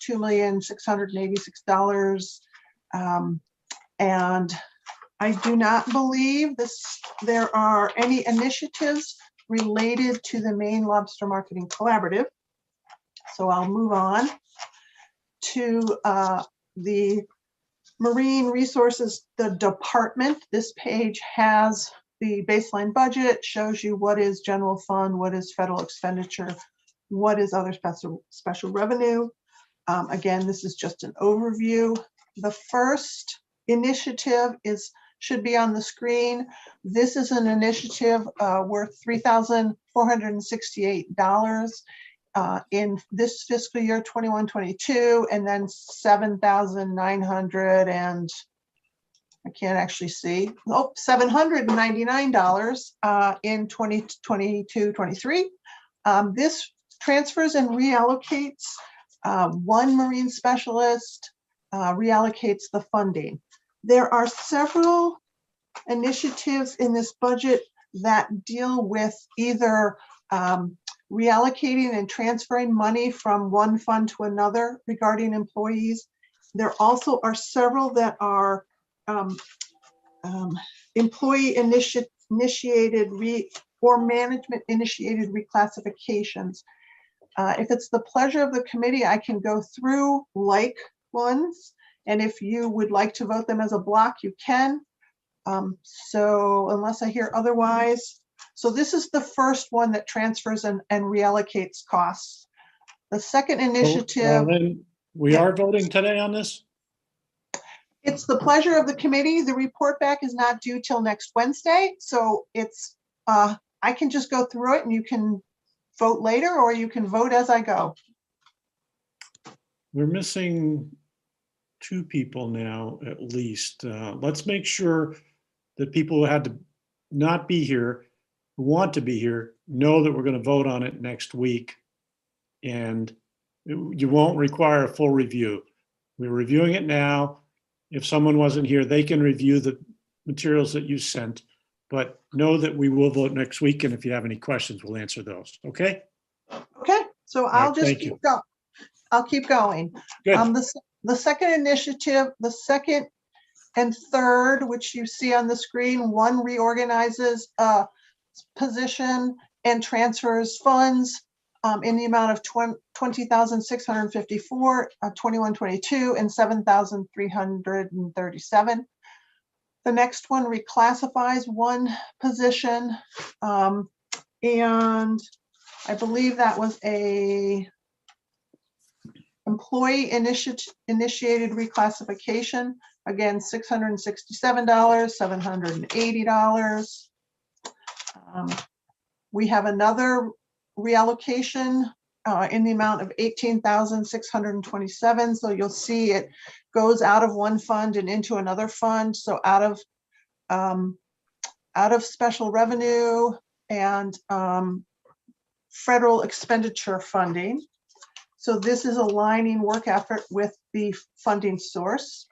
Speaker 12: $2,686. And I do not believe there are any initiatives related to the Maine Lobster Marketing Collaborative. So I'll move on to the Marine Resources, the department. This page has the baseline budget shows you what is general fund, what is federal expenditure, what is other special revenue. Again, this is just an overview. The first initiative should be on the screen. This is an initiative worth $3,468 in this fiscal year 21-22, and then $7,900 and I can't actually see. Oh, $799 in 2022-23. This transfers and reallocates one marine specialist, reallocates the funding. There are several initiatives in this budget that deal with either reallocating and transferring money from one fund to another regarding employees. There also are several that are employee initiated or management initiated reclassifications. If it's the pleasure of the committee, I can go through like ones, and if you would like to vote them as a block, you can. So unless I hear otherwise. So this is the first one that transfers and reallocates costs. The second initiative.
Speaker 1: Then we are voting today on this?
Speaker 12: It's the pleasure of the committee. The report back is not due till next Wednesday. So it's, I can just go through it and you can vote later, or you can vote as I go.
Speaker 1: We're missing two people now, at least. Let's make sure that people who had to not be here, who want to be here, know that we're going to vote on it next week. And you won't require a full review. We're reviewing it now. If someone wasn't here, they can review the materials that you sent, but know that we will vote next week. And if you have any questions, we'll answer those. Okay?
Speaker 12: Okay, so I'll just
Speaker 1: thank
Speaker 12: keep
Speaker 1: you.
Speaker 12: going. I'll keep going.
Speaker 1: Good.
Speaker 12: The second initiative, the second and third, which you see on the screen, one reorganizes a position and transfers funds in the amount of $20,654, 21-22, and $7,337. The next one reclassifies one position, and I believe that was a employee initiated reclassification. Again, $667, $780. We have another reallocation in the amount of $18,627. So you'll see it goes out of one fund and into another fund. So out of special revenue and federal expenditure funding. So this is aligning work effort with the funding source.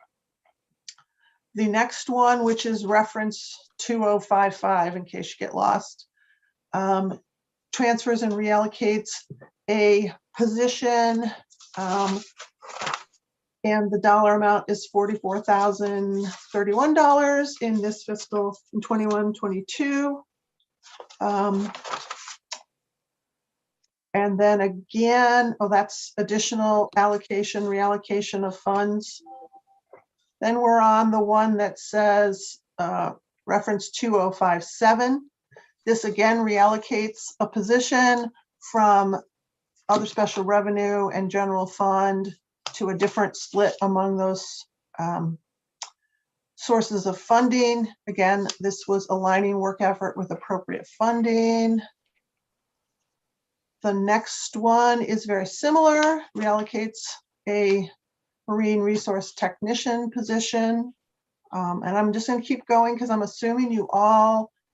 Speaker 12: The next one, which is reference 2055, in case you get lost, transfers and reallocates a position, and the dollar amount is $44,031 in this fiscal in 21-22. And then again, that's additional allocation, reallocation of funds. Then we're on the one that says reference 2057. This again reallocates a position from other special revenue and general fund to a different split among those sources of funding. Again, this was aligning work effort with appropriate funding. The next one is very similar, reallocates a marine resource technician position. And I'm just going to keep going because I'm assuming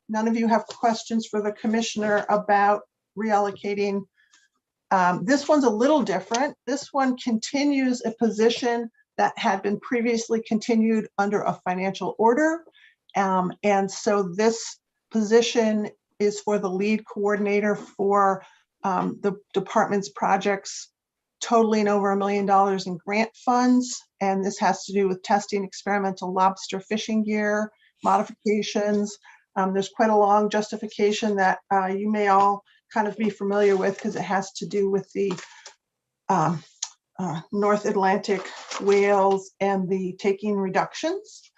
Speaker 12: none of you have questions for the commissioner about reallocating. This one's a little different. This one continues a position that had been previously continued under a financial order. And so this position is for the lead coordinator for the department's projects totaling over $1 million in grant funds. And this has to do with testing experimental lobster fishing gear, modifications. There's quite a long justification that you may all kind of be familiar with because it has to do with the North Atlantic whales and the taking reductions.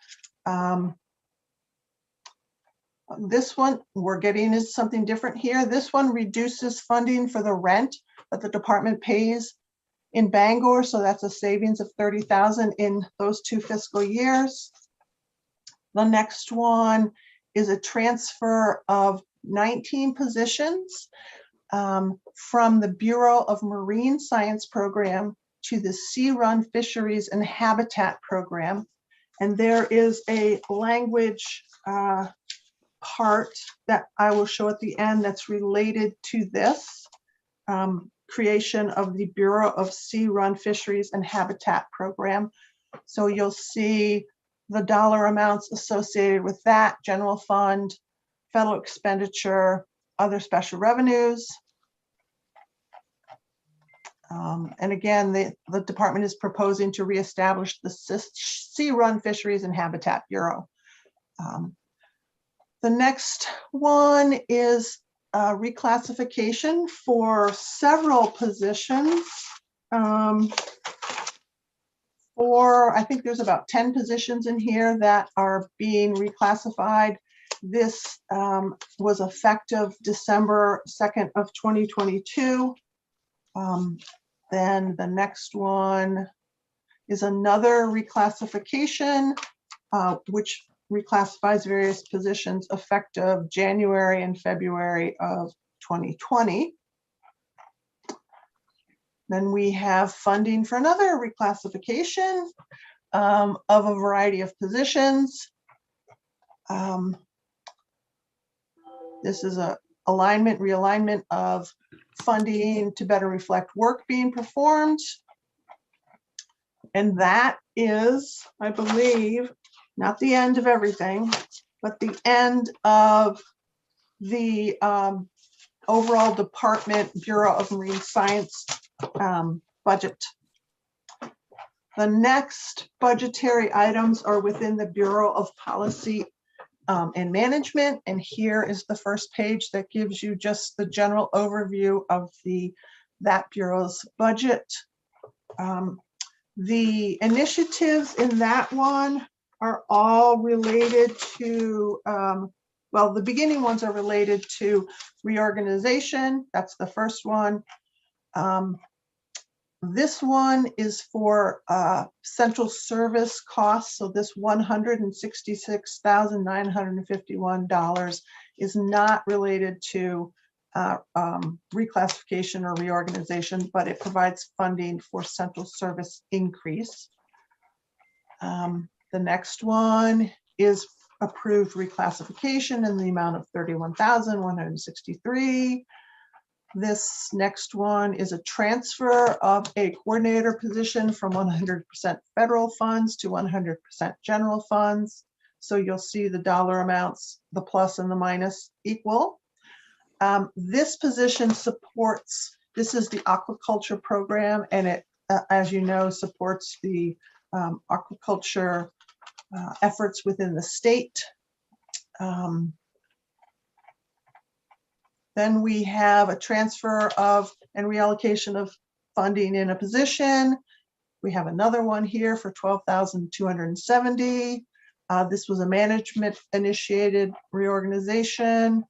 Speaker 12: This one, we're getting is something different here. This one reduces funding for the rent that the department pays in Bangor. So that's a savings of 30,000 in those 2 fiscal years. The next one is a transfer of 19 positions from the Bureau of Marine Science program to the Sea Run Fisheries and Habitat program. And there is a language part that I will show at the end that's related to this creation of the Bureau of Sea Run Fisheries and Habitat program. So you'll see the dollar amounts associated with that: general fund, federal expenditure, other special revenues. And again, the department is proposing to reestablish the Sea Run Fisheries and Habitat Bureau. The next one is reclassification for several positions. I think there's about 10 positions in here that are being reclassified. This was effective December 2nd of 2022. Then the next one is another reclassification, which reclassifies various positions effective January and February of 2020. Then we have funding for another reclassification of a variety of positions. This is a realignment of funding to better reflect work being performed. And that is, I believe, not the end of everything, but the end of the overall Department Bureau of Marine Science budget. The next budgetary items are within the Bureau of Policy and Management. And here is the first page that gives you just the general overview of that Bureau's budget. The initiatives in that one are all related to, well, the beginning ones are related to reorganization. That's the first one. This one is for central service costs. So this $166,951 is not related to reclassification or reorganization, but it provides funding for central service increase. The next one is approved reclassification in the amount of $31,163. This next one is a transfer of a coordinator position from 100% federal funds to 100% general funds. So you'll see the dollar amounts, the plus and the minus equal. This position supports, this is the aquaculture program, and it, as you know, supports the aquaculture efforts within the state. Then we have a transfer of and reallocation of funding in a position. We have another one here for $12,270. This was a management initiated reorganization.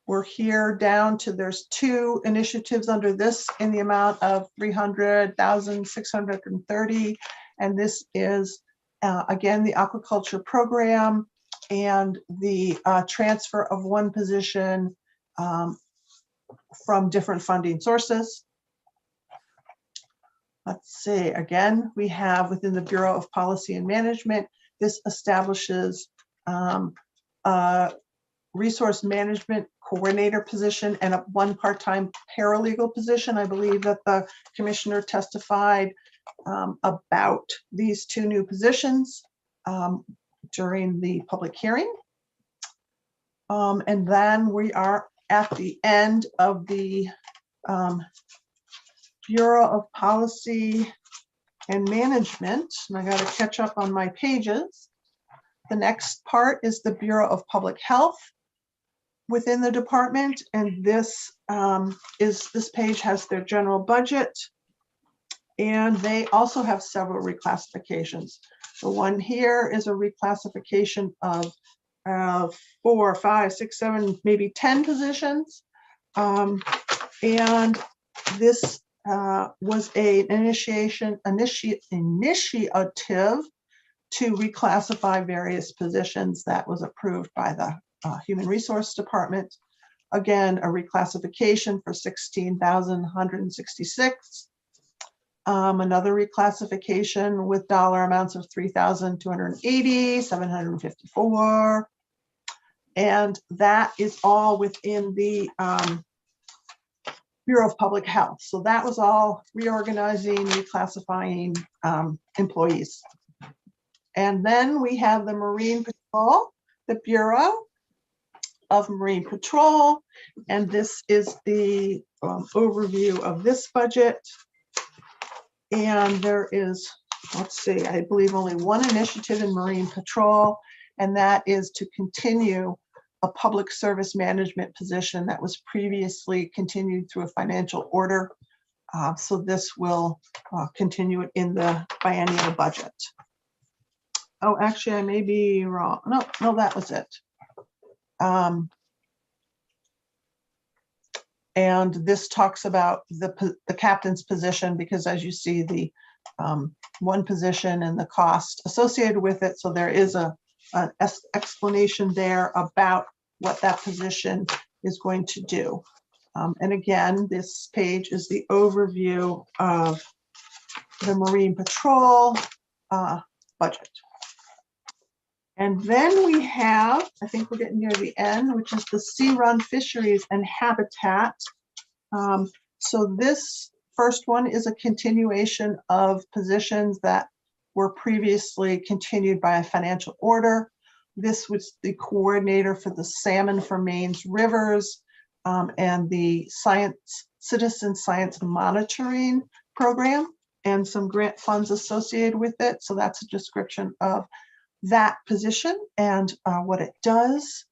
Speaker 12: We're here down to, there's 2 initiatives under this in the amount of $300,630. And this is again, the aquaculture program and the transfer of one position from different funding sources. Let's see, again, we have within the Bureau of Policy and Management, this establishes a resource management coordinator position and one part-time paralegal position. I believe that the commissioner testified about these 2 new positions during the public hearing. And then we are at the end of the Bureau of Policy and Management, and I got to catch up on my pages. The next part is the Bureau of Public Health within the department, and this page has their general budget, and they also have several reclassifications. The one here is a reclassification of 4, 5, 6, 7, maybe 10 positions. And this was an initiative to reclassify various positions that was approved by the Human Resource Department. Again, a reclassification for 16,166. Another reclassification with dollar amounts of 3,280, 754. And that is all within the Bureau of Public Health. So that was all reorganizing, reclassifying employees. And then we have the Marine Patrol, the Bureau of Marine Patrol. And this is the overview of this budget. And there is, let's see, I believe only one initiative in Marine Patrol, and that is to continue a public service management position that was previously continued through a financial order. So this will continue it in the biennial budget. Oh, actually, I may be wrong. No, that was it. And this talks about the captain's position, because as you see, the one position and the cost associated with it. So there is an explanation there about what that position is going to do. And again, this page is the overview of the Marine Patrol budget. And then we have, I think we're getting near the end, which is the Sea Run Fisheries and Habitat. So this first one is a continuation of positions that were previously continued by a financial order. This was the coordinator for the Salmon for Maine's Rivers and the Citizen Science Monitoring Program, and some grant funds associated with it. So that's a description of that position and what it does.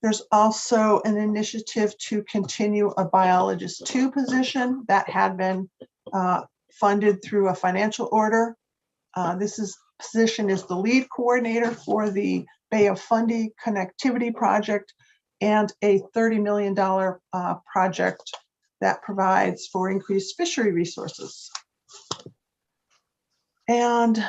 Speaker 12: There's also an initiative to continue a biologist 2 position that had been funded through a financial order. This position is the lead coordinator for the Bay of Fundy Connectivity Project and a $30 million project that provides for increased fishery resources. And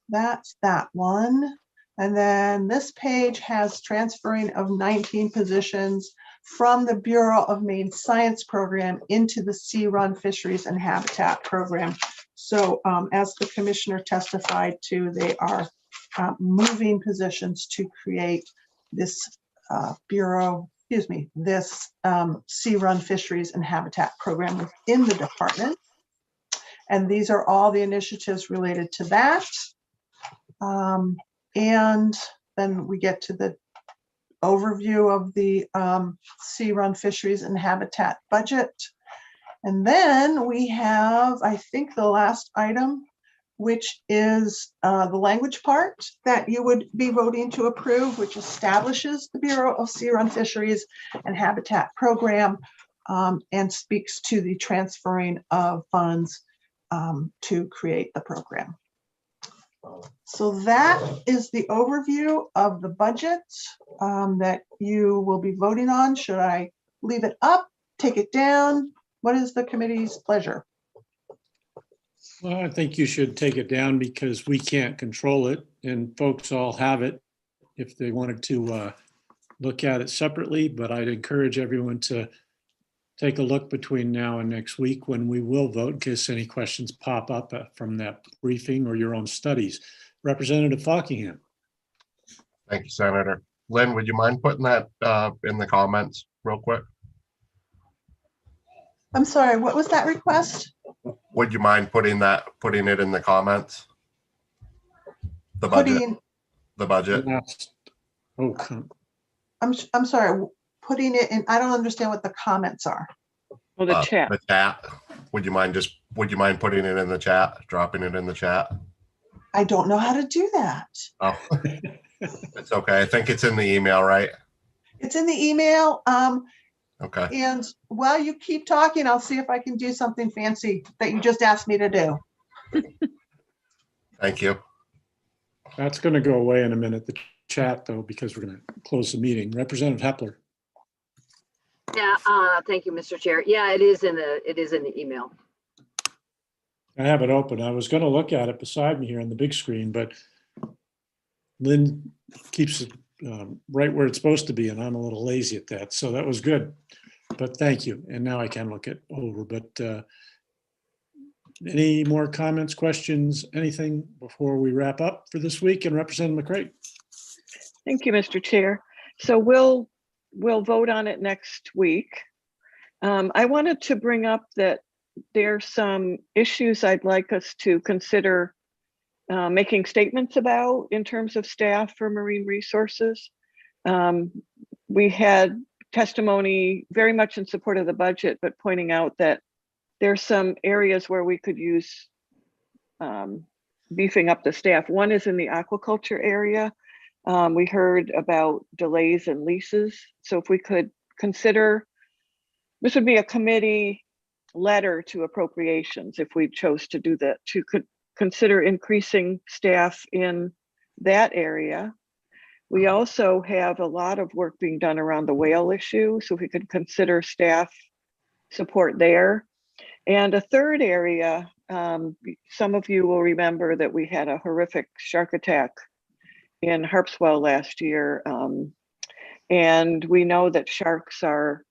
Speaker 12: that's that one. And then this page has transferring of 19 positions from the Bureau of Maine Science Program into the Sea Run Fisheries and Habitat Program. So as the commissioner testified to, they are moving positions to create this this Sea Run Fisheries and Habitat Program within the department. And these are all the initiatives related to that. And then we get to the overview of the Sea Run Fisheries and Habitat budget. And then we have, I think, the last item, which is the language part that you would be voting to approve, which establishes the Bureau of Sea Run Fisheries and Habitat Program and speaks to the transferring of funds to create the program. So that is the overview of the budget that you will be voting on. Should I leave it up, take it down? What is the committee's pleasure?
Speaker 1: Well, I think you should take it down because we can't control it, and folks all have it if they wanted to look at it separately, but I'd encourage everyone to take a look between now and next week when we will vote in case any questions pop up from that briefing or your own studies. Representative Fockingham.
Speaker 13: Thank you, Senator. Lynn, would you mind putting that in the comments real quick?
Speaker 12: I'm sorry, what was that request?
Speaker 13: Would you mind putting it in the comments? The budget. The budget.
Speaker 1: Oh,
Speaker 12: I'm sorry, putting it in, I don't understand what the comments are.
Speaker 17: Oh, the chat.
Speaker 13: The chat. Would you mind putting it in the chat, dropping it in the chat?
Speaker 12: I don't know how to do that.
Speaker 13: Oh, it's okay. I think it's in the email, right?
Speaker 12: It's in the email.
Speaker 13: Okay.
Speaker 12: And while you keep talking, I'll see if I can do something fancy that you just asked me to do.
Speaker 13: Thank you.
Speaker 1: That's going to go away in a minute. The chat though, because we're going to close the meeting. Representative Hepler.
Speaker 4: Yeah, thank you, Mr. Chair. Yeah, it is in the email.
Speaker 1: I have it open. I was going to look at it beside me here on the big screen, but Lynn keeps it right where it's supposed to be, and I'm a little lazy at that. So that was good. But thank you. And now I can look it over. But any more comments, questions, anything before we wrap up for this week? And Representative McCray.
Speaker 17: Thank you, Mr. Chair. So we'll vote on it next week. I wanted to bring up that there's some issues I'd like us to consider making statements about in terms of staff for marine resources. We had testimony very much in support of the budget, but pointing out that there's some areas where we could use beefing up the staff. One is in the aquaculture area. We heard about delays in leases. So if we could consider, this would be a committee letter to appropriations if we chose to do that, to consider increasing staff in that area. We also have a lot of work being done around the whale issue, so if we could consider staff support there. And a third area, some of you will remember that we had a horrific shark attack in Harpswell last year. And we know that sharks are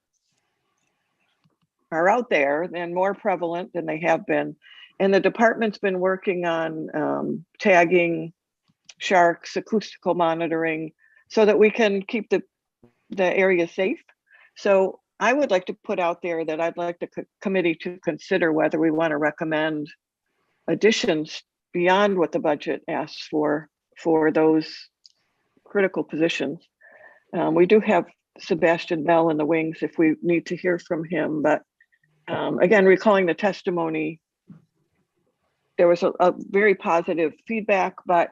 Speaker 17: out there and more prevalent than they have been. And the department's been working on tagging sharks, acoustical monitoring, so that we can keep the area safe. So I would like to put out there that I'd like the committee to consider whether we want to recommend additions beyond what the budget asks for those critical positions. We do have Sebastian Bell in the wings if we need to hear from him, but again, recalling the testimony, there was a very positive feedback, but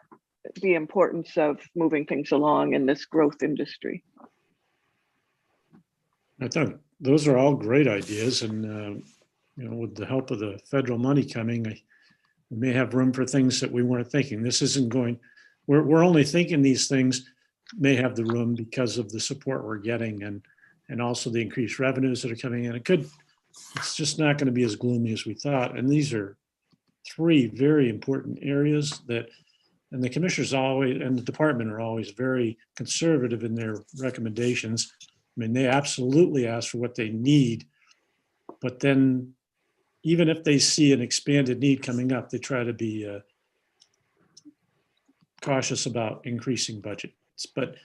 Speaker 17: the importance of moving things along in this growth industry.
Speaker 1: I thought those are all great ideas, and with the help of the federal money coming, we may have room for things that we weren't thinking. This isn't going. We're only thinking these things may have the room because of the support we're getting, and also the increased revenues that are coming in. It's just not going to be as gloomy as we thought. And these are three very important areas and the commissioners always, and the department are always very conservative in their recommendations. I mean, they absolutely ask for what they need, but then even if they see an expanded need coming up, they try to be cautious about increasing budgets. But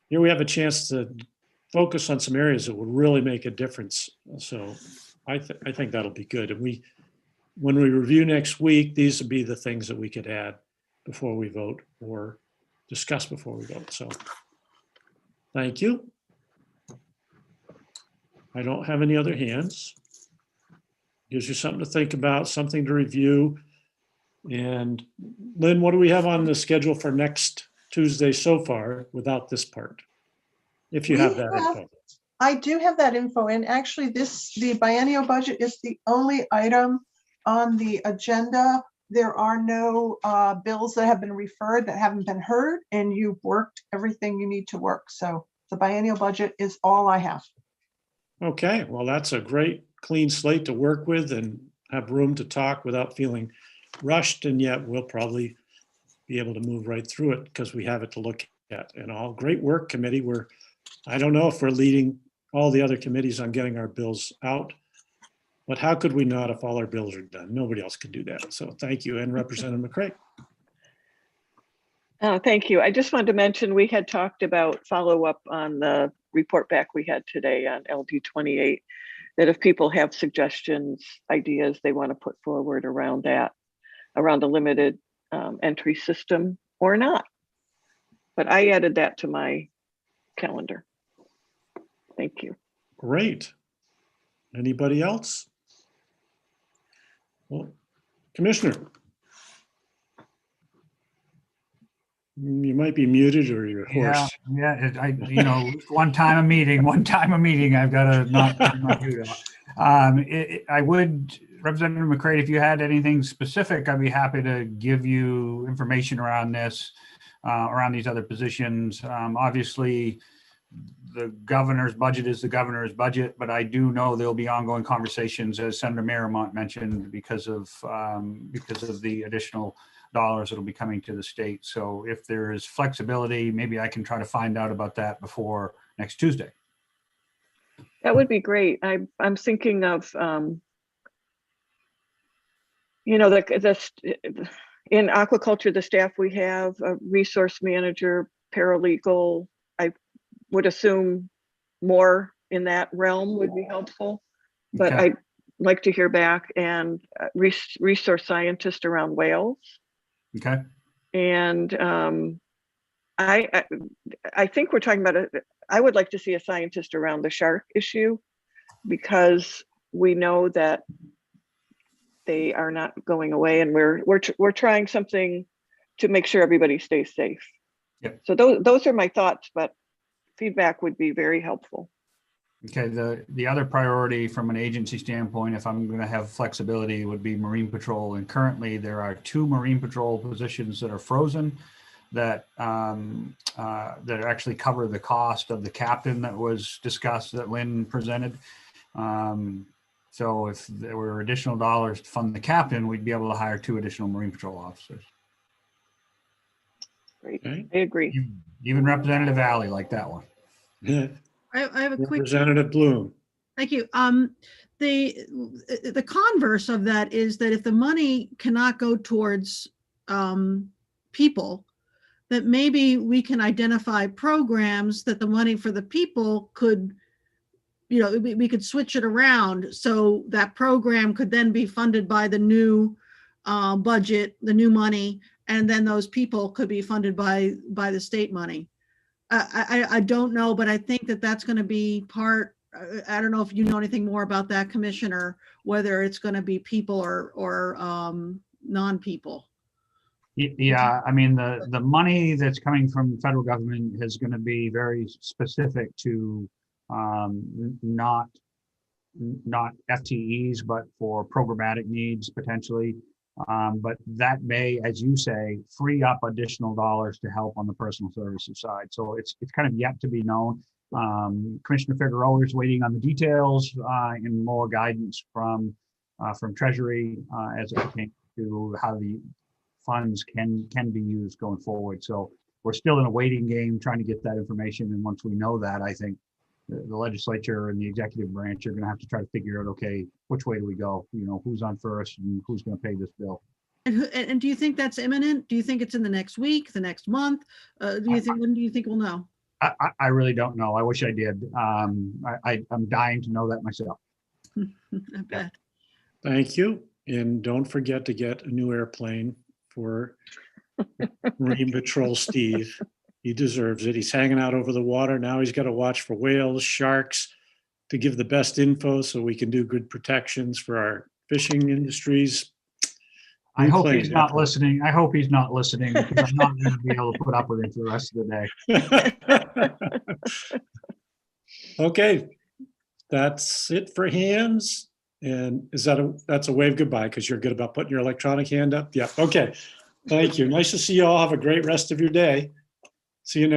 Speaker 1: here we have a chance to focus on some areas that would really make a difference. So I think that'll be good. And when we review next week, these would be the things that we could add before we vote or discuss before we vote. So thank you. I don't have any other hands. Gives you something to think about, something to review. And Lynn, what do we have on the schedule for next Tuesday so far without this part? If you have that info.
Speaker 12: I do have that info, and actually the biennial budget is the only item on the agenda. There are no bills that have been referred that haven't been heard, and you've worked everything you need to work. So the biennial budget is all I have.
Speaker 1: Okay, well, that's a great clean slate to work with and have room to talk without feeling rushed, and yet we'll probably be able to move right through it because we have it to look at. And all great work, committee. I don't know if we're leading all the other committees on getting our bills out, but how could we not if all our bills are done? Nobody else can do that. So thank you. And Representative McCray.
Speaker 17: Thank you. I just wanted to mention we had talked about follow-up on the report back we had today on LD 28, that if people have suggestions, ideas they want to put forward around that, around the limited entry system or not. But I added that to my calendar. Thank you.
Speaker 1: Great. Anybody else? Well, Commissioner. You might be muted or you're hoarse.
Speaker 15: Yeah. One time a meeting, I've got to not do that. I would, Representative McCray, if you had anything specific, I'd be happy to give you information around this. around these other positions. Obviously, the governor's budget is the governor's budget, but I do know there'll be ongoing conversations, as Senator Marymount mentioned, because of the additional dollars that'll be coming to the state. So if there is flexibility, maybe I can try to find out about that before next Tuesday.
Speaker 17: That would be great. I'm thinking of, in aquaculture, the staff we have, a resource manager, paralegal. I would assume more in that realm would be helpful, but
Speaker 15: Okay.
Speaker 17: I'd like to hear back, and resource scientist around whales.
Speaker 15: Okay.
Speaker 17: And I think we're talking about I would like to see a scientist around the shark issue, because we know that they are not going away, and we're trying something to make sure everybody stays safe.
Speaker 15: Yep.
Speaker 17: So those are my thoughts, but feedback would be very helpful.
Speaker 15: Okay, the other priority from an agency standpoint, if I'm going to have flexibility, would be Marine Patrol. And currently there are 2 Marine Patrol positions that are frozen that actually cover the cost of the captain that was discussed, that Lynn presented. So if there were additional dollars to fund the captain, we'd be able to hire 2 additional Marine Patrol officers.
Speaker 17: Great,
Speaker 1: Okay.
Speaker 17: I agree.
Speaker 15: Even Representative Alley like that one.
Speaker 6: I have a quick.
Speaker 1: Representative Bloom.
Speaker 6: Thank you. The converse of that is that if the money cannot go towards people, that maybe we can identify programs that the money for the people could, we could switch it around, so that program could then be funded by the new budget, the new money, and then those people could be funded by the state money. I don't know, but I think that that's going to be part. I don't know if you know anything more about that, Commissioner, whether it's going to be people or non-people.
Speaker 15: Yeah, I mean, the money that's coming from the federal government is going to be very specific to not FTEs, but for programmatic needs potentially. But that may, as you say, free up additional dollars to help on the personal services side. So it's kind of yet to be known. Commissioner Figueroa is waiting on the details and more guidance from Treasury as it pertains to how the funds can be used going forward. So we're still in a waiting game trying to get that information. And once we know that, I think the legislature and the executive branch are going to have to try to figure out, okay, which way do we go? Who's on first and who's going to pay this bill?
Speaker 6: And do you think that's imminent? Do you think it's in the next week, the next month? When do you think we'll know?
Speaker 15: I really don't know. I wish I did. I'm dying to know that myself.
Speaker 6: I bet.
Speaker 1: Thank you. And don't forget to get a new airplane for Marine Patrol Steve. He deserves it. He's hanging out over the water. Now he's got to watch for whales, sharks, to give the best info so we can do good protections for our fishing industries.
Speaker 15: I hope he's not listening. I hope he's not listening, because I'm not going to be able to put up with him for the rest of the day.
Speaker 1: Okay, that's it for hands. And that's a wave goodbye, because you're good about putting your electronic hand up? Yeah, okay. Thank you. Nice to see you all. Have a great rest of your day. See you next